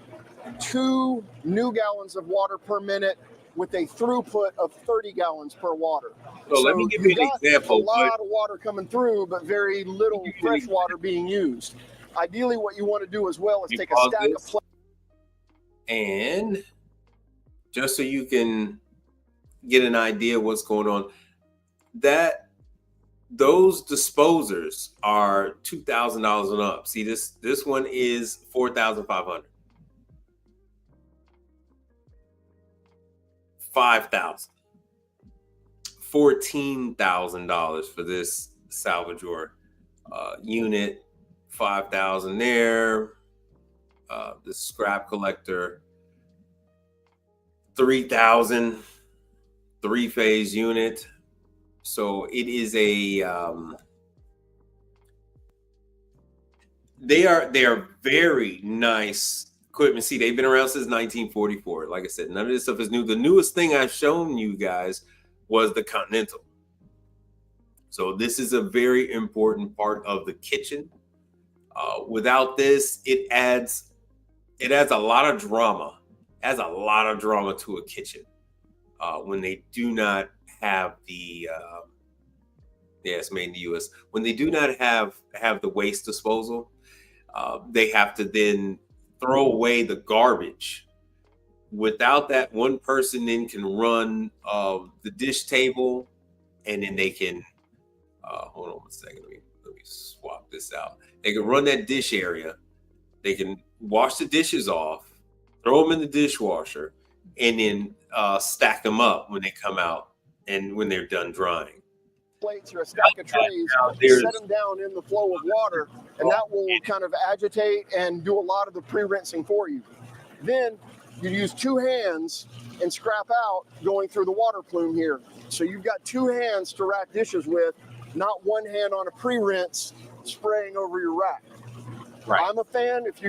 2 new gallons of water per minute with a throughput of 30 gallons per water. So let me give you an example. A lot of water coming through, but very little fresh water being used. Ideally, what you want to do as well is take a stack of plates. And just so you can get an idea of what's going on, those disposers are $2,000 and up. See, this one is $4,500. $5,000. $14,000 for this Salvador unit. $5,000 there. The scrap collector. $3,000. 3-phase unit. So it is a they are very nice equipment. See, they've been around since 1944. Like I said, none of this stuff is new. The newest thing I've shown you guys was the Continental. So this is a very important part of the kitchen. Without this, it adds a lot of drama. Adds a lot of drama to a kitchen when they do not have the it's made in the U.S. When they do not have the waste disposal, they have to then throw away the garbage. Without that, one person then can run the dish table, and then they can hold on one second. Let me swap this out. They can run that dish area. They can wash the dishes off, throw them in the dishwasher, and then stack them up when they come out and when they're done drying. Plates or a stack of trays, set them down in the flow of water, and that will kind of agitate and do a lot of the pre-rinsing for you. Then you use 2 hands and scrap out going through the water plume here. So you've got 2 hands to rack dishes with, not 1 hand on a pre-rinse spraying over your rack. Right. I'm a fan. If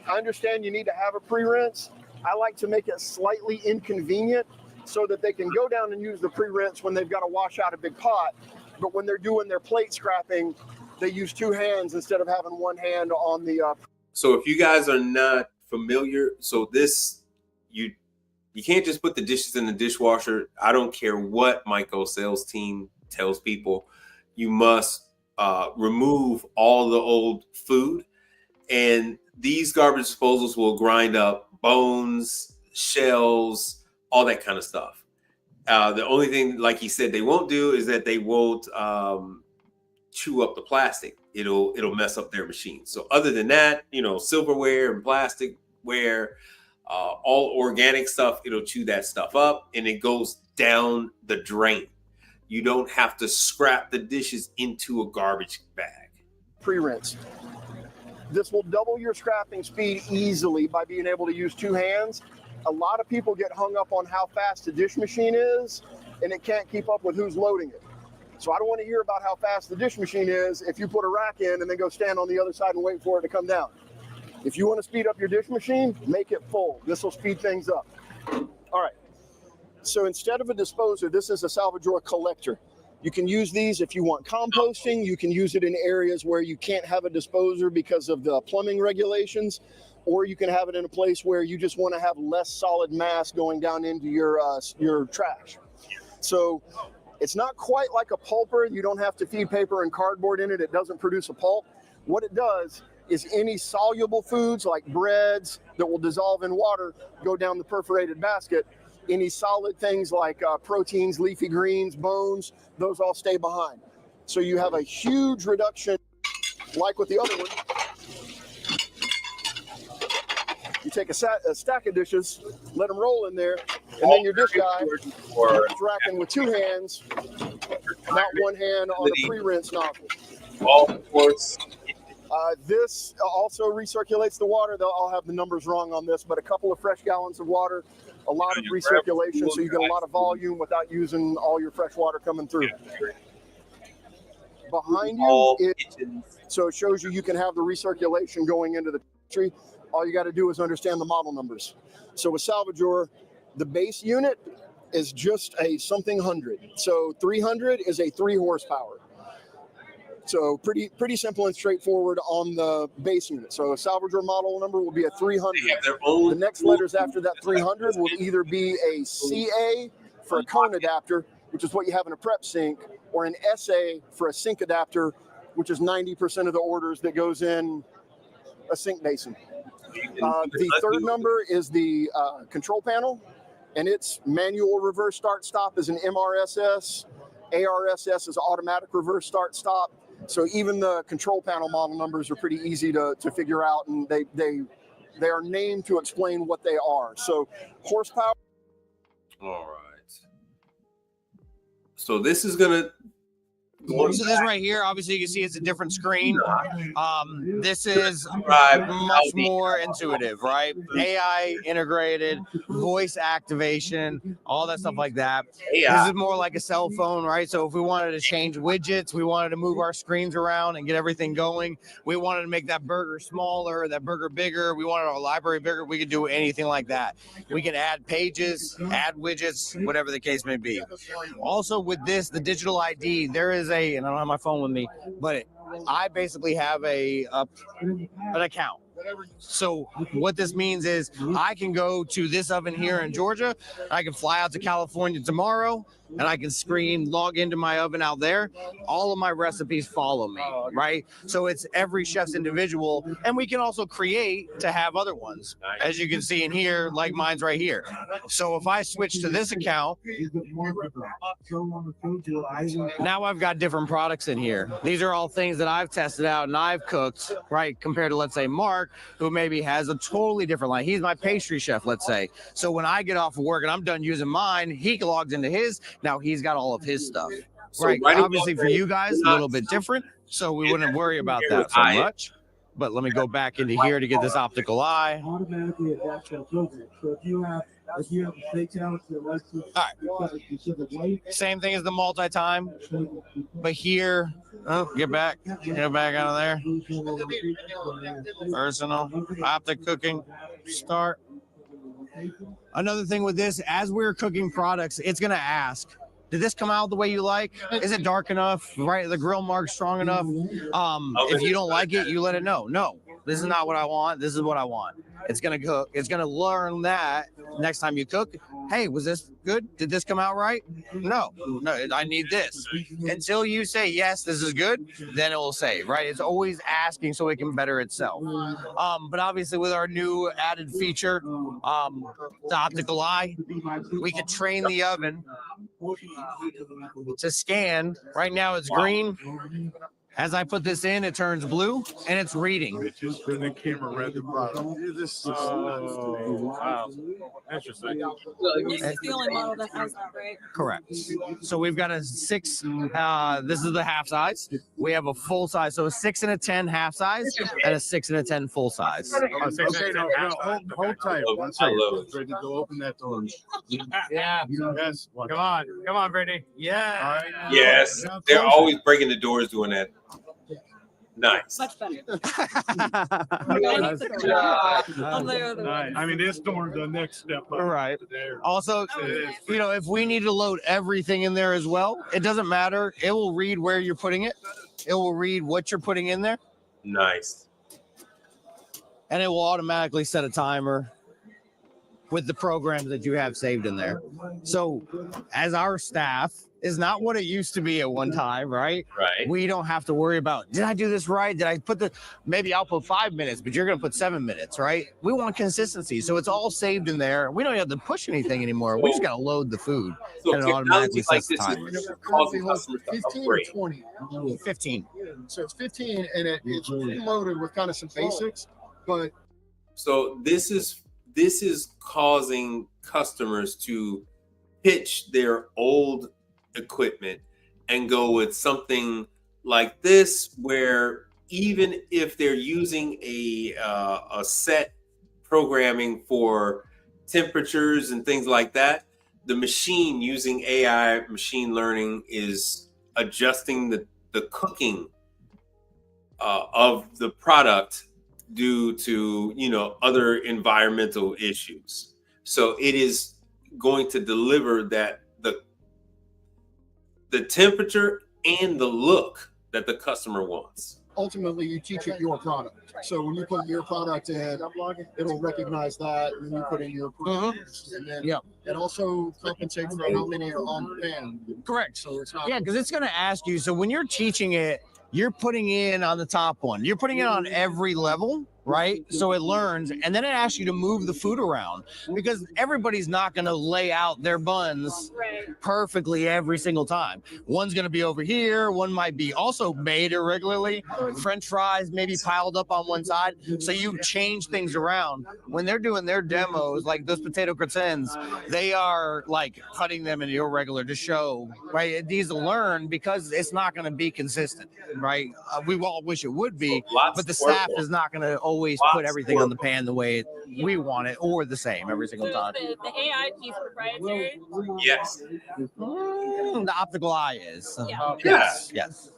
I understand you need to have a pre-rinse, I like to make it slightly inconvenient so that they can go down and use the pre-rinse when they've got to wash out a big pot. But when they're doing their plate scrapping, they use 2 hands instead of having 1 hand on the. So if you guys are not familiar, so this, you can't just put the dishes in the dishwasher. I don't care what Michael's sales team tells people. You must remove all the old food. And these garbage disposals will grind up bones, shells, all that kind of stuff. The only thing, like he said, they won't do is that they won't chew up the plastic. It'll mess up their machine. So other than that, silverware and plasticware, all organic stuff, it'll chew that stuff up and it goes down the drain. You don't have to scrap the dishes into a garbage bag. Pre-rinse. This will double your scrapping speed easily by being able to use 2 hands. A lot of people get hung up on how fast the dish machine is, and it can't keep up with who's loading it. So I don't want to hear about how fast the dish machine is if you put a rack in and then go stand on the other side and wait for it to come down. If you want to speed up your dish machine, make it full. This will speed things up. All right. So instead of a disposer, this is a Salvador collector. You can use these if you want composting. You can use it in areas where you can't have a disposer because of the plumbing regulations, or you can have it in a place where you just want to have less solid mass going down into your trash. So it's not quite like a pulper. You don't have to feed paper and cardboard in it. It doesn't produce a pulp. What it does is any soluble foods like breads that will dissolve in water go down the perforated basket. Any solid things like proteins, leafy greens, bones, those all stay behind. So you have a huge reduction, like with the other one. You take a stack of dishes, let them roll in there, and then your dish guy is racking with 2 hands, not 1 hand on a pre-rinse nozzle. Golf course. This also recirculates the water. I'll have the numbers wrong on this, but a couple of fresh gallons of water, a lot of recirculation, so you get a lot of volume without using all your fresh water coming through. Behind you, so it shows you can have the recirculation going into the tree. All you got to do is understand the model numbers. So with Salvador, the base unit is just a something 100. So 300 is a 3 horsepower. So pretty simple and straightforward on the base unit. So a Salvador model number will be a 300. The next letters after that 300 will either be a CA for a cone adapter, which is what you have in a prep sink, or an SA for a sink adapter, which is 90% of the orders that goes in a sink basin. The third number is the control panel, and its manual reverse start stop is an MRSS. ARSS is automatic reverse start stop. So even the control panel model numbers are pretty easy to figure out, and they are named to explain what they are. So horsepower. All right. So this is gonna. So this right here, obviously you can see it's a different screen. This is much more intuitive, right? AI integrated, voice activation, all that stuff like that. This is more like a cell phone, right? So if we wanted to change widgets, we wanted to move our screens around and get everything going. We wanted to make that burger smaller, that burger bigger. We wanted our library bigger. We could do anything like that. We can add pages, add widgets, whatever the case may be. Also with this, the digital ID, there is and I don't have my phone with me, but I basically have an account. So what this means is I can go to this oven here in Georgia, I can fly out to California tomorrow, and I can log into my oven out there. All of my recipes follow me, right? So it's every chef's individual, and we can also create to have other ones, as you can see in here, like mine's right here. So if I switch to this account, now I've got different products in here. These are all things that I've tested out and I've cooked, right? Compared to, let's say, Mark, who maybe has a totally different line. He's my pastry chef, let's say. So when I get off of work and I'm done using mine, he logs into his. Now he's got all of his stuff, right? Obviously for you guys, a little bit different. So we wouldn't worry about that so much. But let me go back into here to get this optical eye. Automatically adapt to the program. So if you have a steakhouse that likes to specific weight. Same thing as the multi-time, but here, get back out of there. Personal, optic cooking, start. Another thing with this, as we're cooking products, it's gonna ask, did this come out the way you like? Is it dark enough? Right, the grill mark strong enough? If you don't like it, you let it know. No, this is not what I want. This is what I want. It's gonna cook. It's gonna learn that next time you cook. Hey, was this good? Did this come out right? No, I need this. Until you say yes, this is good, then it will say, right? It's always asking so it can better itself. But obviously with our new added feature, the optical eye, we could train the oven to scan. Right now it's green. As I put this in, it turns blue and it's reading. The camera read the product. Wow. Interesting. This is the only model that has that, right? Correct. So we've got a 6. This is the half size. We have a full size, so a 6 and a 10 half size, and a 6 and a 10 full size. Okay, no, hold tight. One second. Ready to go open that door. Yeah. Yes. Come on, Brittany. Yeah. Yes, they're always breaking the doors doing that. Nice. Much better. I mean, this door, the next step. All right. Also, if we need to load everything in there as well, it doesn't matter. It will read where you're putting it. It will read what you're putting in there. Nice. And it will automatically set a timer with the programs that you have saved in there. So as our staff is not what it used to be at one time, right? Right. We don't have to worry about, did I do this right? Did I put maybe I'll put 5 minutes, but you're going to put 7 minutes, right? We want consistency. So it's all saved in there. We don't have to push anything anymore. We just got to load the food. So and it automatically like sets the this timer. is causing customers to 15 or upgrade. 20? 15. So it's 15 and it's loaded with kind of some basics, but So this is causing customers to pitch their old equipment and go with something like this, where even if they're using a set programming for temperatures and things like that, the machine using AI machine learning is adjusting the cooking of the product due to, you know, other environmental issues. So it is going to deliver that the temperature and the look that the customer wants. Ultimately, you teach it your product. So when you put your product in, it'll recognize that, and then you put in your product, and then it also compensates for how many are on the pan. Correct. So it's not. Yeah, because it's going to ask you. So when you're teaching it, you're putting in on the top one. You're putting it on every level, right? So it learns, and then it asks you to move the food around, because everybody's not going to lay out their buns perfectly every single time. One's going to be over here. One might be also made irregularly. French fries maybe piled up on one side. So you change things around. When they're doing their demos, like those potato gratins, they are like cutting them in irregular to show, right? It needs to learn, because it's not going to be consistent, right? We all wish it would be, but the staff is not going to always put everything on the pan the way we want it, or the same every single time. The AI piece proprietary? Yes. The optical eye is. Yes. Yes.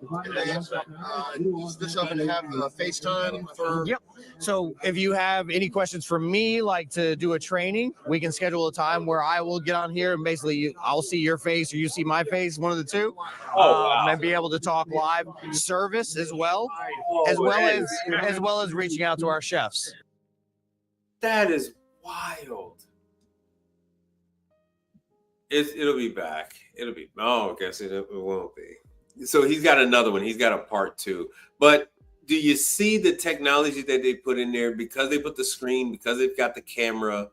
Does this oven have FaceTime for? Yep. So if you have any questions for me, like to do a training, we can schedule a time where I will get on here and basically I'll see your face or you see my face, one of the two, and be able to talk live. Service as well, as well as reaching out to our chefs. That is wild. It'll be back. It'll be. Oh, I guess it won't be. So he's got another one. He's got a part 2. But do you see the technology that they put in there? Because they put the screen, because they've got the camera,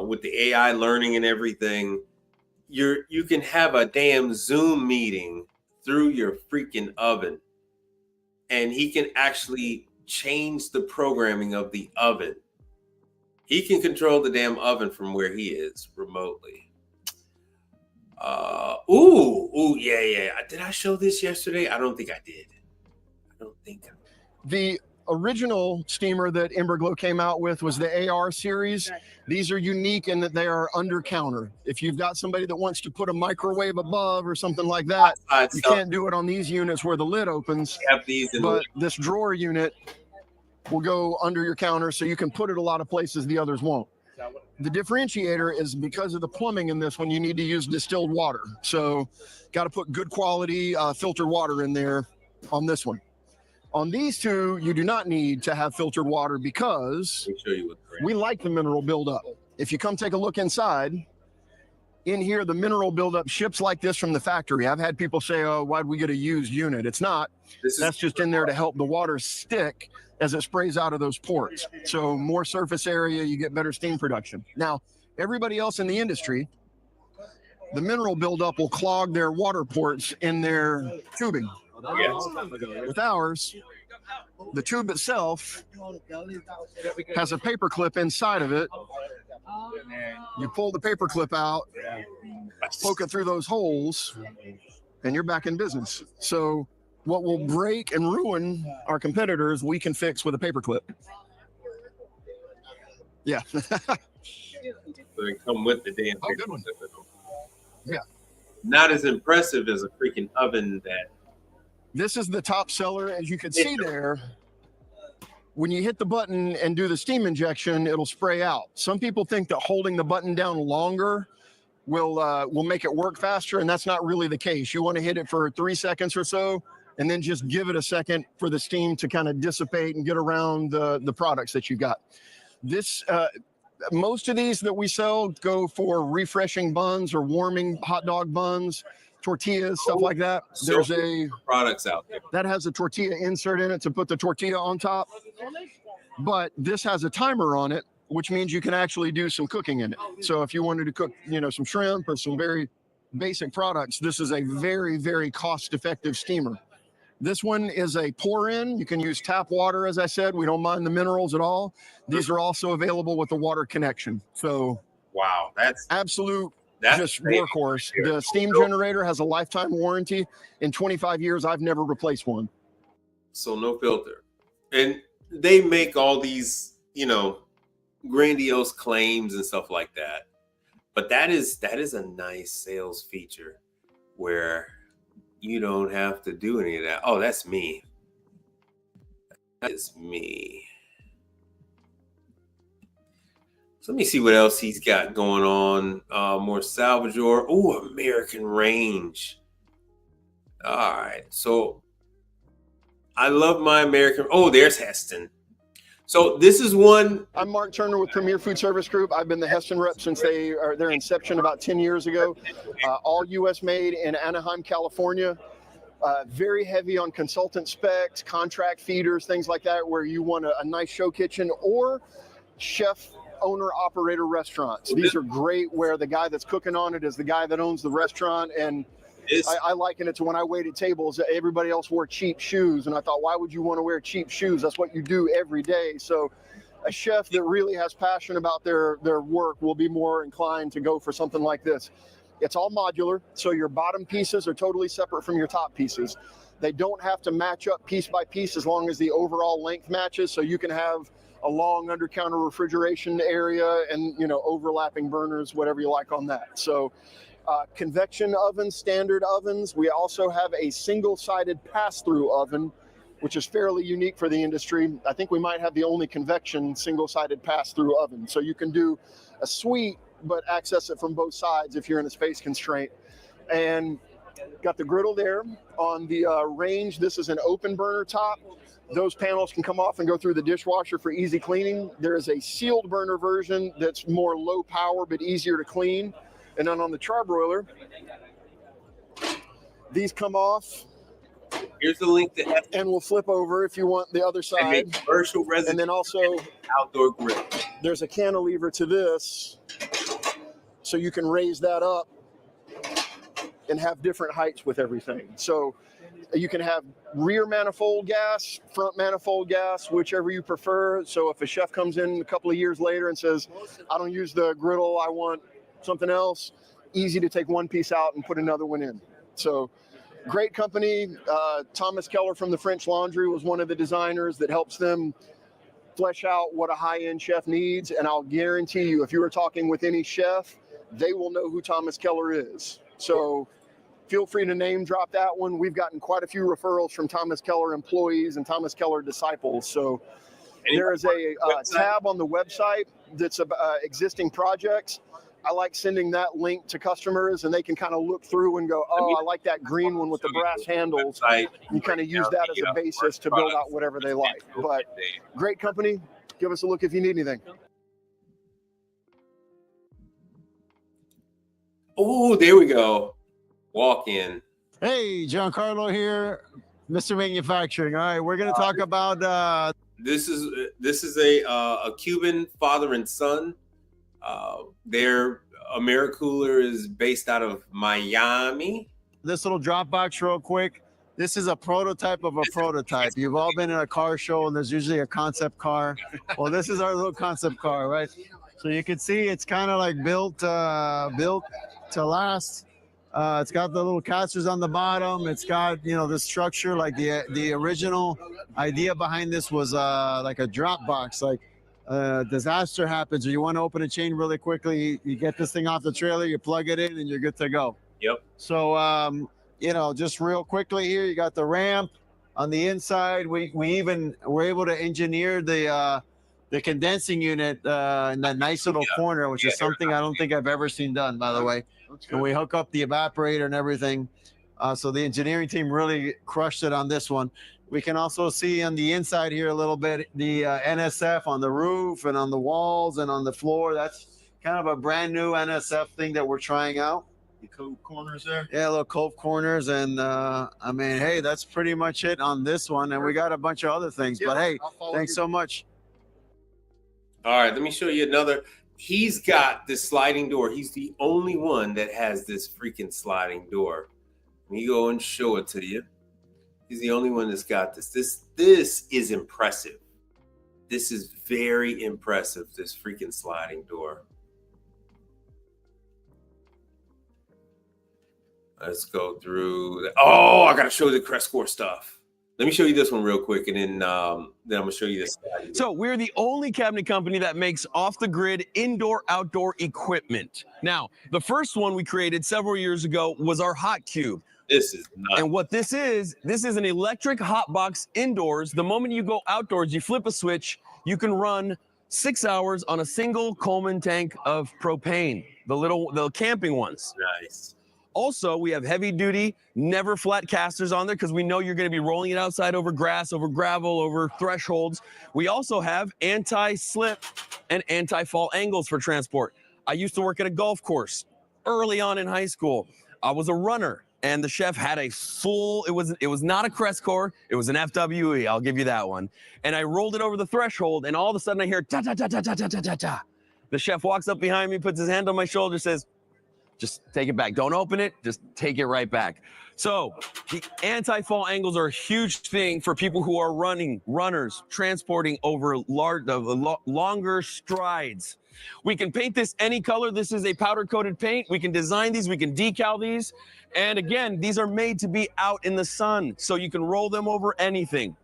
with the AI learning and everything, you can have a damn Zoom meeting through your freaking oven, and he can actually change the programming of the oven. He can control the damn oven from where he is remotely. Yeah. Did I show this yesterday? I don't think I did. The original steamer that Emberglow came out with was the AR series. These are unique in that they are under counter. If you've got somebody that wants to put a microwave above or something like that, you can't do it on these units where the lid opens. But this drawer unit will go under your counter, so you can put it a lot of places the others won't. The differentiator is because of the plumbing in this one, you need to use distilled water. So got to put good quality filtered water in there on this one. On these two, you do not need to have filtered water because we like the mineral buildup. If you come take a look inside, in here, the mineral buildup ships like this from the factory. I've had people say, oh, why'd we get a used unit? It's not. That's just in there to help the water stick as it sprays out of those ports. So more surface area, you get better steam production. Now, everybody else in the industry, the mineral buildup will clog their water ports in their tubing. Yes. With ours, the tube itself has a paper clip inside of it. You pull the paper clip out, poke it through those holes, and you're back in business. So what will break and ruin our competitors, we can fix with a paper clip. Yeah. So they come with the damn paper clip. Yeah. Not as impressive as a freaking oven that. This is the top seller. As you can see there, when you hit the button and do the steam injection, it'll spray out. Some people think that holding the button down longer will make it work faster, and that's not really the case. You want to hit it for 3 seconds or so, and then just give it a second for the steam to kind of dissipate and get around the products that you got. This, most of these that we sell go for refreshing buns or warming hot dog buns, tortillas, stuff like that. There's a products out there that has a tortilla insert in it to put the tortilla on top. But this has a timer on it, which means you can actually do some cooking in it. So if you wanted to cook, some shrimp or some very basic products, this is a very, very cost-effective steamer. This one is a pour-in. You can use tap water, as I said. We don't mind the minerals at all. These are also available with the water connection. So wow, that's absolute just workhorse. The steam generator has a lifetime warranty. In 25 years, I've never replaced one. So no filter. And they make all these, grandiose claims and stuff like that. But that is a nice sales feature where you don't have to do any of that. Oh, that's me. That is me. So let me see what else he's got going on. More Salvador. Oh, American Range. All right. So I love my American. Oh, there's Heston. So this is one. I'm Mark Turner with Premier Food Service Group. I've been the Heston rep since their inception about 10 years ago. All U.S. made in Anaheim, California. Very heavy on consultant specs, contract feeders, things like that, where you want a nice show kitchen or chef owner operator restaurants. These are great where the guy that's cooking on it is the guy that owns the restaurant. And I liken it to when I waited tables, everybody else wore cheap shoes. And I thought, why would you want to wear cheap shoes? That's what you do every day. So a chef that really has passion about their work will be more inclined to go for something like this. It's all modular, so your bottom pieces are totally separate from your top pieces. They don't have to match up piece by piece as long as the overall length matches, so you can have a long under-counter refrigeration area and, overlapping burners, whatever you like on that. So convection ovens, standard ovens. We also have a single-sided pass-through oven, which is fairly unique for the industry. I think we might have the only convection single-sided pass-through oven. So you can do a suite, but access it from both sides if you're in a space constraint. And got the griddle there. On the range, this is an open burner top. Those panels can come off and go through the dishwasher for easy cleaning. There is a sealed burner version that's more low power but easier to clean. And then on the charbroiler, these come off. Here's the link to Heston. And we'll flip over if you want the other side. Commercial residential. And then also outdoor grill. There's a cantilever to this, so you can raise that up and have different heights with everything. So you can have rear manifold gas, front manifold gas, whichever you prefer. So if a chef comes in a couple of years later and says, I don't use the griddle, I want something else, easy to take one piece out and put another one in. So great company. Thomas Keller from the French Laundry was one of the designers that helps them flesh out what a high-end chef needs. And I'll guarantee you, if you were talking with any chef, they will know who Thomas Keller is. So feel free to name drop that one. We've gotten quite a few referrals from Thomas Keller employees and Thomas Keller disciples. So there is a tab on the website that's existing projects. I like sending that link to customers, and they can kind of look through and go, oh, I like that green one with the brass handles. You kind of use that as a basis to build out whatever they like. But great company. Give us a look if you need anything. Oh, there we go. Walk in. Hey, Giancarlo here, Mr. Manufacturing. All right, we're going to talk about. This is a Cuban father and son. Their AmeriCooler is based out of Miami. This little drop box real quick. This is a prototype of a prototype. You've all been in a car show and there's usually a concept car. Well, this is our little concept car, right? So you can see it's kind of like built to last. It's got the little casters on the bottom. It's got, the structure, like the original idea behind this was like a drop box, like disaster happens or you want to open a chain really quickly, you get this thing off the trailer, you plug it in and you're good to go. Yep. So just real quickly here, you got the ramp on the inside. We even were able to engineer the condensing unit in that nice little corner, which is something I don't think I've ever seen done, by the way. And we hook up the evaporator and everything. So the engineering team really crushed it on this one. We can also see on the inside here a little bit the NSF on the roof and on the walls and on the floor. That's kind of a brand new NSF thing that we're trying out. The cove corners there? Yeah, little cove corners. And hey, that's pretty much it on this one. And we got a bunch of other things. But hey, thanks so much. All right, let me show you another. He's got this sliding door. He's the only one that has this freaking sliding door. Let me go and show it to you. He's the only one that's got this. This is impressive. This is very impressive, this freaking sliding door. Let's go through. Oh, I got to show the Crestcore stuff. Let me show you this one real quick, and then I'm going to show you this. So we're the only cabinet company that makes off-the-grid indoor-outdoor equipment. Now, the first one we created several years ago was our Hot Cube. This is nuts. And what this is an electric hot box indoors. The moment you go outdoors, you flip a switch, you can run 6 hours on a single Coleman tank of propane, the camping ones. Nice. Also, we have heavy duty, never flat casters on there because we know you're going to be rolling it outside over grass, over gravel, over thresholds. We also have anti-slip and anti-fall angles for transport. I used to work at a golf course early on in high school. I was a runner, and the chef had a full, it was not a Crestcore, it was an FWE, I'll give you that one. And I rolled it over the threshold, and all of a sudden I hear ta-ta-ta-ta-ta-ta-ta-ta. The chef walks up behind me, puts his hand on my shoulder, says, just take it back. Don't open it. Just take it right back. So the anti-fall angles are a huge thing for people who are runners, transporting over longer strides. We can paint this any color. This is a powder-coated paint. We can design these. We can decal these. And again, these are made to be out in the sun, so you can roll them over anything.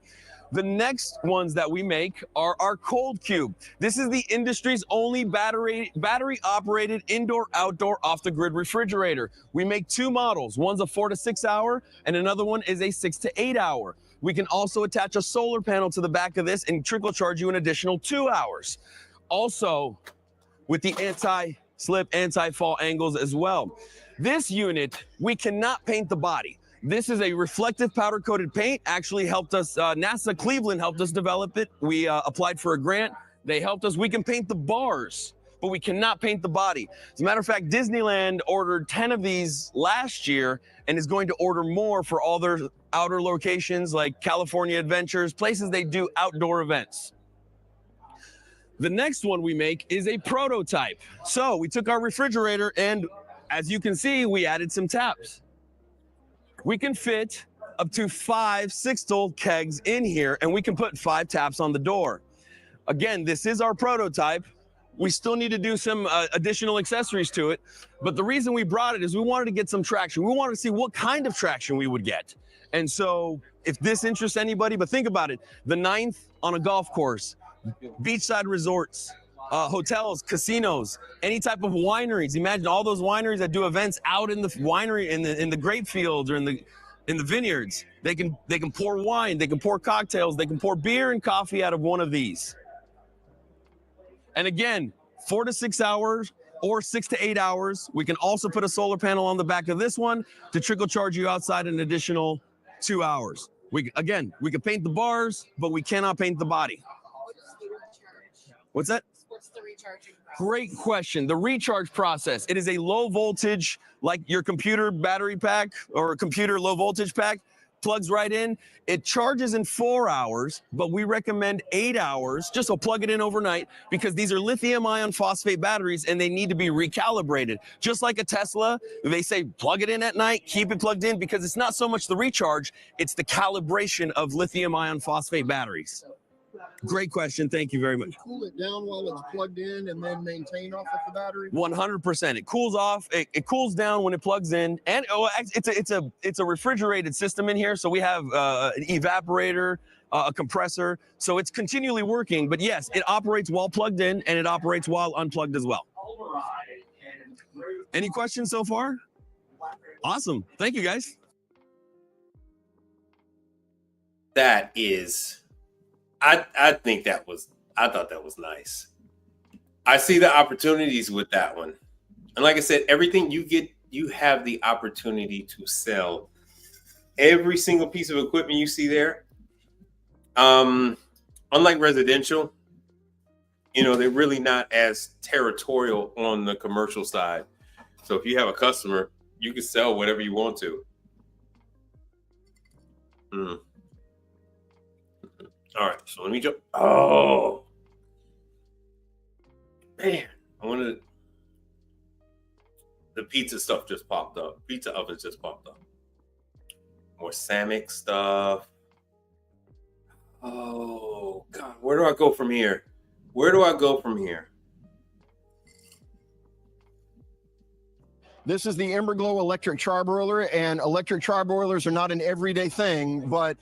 The next ones that we make are our Cold Cube. This is the industry's only battery-operated indoor-outdoor off-the-grid refrigerator. We make two models. One's a 4 to 6 hour, and another one is a 6 to 8 hour. We can also attach a solar panel to the back of this and trickle charge you an additional 2 hours. Also, with the anti-slip, anti-fall angles as well. This unit, we cannot paint the body. This is a reflective powder-coated paint. Actually helped us, NASA Cleveland helped us develop it. We applied for a grant. They helped us. We can paint the bars, but we cannot paint the body. As a matter of fact, Disneyland ordered 10 of these last year and is going to order more for all their outer locations like California Adventures, places they do outdoor events. The next one we make is a prototype. So we took our refrigerator and, as you can see, we added some taps. We can fit up to 5 6-tool kegs in here, and we can put 5 taps on the door. Again, this is our prototype. We still need to do some additional accessories to it, but the reason we brought it is we wanted to get some traction. We wanted to see what kind of traction we would get. And so if this interests anybody, but think about it, the 9th on a golf course, beachside resorts, hotels, casinos, any type of wineries. Imagine all those wineries that do events out in the winery, in the grape fields or in the vineyards. They can pour wine, they can pour cocktails, they can pour beer and coffee out of one of these. And again, 4 to 6 hours or 6 to 8 hours. We can also put a solar panel on the back of this one to trickle charge you outside an additional 2 hours. We can paint the bars, but we cannot paint the body. What's that? What's the recharging process? Great question. The recharge process, it is a low voltage, like your computer battery pack or a computer low voltage pack, plugs right in. It charges in 4 hours, but we recommend 8 hours, just so plug it in overnight, because these are lithium ion phosphate batteries and they need to be recalibrated. Just like a Tesla, they say plug it in at night, keep it plugged in, because it's not so much the recharge, it's the calibration of lithium ion phosphate batteries. Great question. Thank you very much. Cool it down while it's plugged in and then maintain off of the battery? 100%. It cools off. It cools down when it plugs in, and it's a refrigerated system in here. So we have an evaporator, a compressor. So it's continually working. But yes, it operates while plugged in, and it operates while unplugged as well. Any questions so far? Awesome. Thank you, guys. That is. I thought that was nice. I see the opportunities with that one. And like I said, everything you get, you have the opportunity to sell. Every single piece of equipment you see there, unlike residential, they're really not as territorial on the commercial side. So if you have a customer, you can sell whatever you want to. All right, so let me jump. Oh, man. The pizza stuff just popped up. Pizza ovens just popped up. More Samick stuff. Oh, God. Where do I go from here? This is the Emberglow electric charbroiler, and electric charbroilers are not an everyday thing, but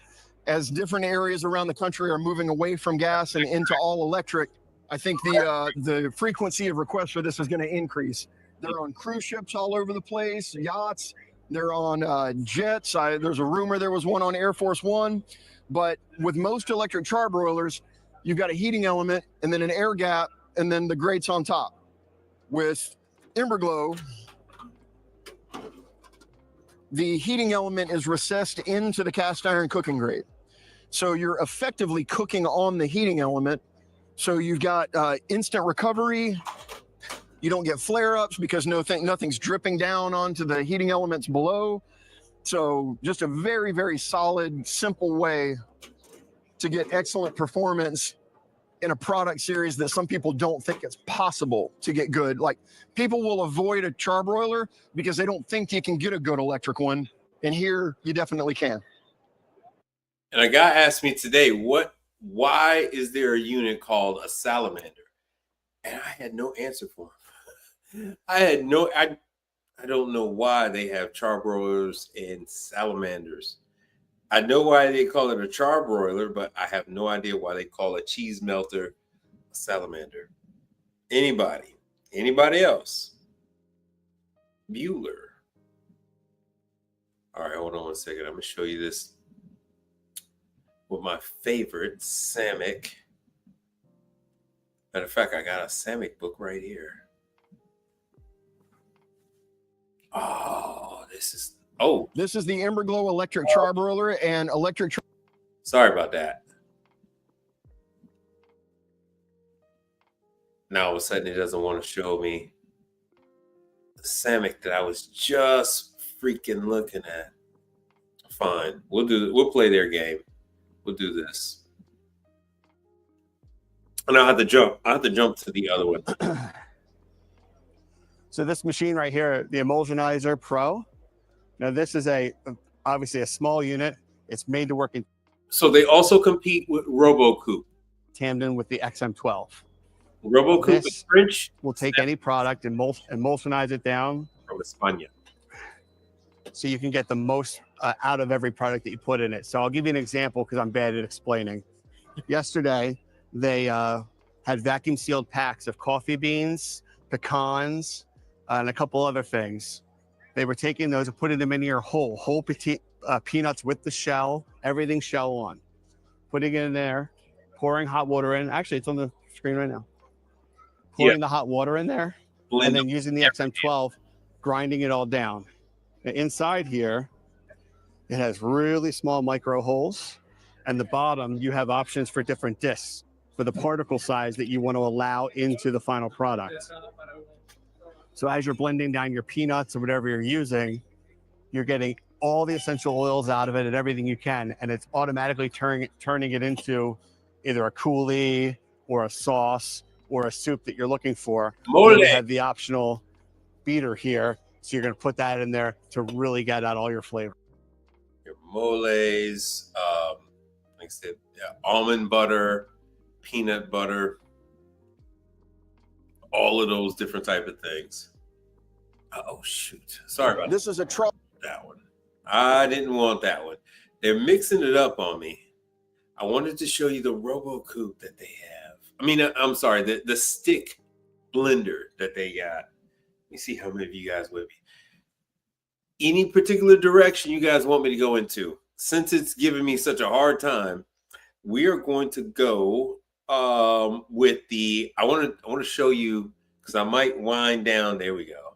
as different areas around the country are moving away from gas and into all electric, I think the frequency of requests for this is going to increase. They're on cruise ships all over the place, yachts. They're on jets. There's a rumor there was one on Air Force One. But with most electric charbroilers, you've got a heating element and then an air gap and then the grates on top. With Emberglow, the heating element is recessed into the cast iron cooking grate. So you're effectively cooking on the heating element. So you've got instant recovery. You don't get flare-ups because nothing's dripping down onto the heating elements below. So just a very, very solid, simple way to get excellent performance in a product series that some people don't think it's possible to get good. Like, people will avoid a charbroiler because they don't think you can get a good electric one. And here you definitely can. And a guy asked me today, why is there a unit called a salamander? And I had no answer for him. I don't know why they have charbroilers and salamanders. I know why they call it a charbroiler, but I have no idea why they call a cheese melter a salamander. Anybody else? Bueller. All right, hold on one second. I'm gonna show you this with my favorite Samick. Matter of fact, I got a Samick book right here. Oh, this is the Emberglow electric charbroiler and electric. Sorry about that. Now all of a sudden it doesn't want to show me the Samick that I was just freaking looking at. Fine, we'll play their game. We'll do this, and I have to jump to the other one. So this machine right here, the Emulsionizer Pro. Now this is obviously a small unit. It's made to work in. So they also compete with RoboCoupe. Tandem with the XM12. RoboCoupe is French. Will take any product and emulsionize it down. From España. So you can get the most out of every product that you put in it. So I'll give you an example because I'm bad at explaining. Yesterday, they had vacuum sealed packs of coffee beans, pecans, and a couple other things. They were taking those and putting them in your whole peanuts with the shell, everything shell on. Putting it in there, pouring hot water in. Actually, it's on the screen right now. Pouring the hot water in there, and then using the XM12, grinding it all down. Now, inside here, it has really small micro holes. And the bottom, you have options for different discs for the particle size that you want to allow into the final product. So as you're blending down your peanuts or whatever you're using, you're getting all the essential oils out of it and everything you can, and it's automatically turning it into either a coulis or a sauce or a soup that you're looking for. And you have the optional beater here, so you're going to put that in there to really get out all your flavor. Your moles, like I said, almond butter, peanut butter, all of those different type of things. Oh shoot! Sorry about this. Is a trouble. That one. I didn't want that one. They're mixing it up on me. I wanted to show you the RoboCoupe that they have. I mean, I'm sorry, the stick blender that they got. Let me see how many of you guys with me. Any particular direction you guys want me to go into? Since it's giving me such a hard time, we are going to go with the. I want to show you because I might wind down. There we go.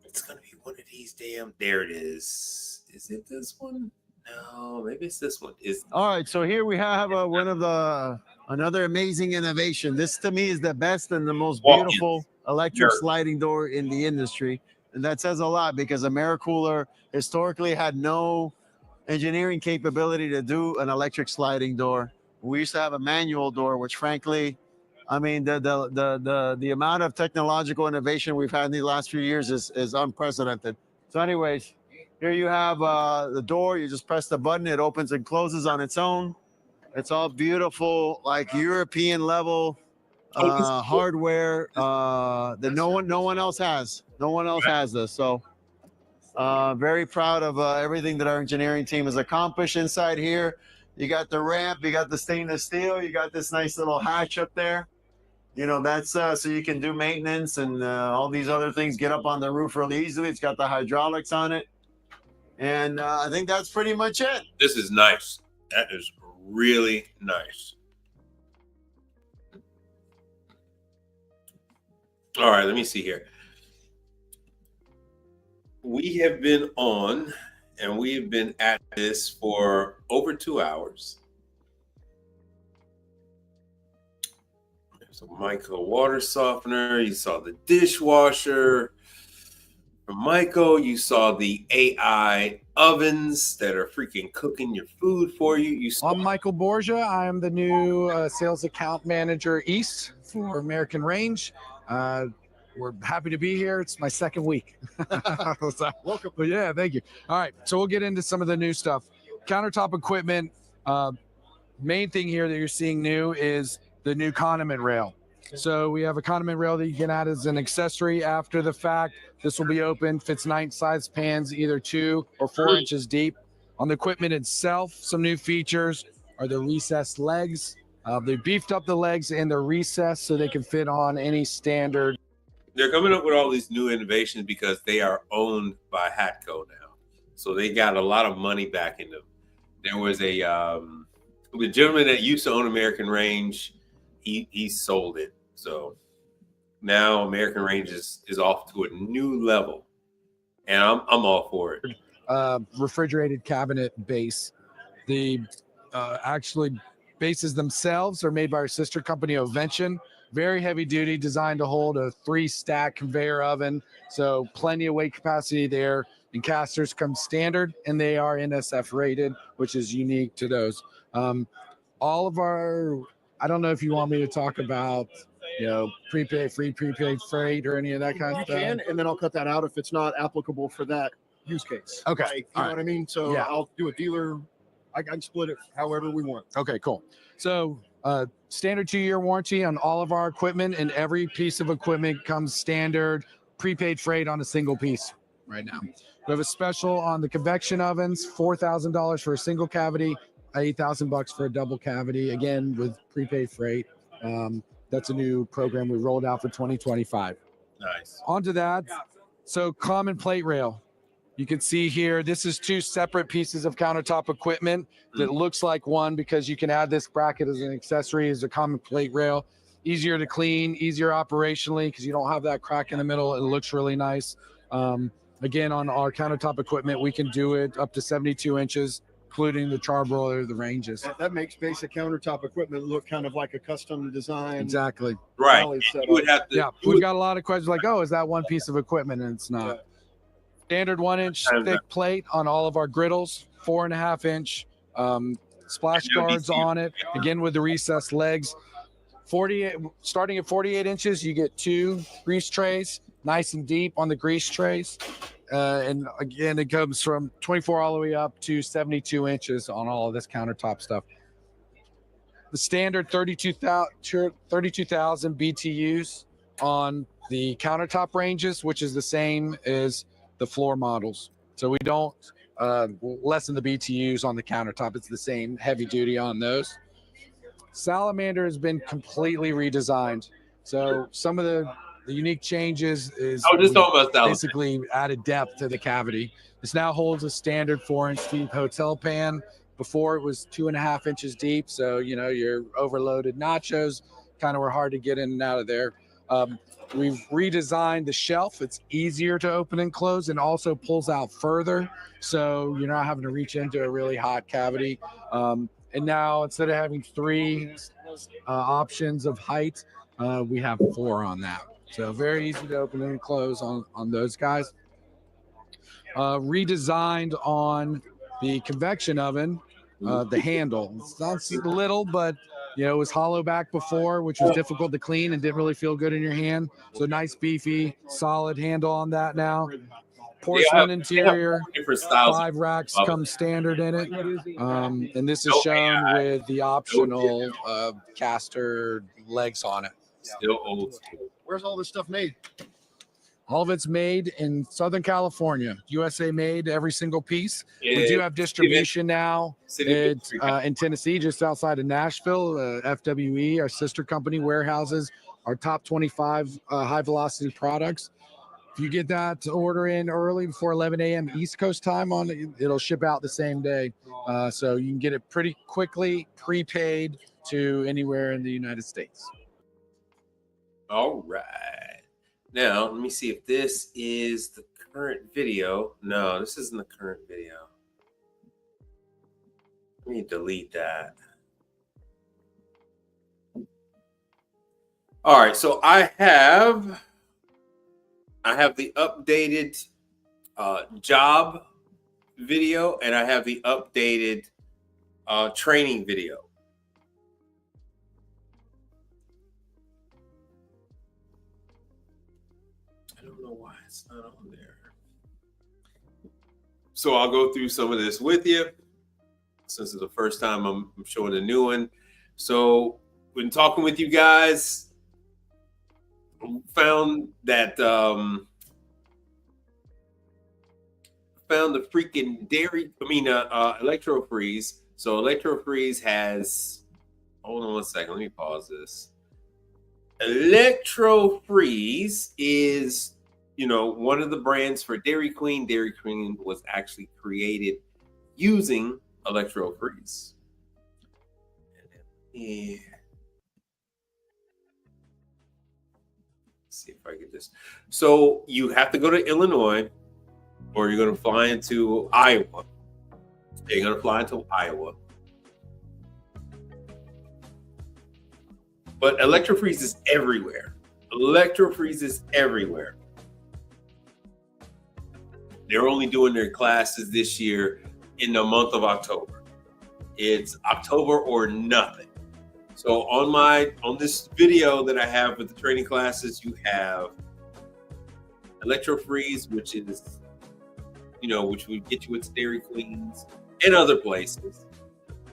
It's gonna be one of these damn. There it is. Is it this one? No, maybe it's this one. All right, so here we have another amazing innovation. This to me is the best and the most beautiful electric sliding door in the industry, and that says a lot because AmeriCooler historically had no engineering capability to do an electric sliding door. We used to have a manual door, which frankly, I mean, the amount of technological innovation we've had in the last few years is unprecedented. So anyways, here you have the door. You just press the button. It opens and closes on its own. It's all beautiful, like European level hardware that no one else has. No one else has this. So very proud of everything that our engineering team has accomplished inside here. You got the ramp, you got the stainless steel, you got this nice little hatch up there. You know, that's so you can do maintenance and all these other things, get up on the roof really easily. It's got the hydraulics on it. And I think that's pretty much it. This is nice. That is really nice. All right, let me see here. We have been on and we have been at this for over 2 hours. There's a Michael water softener. You saw the dishwasher. From Michael, you saw the AI ovens that are freaking cooking your food for you. I'm Michael Borgia. I am the new sales account manager East for American Range. We're happy to be here. It's my second week. Welcome. But yeah, thank you. All right, so we'll get into some of the new stuff. Countertop equipment. Main thing here that you're seeing new is the new condiment rail. So we have a condiment rail that you can add as an accessory after the fact. This will be open, fits 9 size pans, either 2 or 4 inches deep. On the equipment itself, some new features are the recessed legs. They beefed up the legs and they're recessed so they can fit on any standard. They're coming up with all these new innovations because they are owned by Hatco now. So they got a lot of money backing them. There was a the gentleman that used to own American Range, he sold it. So now American Range is off to a new level. And I'm all for it. Refrigerated cabinet base. The actually bases themselves are made by our sister company Ovention. Very heavy duty, designed to hold a 3-stack conveyor oven. So plenty of weight capacity there. And casters come standard and they are NSF rated, which is unique to those. All of our, I don't know if you want me to talk about, you know, prepaid freight or any of that kind of stuff. Can, and then I'll cut that out if it's not applicable for that use case. Okay. Like, you know what I mean? So Yeah. I'll do a dealer. I can split it however we want. Okay, cool. So standard 2-year warranty on all of our equipment, and every piece of equipment comes standard prepaid freight on a single piece right now. We have a special on the convection ovens, $4,000 for a single cavity, $8,000 for a double cavity, again with prepaid freight. That's a new program we rolled out for 2025. Nice. Onto that, so common plate rail. You can see here, this is 2 separate pieces of countertop equipment that looks like one because you can add this bracket as an accessory as a common plate rail. Easier to clean, easier operationally because you don't have that crack in the middle. It looks really nice. Again, on our countertop equipment, we can do it up to 72 inches, including the charbroiler, the ranges. That makes basic countertop equipment look kind of like a custom design. Exactly. Right. You would have to, Yeah, we've got a lot of questions like, oh, is that one piece of equipment? And it's not. Standard 1-inch thick plate on all of our griddles, 4.5-inch splash guards on it. Again, with the recessed legs. 48, starting at 48 inches, you get 2 grease trays, nice and deep on the grease trays. And again, it comes from 24 all the way up to 72 inches on all of this countertop stuff. The standard 32,000 BTUs on the countertop ranges, which is the same as the floor models. So we don't lessen the BTUs on the countertop. It's the same heavy duty on those. Salamander has been completely redesigned. So some of the unique changes is basically added depth to the cavity. This now holds a standard 4-inch deep hotel pan. Before it was 2.5 inches deep. So, you know, your overloaded nachos kind of were hard to get in and out of there. We've redesigned the shelf. It's easier to open and close and also pulls out further. So you're not having to reach into a really hot cavity. And now instead of having 3 options of height, we have 4 on that. So very easy to open and close on those guys. Redesigned on the convection oven, the handle. It's not little, but you know, it was hollow back before, which was difficult to clean and didn't really feel good in your hand. So nice, beefy, solid handle on that now. Porcelain interior, 5 racks come standard in it. And this is shown with the optional caster legs on it. Still old school. Where's all this stuff made? All of it's made in Southern California, USA made, every single piece. We do have distribution now. It's in Tennessee, just outside of Nashville. FWE, our sister company, warehouses our top 25 high velocity products. If you get that order in early before 11 a.m. East Coast time, it'll ship out the same day. So you can get it pretty quickly, prepaid to anywhere in the United States. All right. Now, let me see if this is the current video. No, this isn't the current video. Let me delete that. All right, so I have the updated job video, and I have the updated training video. I don't know why it's not on there. So I'll go through some of this with you, since it's the first time I'm showing a new one. So when talking with you guys, found that found the freaking Electro Freeze. So Electro Freeze has, hold on one second, let me pause this. Electro Freeze is, one of the brands for Dairy Queen. Dairy Queen was actually created using Electro Freeze. Yeah. See if I get this. So you have to go to Illinois, or you're going to fly into Iowa. You're going to fly into Iowa. But Electro Freeze is everywhere. Electro Freeze is everywhere. They're only doing their classes this year in the month of October. It's October or nothing. So on this video that I have with the training classes, you have Electro Freeze, which is, which would get you at Dairy Queens and other places.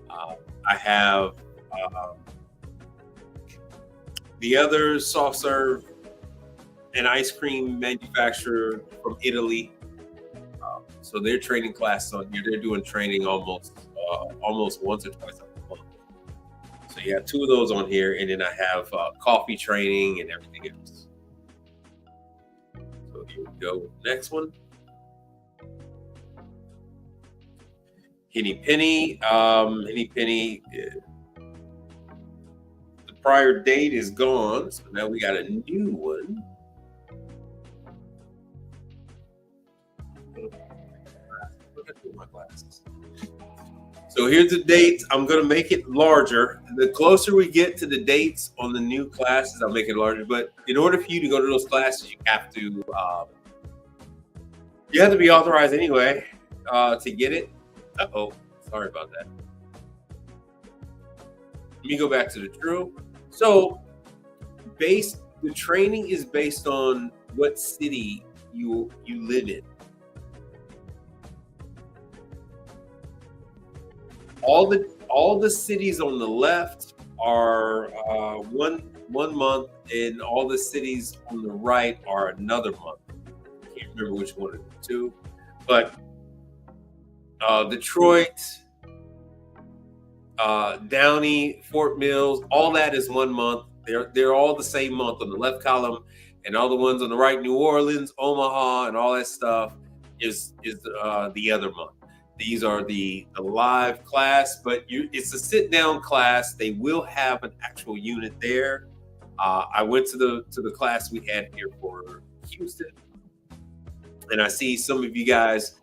I have the other soft serve and ice cream manufacturer from Italy. So their training classes on here, they're doing training almost once or twice a month. So you have two of those on here, and then I have coffee training and everything else. So here we go. Next one. Henny Penny. Henny Penny. The prior date is gone, so now we got a new one. My glasses. So here's the dates. I'm going to make it larger. The closer we get to the dates on the new classes, I'll make it larger. But in order for you to go to those classes, you have to be authorized anyway to get it. Uh-oh, sorry about that. Let me go back to the drill. So the training is based on what city you live in. All the cities on the left are 1 month, and all the cities on the right are another month. I can't remember which one of the two, but Detroit, Downey, Fort Mills, all that is 1 month. They're all the same month on the left column, and all the ones on the right, New Orleans, Omaha, and all that stuff is the other month. These are the live class, but it's a sit-down class. They will have an actual unit there. I went to the class we had here for Houston, and I see some of you guys,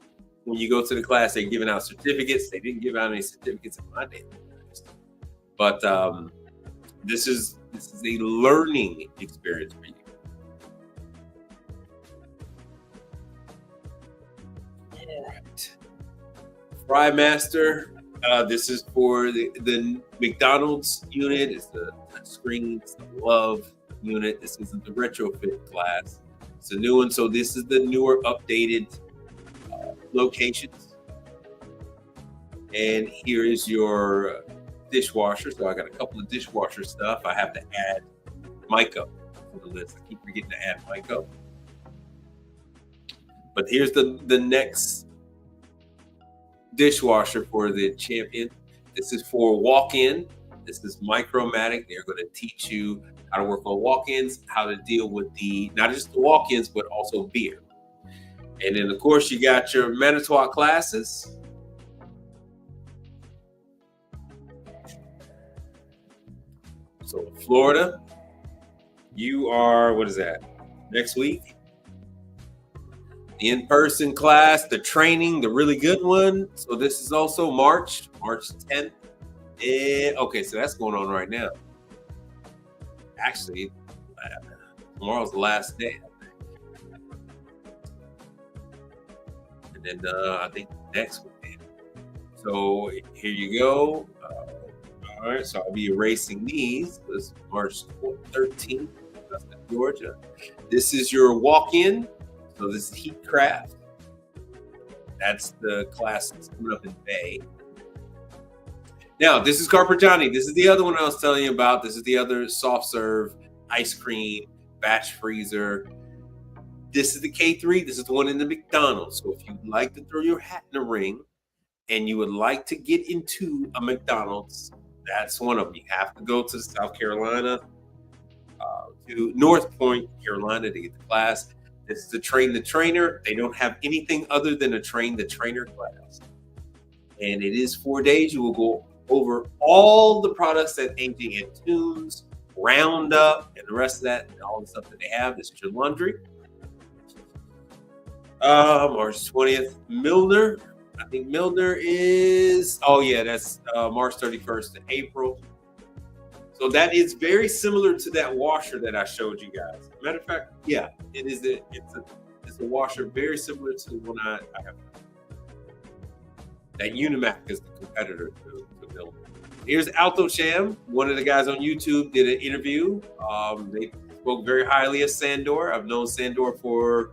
when you go to the class, they're giving out certificates. They didn't give out any certificates in my day, but this is a learning experience for you. All right. Fry Master, this is for the McDonald's unit. It's the touchscreen, it's the Love unit. This isn't the retrofit class. It's a new one. So this is the newer, updated locations. And here is your dishwasher. So I got a couple of dishwasher stuff. I have to add Myco on the list. I keep forgetting to add Myco. But here's the next dishwasher for the Champion. This is for walk-in. This is Micromatic. They're going to teach you how to work on walk-ins, how to deal with not just the walk-ins, but also beer. And then, of course, you got your Manitowoc classes. So, Florida, you are, what is that, next week? The in-person class, the training, the really good one. So this is also March 10th. Okay, so that's going on right now. Actually, tomorrow's the last day, I think. And then I think next week. So here you go. All right, so I'll be erasing these. This is March 13th, that's in Georgia. This is your walk-in. So this is Heatcraft. That's the class that's coming up in May. Now, this is Carpigiani. This is the other one I was telling you about. This is the other soft serve, ice cream, batch freezer. This is the K3. This is the one in the McDonald's. So if you'd like to throw your hat in the ring and you would like to get into a McDonald's, that's one of them. You have to go to South Carolina, to North Point, Carolina to get the class. This is the Train the Trainer. They don't have anything other than a Train the Trainer class. And it is 4 days. You will go over all the products that AJ and Tunes, Roundup, and the rest of that, and all the stuff that they have. This is your laundry. March 20th, Milner. I think Milner is, oh yeah, that's March 31st to April. So that is very similar to that washer that I showed you guys. Matter of fact, yeah, it is. It's a washer very similar to the one I have. That Unimac is the competitor to Milner. Here's Alto Sham. One of the guys on YouTube did an interview. They spoke very highly of Sandor. I've known Sandor for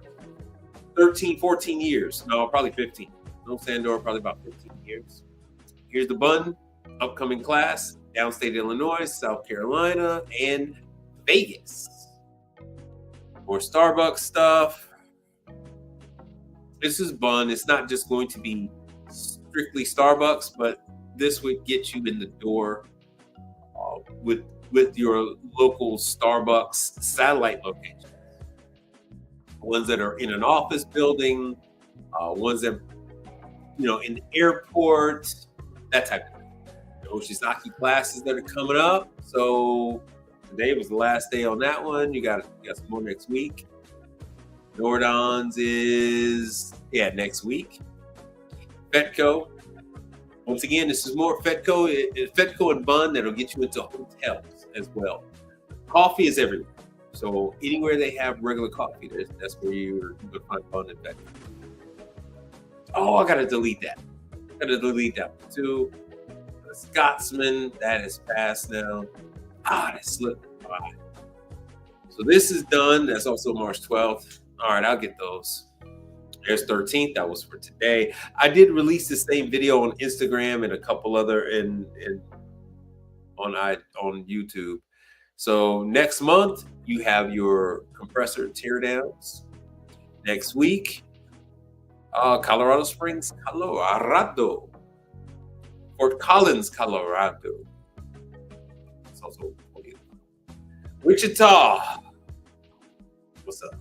13, 14 years. No, probably 15. Known Sandor probably about 15 years. Here's the Bun upcoming class. Downstate Illinois, South Carolina, and Vegas. More Starbucks stuff. This is Bun. It's not just going to be strictly Starbucks, but this would get you in the door with your local Starbucks satellite locations. Ones that are in an office building, ones that, in the airport, that type of thing. Oshizaki classes that are coming up. So today was the last day on that one. You got some more next week. Nordon's is next week. Fetco. Once again, this is more Fetco and Bun that'll get you into hotels as well. Coffee is everywhere. So anywhere they have regular coffee, that's where you're going to find Bun and Fetco. Oh, I gotta delete that. One too. Scotsman, that is passed now. That slipped by. So this is done. That's also March 12th. All right, I'll get those. There's 13th. That was for today. I did release the same video on Instagram and a couple other on YouTube. So next month you have your compressor teardowns. Next week, Colorado Springs, Colorado. Fort Collins, Colorado. It's also Wichita. What's up?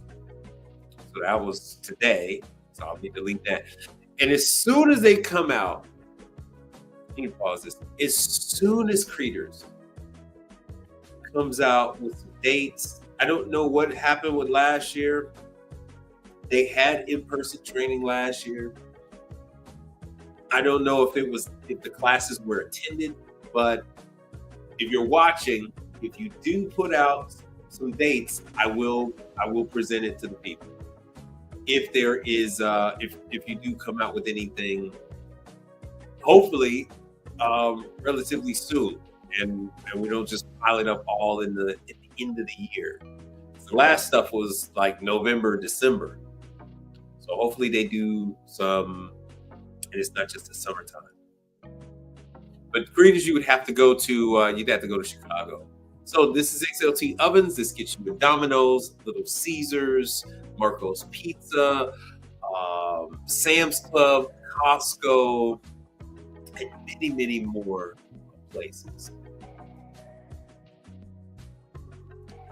So that was today. So I'll need to delete that. And as soon as they come out, let me pause this. As soon as Creators comes out with some dates, I don't know what happened with last year. They had in-person training last year. I don't know if the classes were attended, but if you're watching, if you do put out some dates, I will present it to the people. If there is, if you do come out with anything, hopefully, relatively soon, and we don't just pile it up all at the end of the year. The last stuff was like November, December, so hopefully they do some. And it's not just the summertime. But Creators, you'd have to go to Chicago. So this is XLT ovens. This gets you with Domino's, Little Caesars, Marco's Pizza, Sam's Club, Costco, and many, many more places.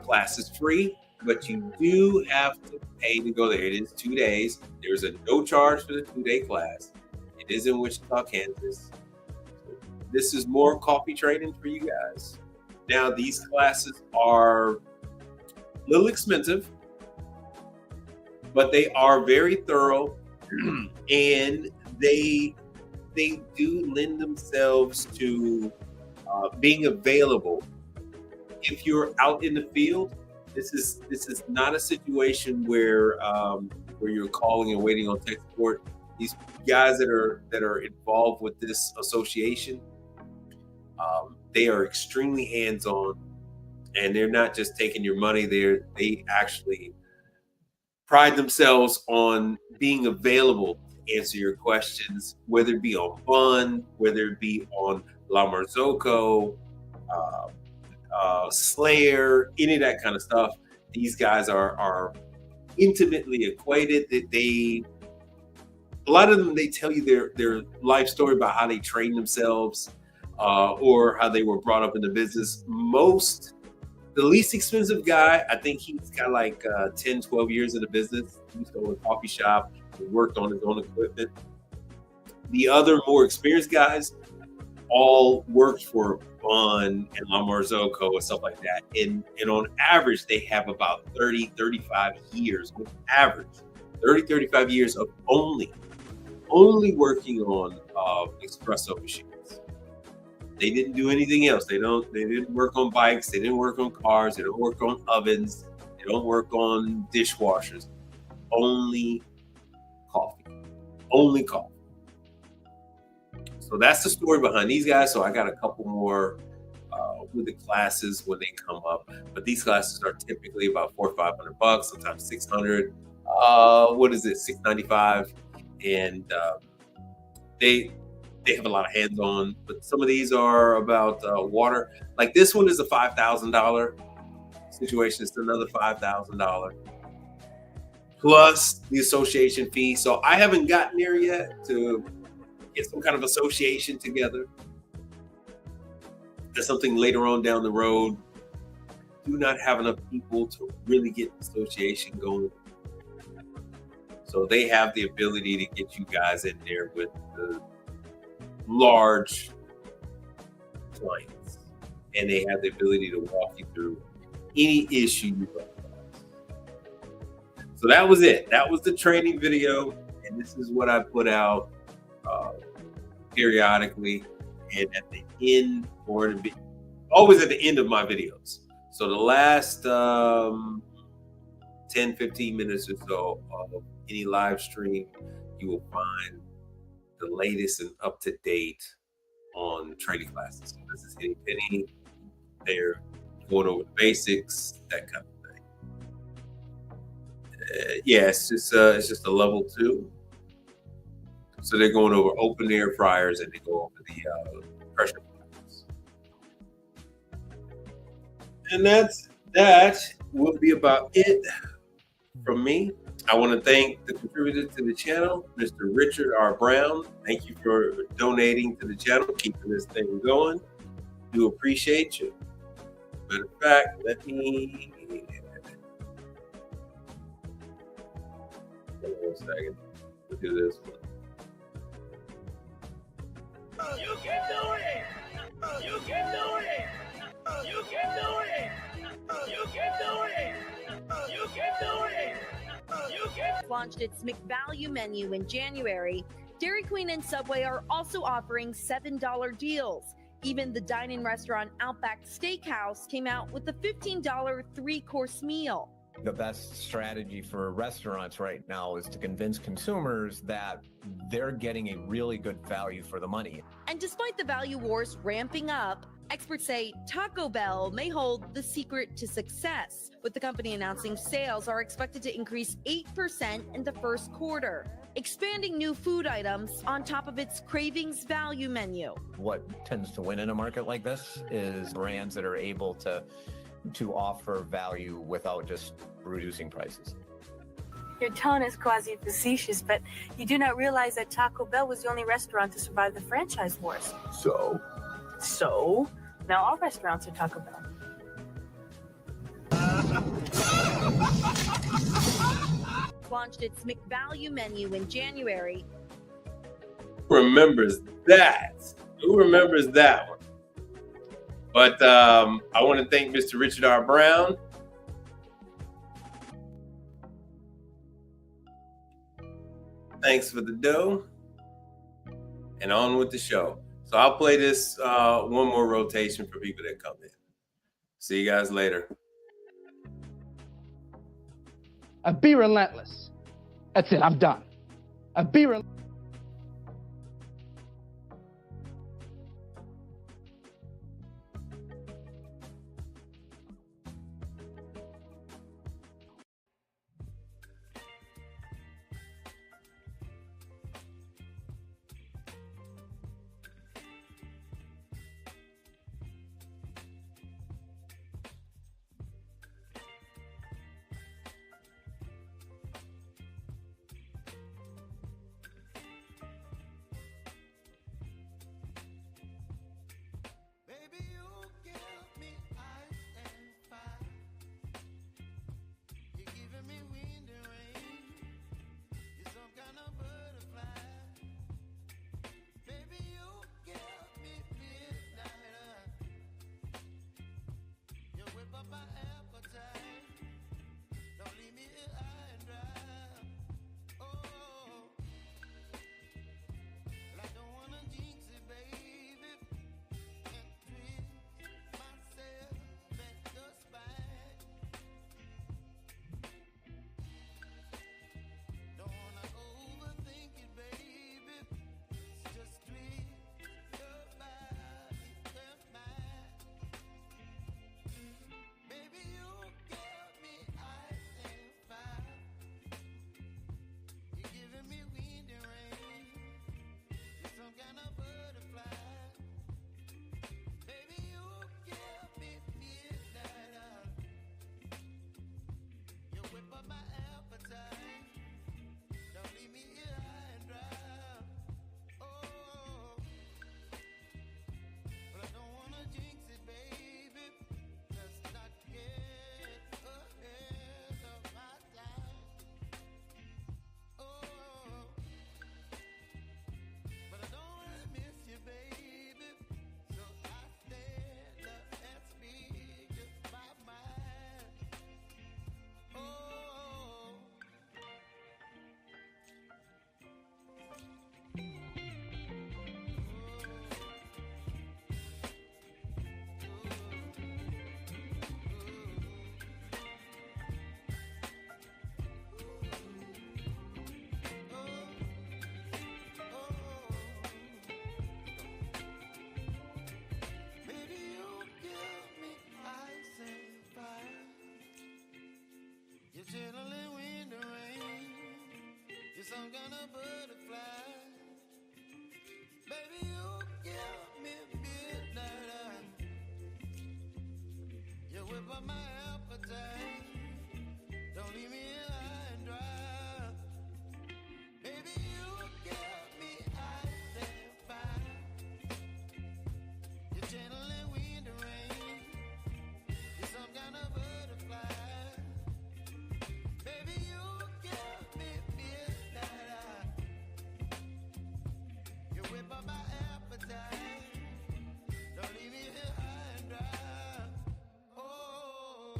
Class is free, but you do have to pay to go there. It is 2 days. There's a no charge for the 2-day class. It is in Wichita, Kansas. This is more coffee training for you guys. Now, these classes are a little expensive, but they are very thorough, and they do lend themselves to being available. If you're out in the field, this is not a situation where you're calling and waiting on tech support. These guys that are involved with this association, they are extremely hands-on, and they're not just taking your money. They actually pride themselves on being available to answer your questions, whether it be on Bun, whether it be on La Marzocco, Slayer, any of that kind of stuff. These guys are intimately acquainted. That a lot of them, they tell you their life story about how they trained themselves, or how they were brought up in the business. The least expensive guy, I think he's got like 10, 12 years in the business. He used to own a coffee shop. He worked on his own equipment. The other more experienced guys all worked for Bun and La Marzocco and stuff like that. And on average, they have about 30, 35 years, on average, 30, 35 years of only working on espresso machines. They didn't do anything else. They didn't work on bikes. They didn't work on cars. They don't work on ovens. They don't work on dishwashers. Only coffee. Only coffee. So that's the story behind these guys. So I got a couple more with the classes when they come up. But these classes are typically about $400 or $500, sometimes $600. What is it? $695. And they have a lot of hands-on, but some of these are about water. Like this one is a $5,000 situation. It's another $5,000 plus the association fee. So I haven't gotten there yet to get some kind of association together. There's something later on down the road. Do not have enough people to really get the association going. So they have the ability to get you guys in there with the large clients, and they have the ability to walk you through any issue you have. So that was it. That was the training video, and this is what I put out periodically, and at the end, or always at the end of my videos. So the last 10, 15 minutes or so of any live stream, you will find the latest and up to date on training classes. So this is Henny Penny. They're going over the basics, that kind of thing. Yeah, it's just a level 2. So they're going over open air fryers, and they go over the pressure fryers. And that will be about it from me. I want to thank the contributor to the channel, Mr. Richard R. Brown. Thank you for donating to the channel, keeping this thing going. Do appreciate you. Matter of fact, let me hold on a second. We'll do this one. You can do it! You can do it! You can do it! You can do it! You can do it! Launched its McValue menu in January. Dairy Queen and Subway are also offering $7 deals. Even the dine-in restaurant Outback Steakhouse came out with a $15 3-course meal. The best strategy for restaurants right now is to convince consumers that they're getting a really good value for the money. And despite the value wars ramping up, Experts say Taco Bell may hold the secret to success, with the company announcing sales are expected to increase 8% in the first quarter, expanding new food items on top of its Cravings value menu. What tends to win in a market like this is brands that are able to offer value without just reducing prices. Your tone is quasi-facetious, but you do not realize that Taco Bell was the only restaurant to survive the franchise wars. So? Now all restaurants are Taco Bell. Launched its McValue menu in January. Who remembers that? Who remembers that one? But I want to thank Mr. Richard R. Brown. Thanks for the dough. And on with the show. So I'll play this one more rotation for people that come in. See you guys later. Be relentless. That's it. I'm done. Be relentless. some kind of butterfly. Baby, you give me midnight. You whip up my appetite. Don't leave me high and dry. Baby, you give me ice and fire. You're channeling wind and rain. You're some kind of butterfly. Baby, you give me midnight. You whip up my appetite. Don't leave me here high and dry. Oh.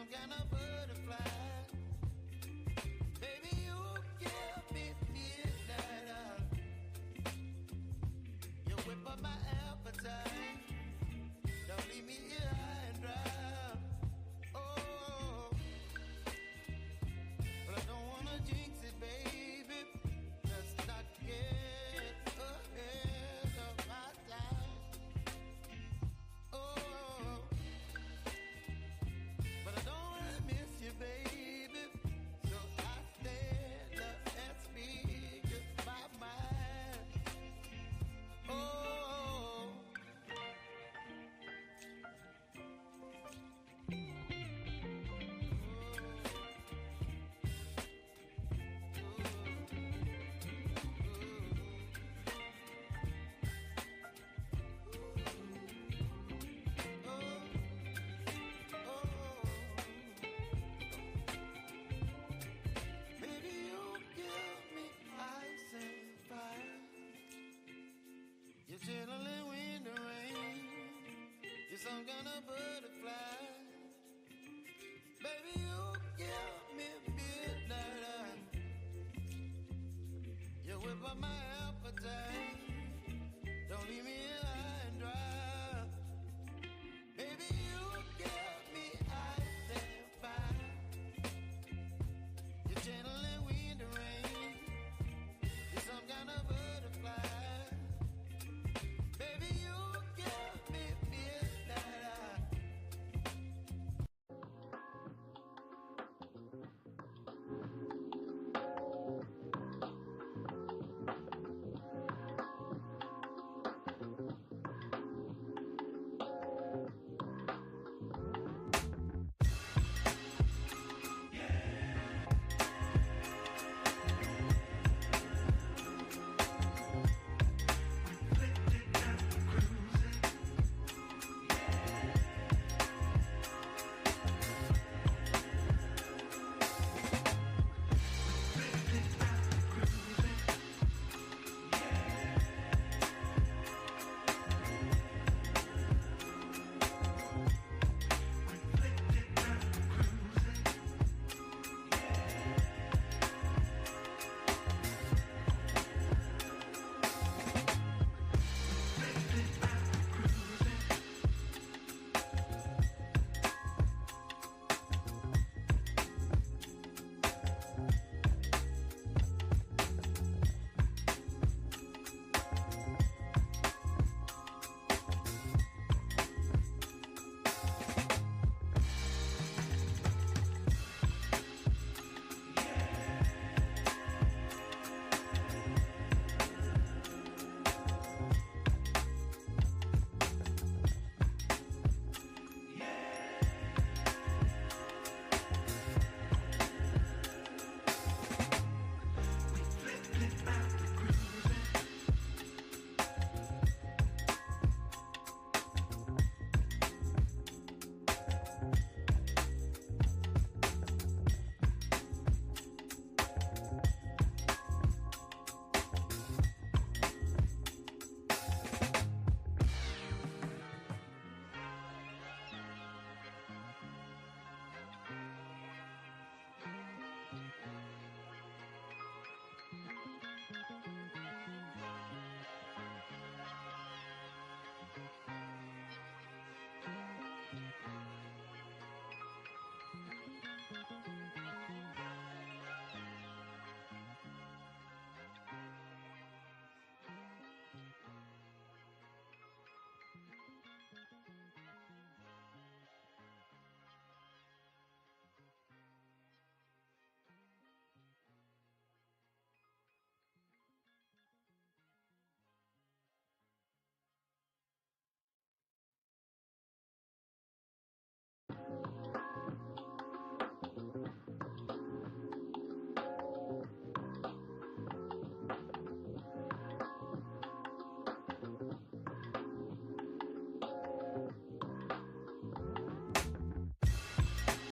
some kind of butterfly. Baby, you give me midnight. You whip up my appetite. Don't leave me here high and dry. Oh, but I don't wanna jinx it, baby. Let's not get ahead of my time. Oh, but I don't wanna miss you, baby. So I stand up and speak my mind. Oh. Baby, you give me ice and fire. You're chilling when the rain. You're some kind of bird.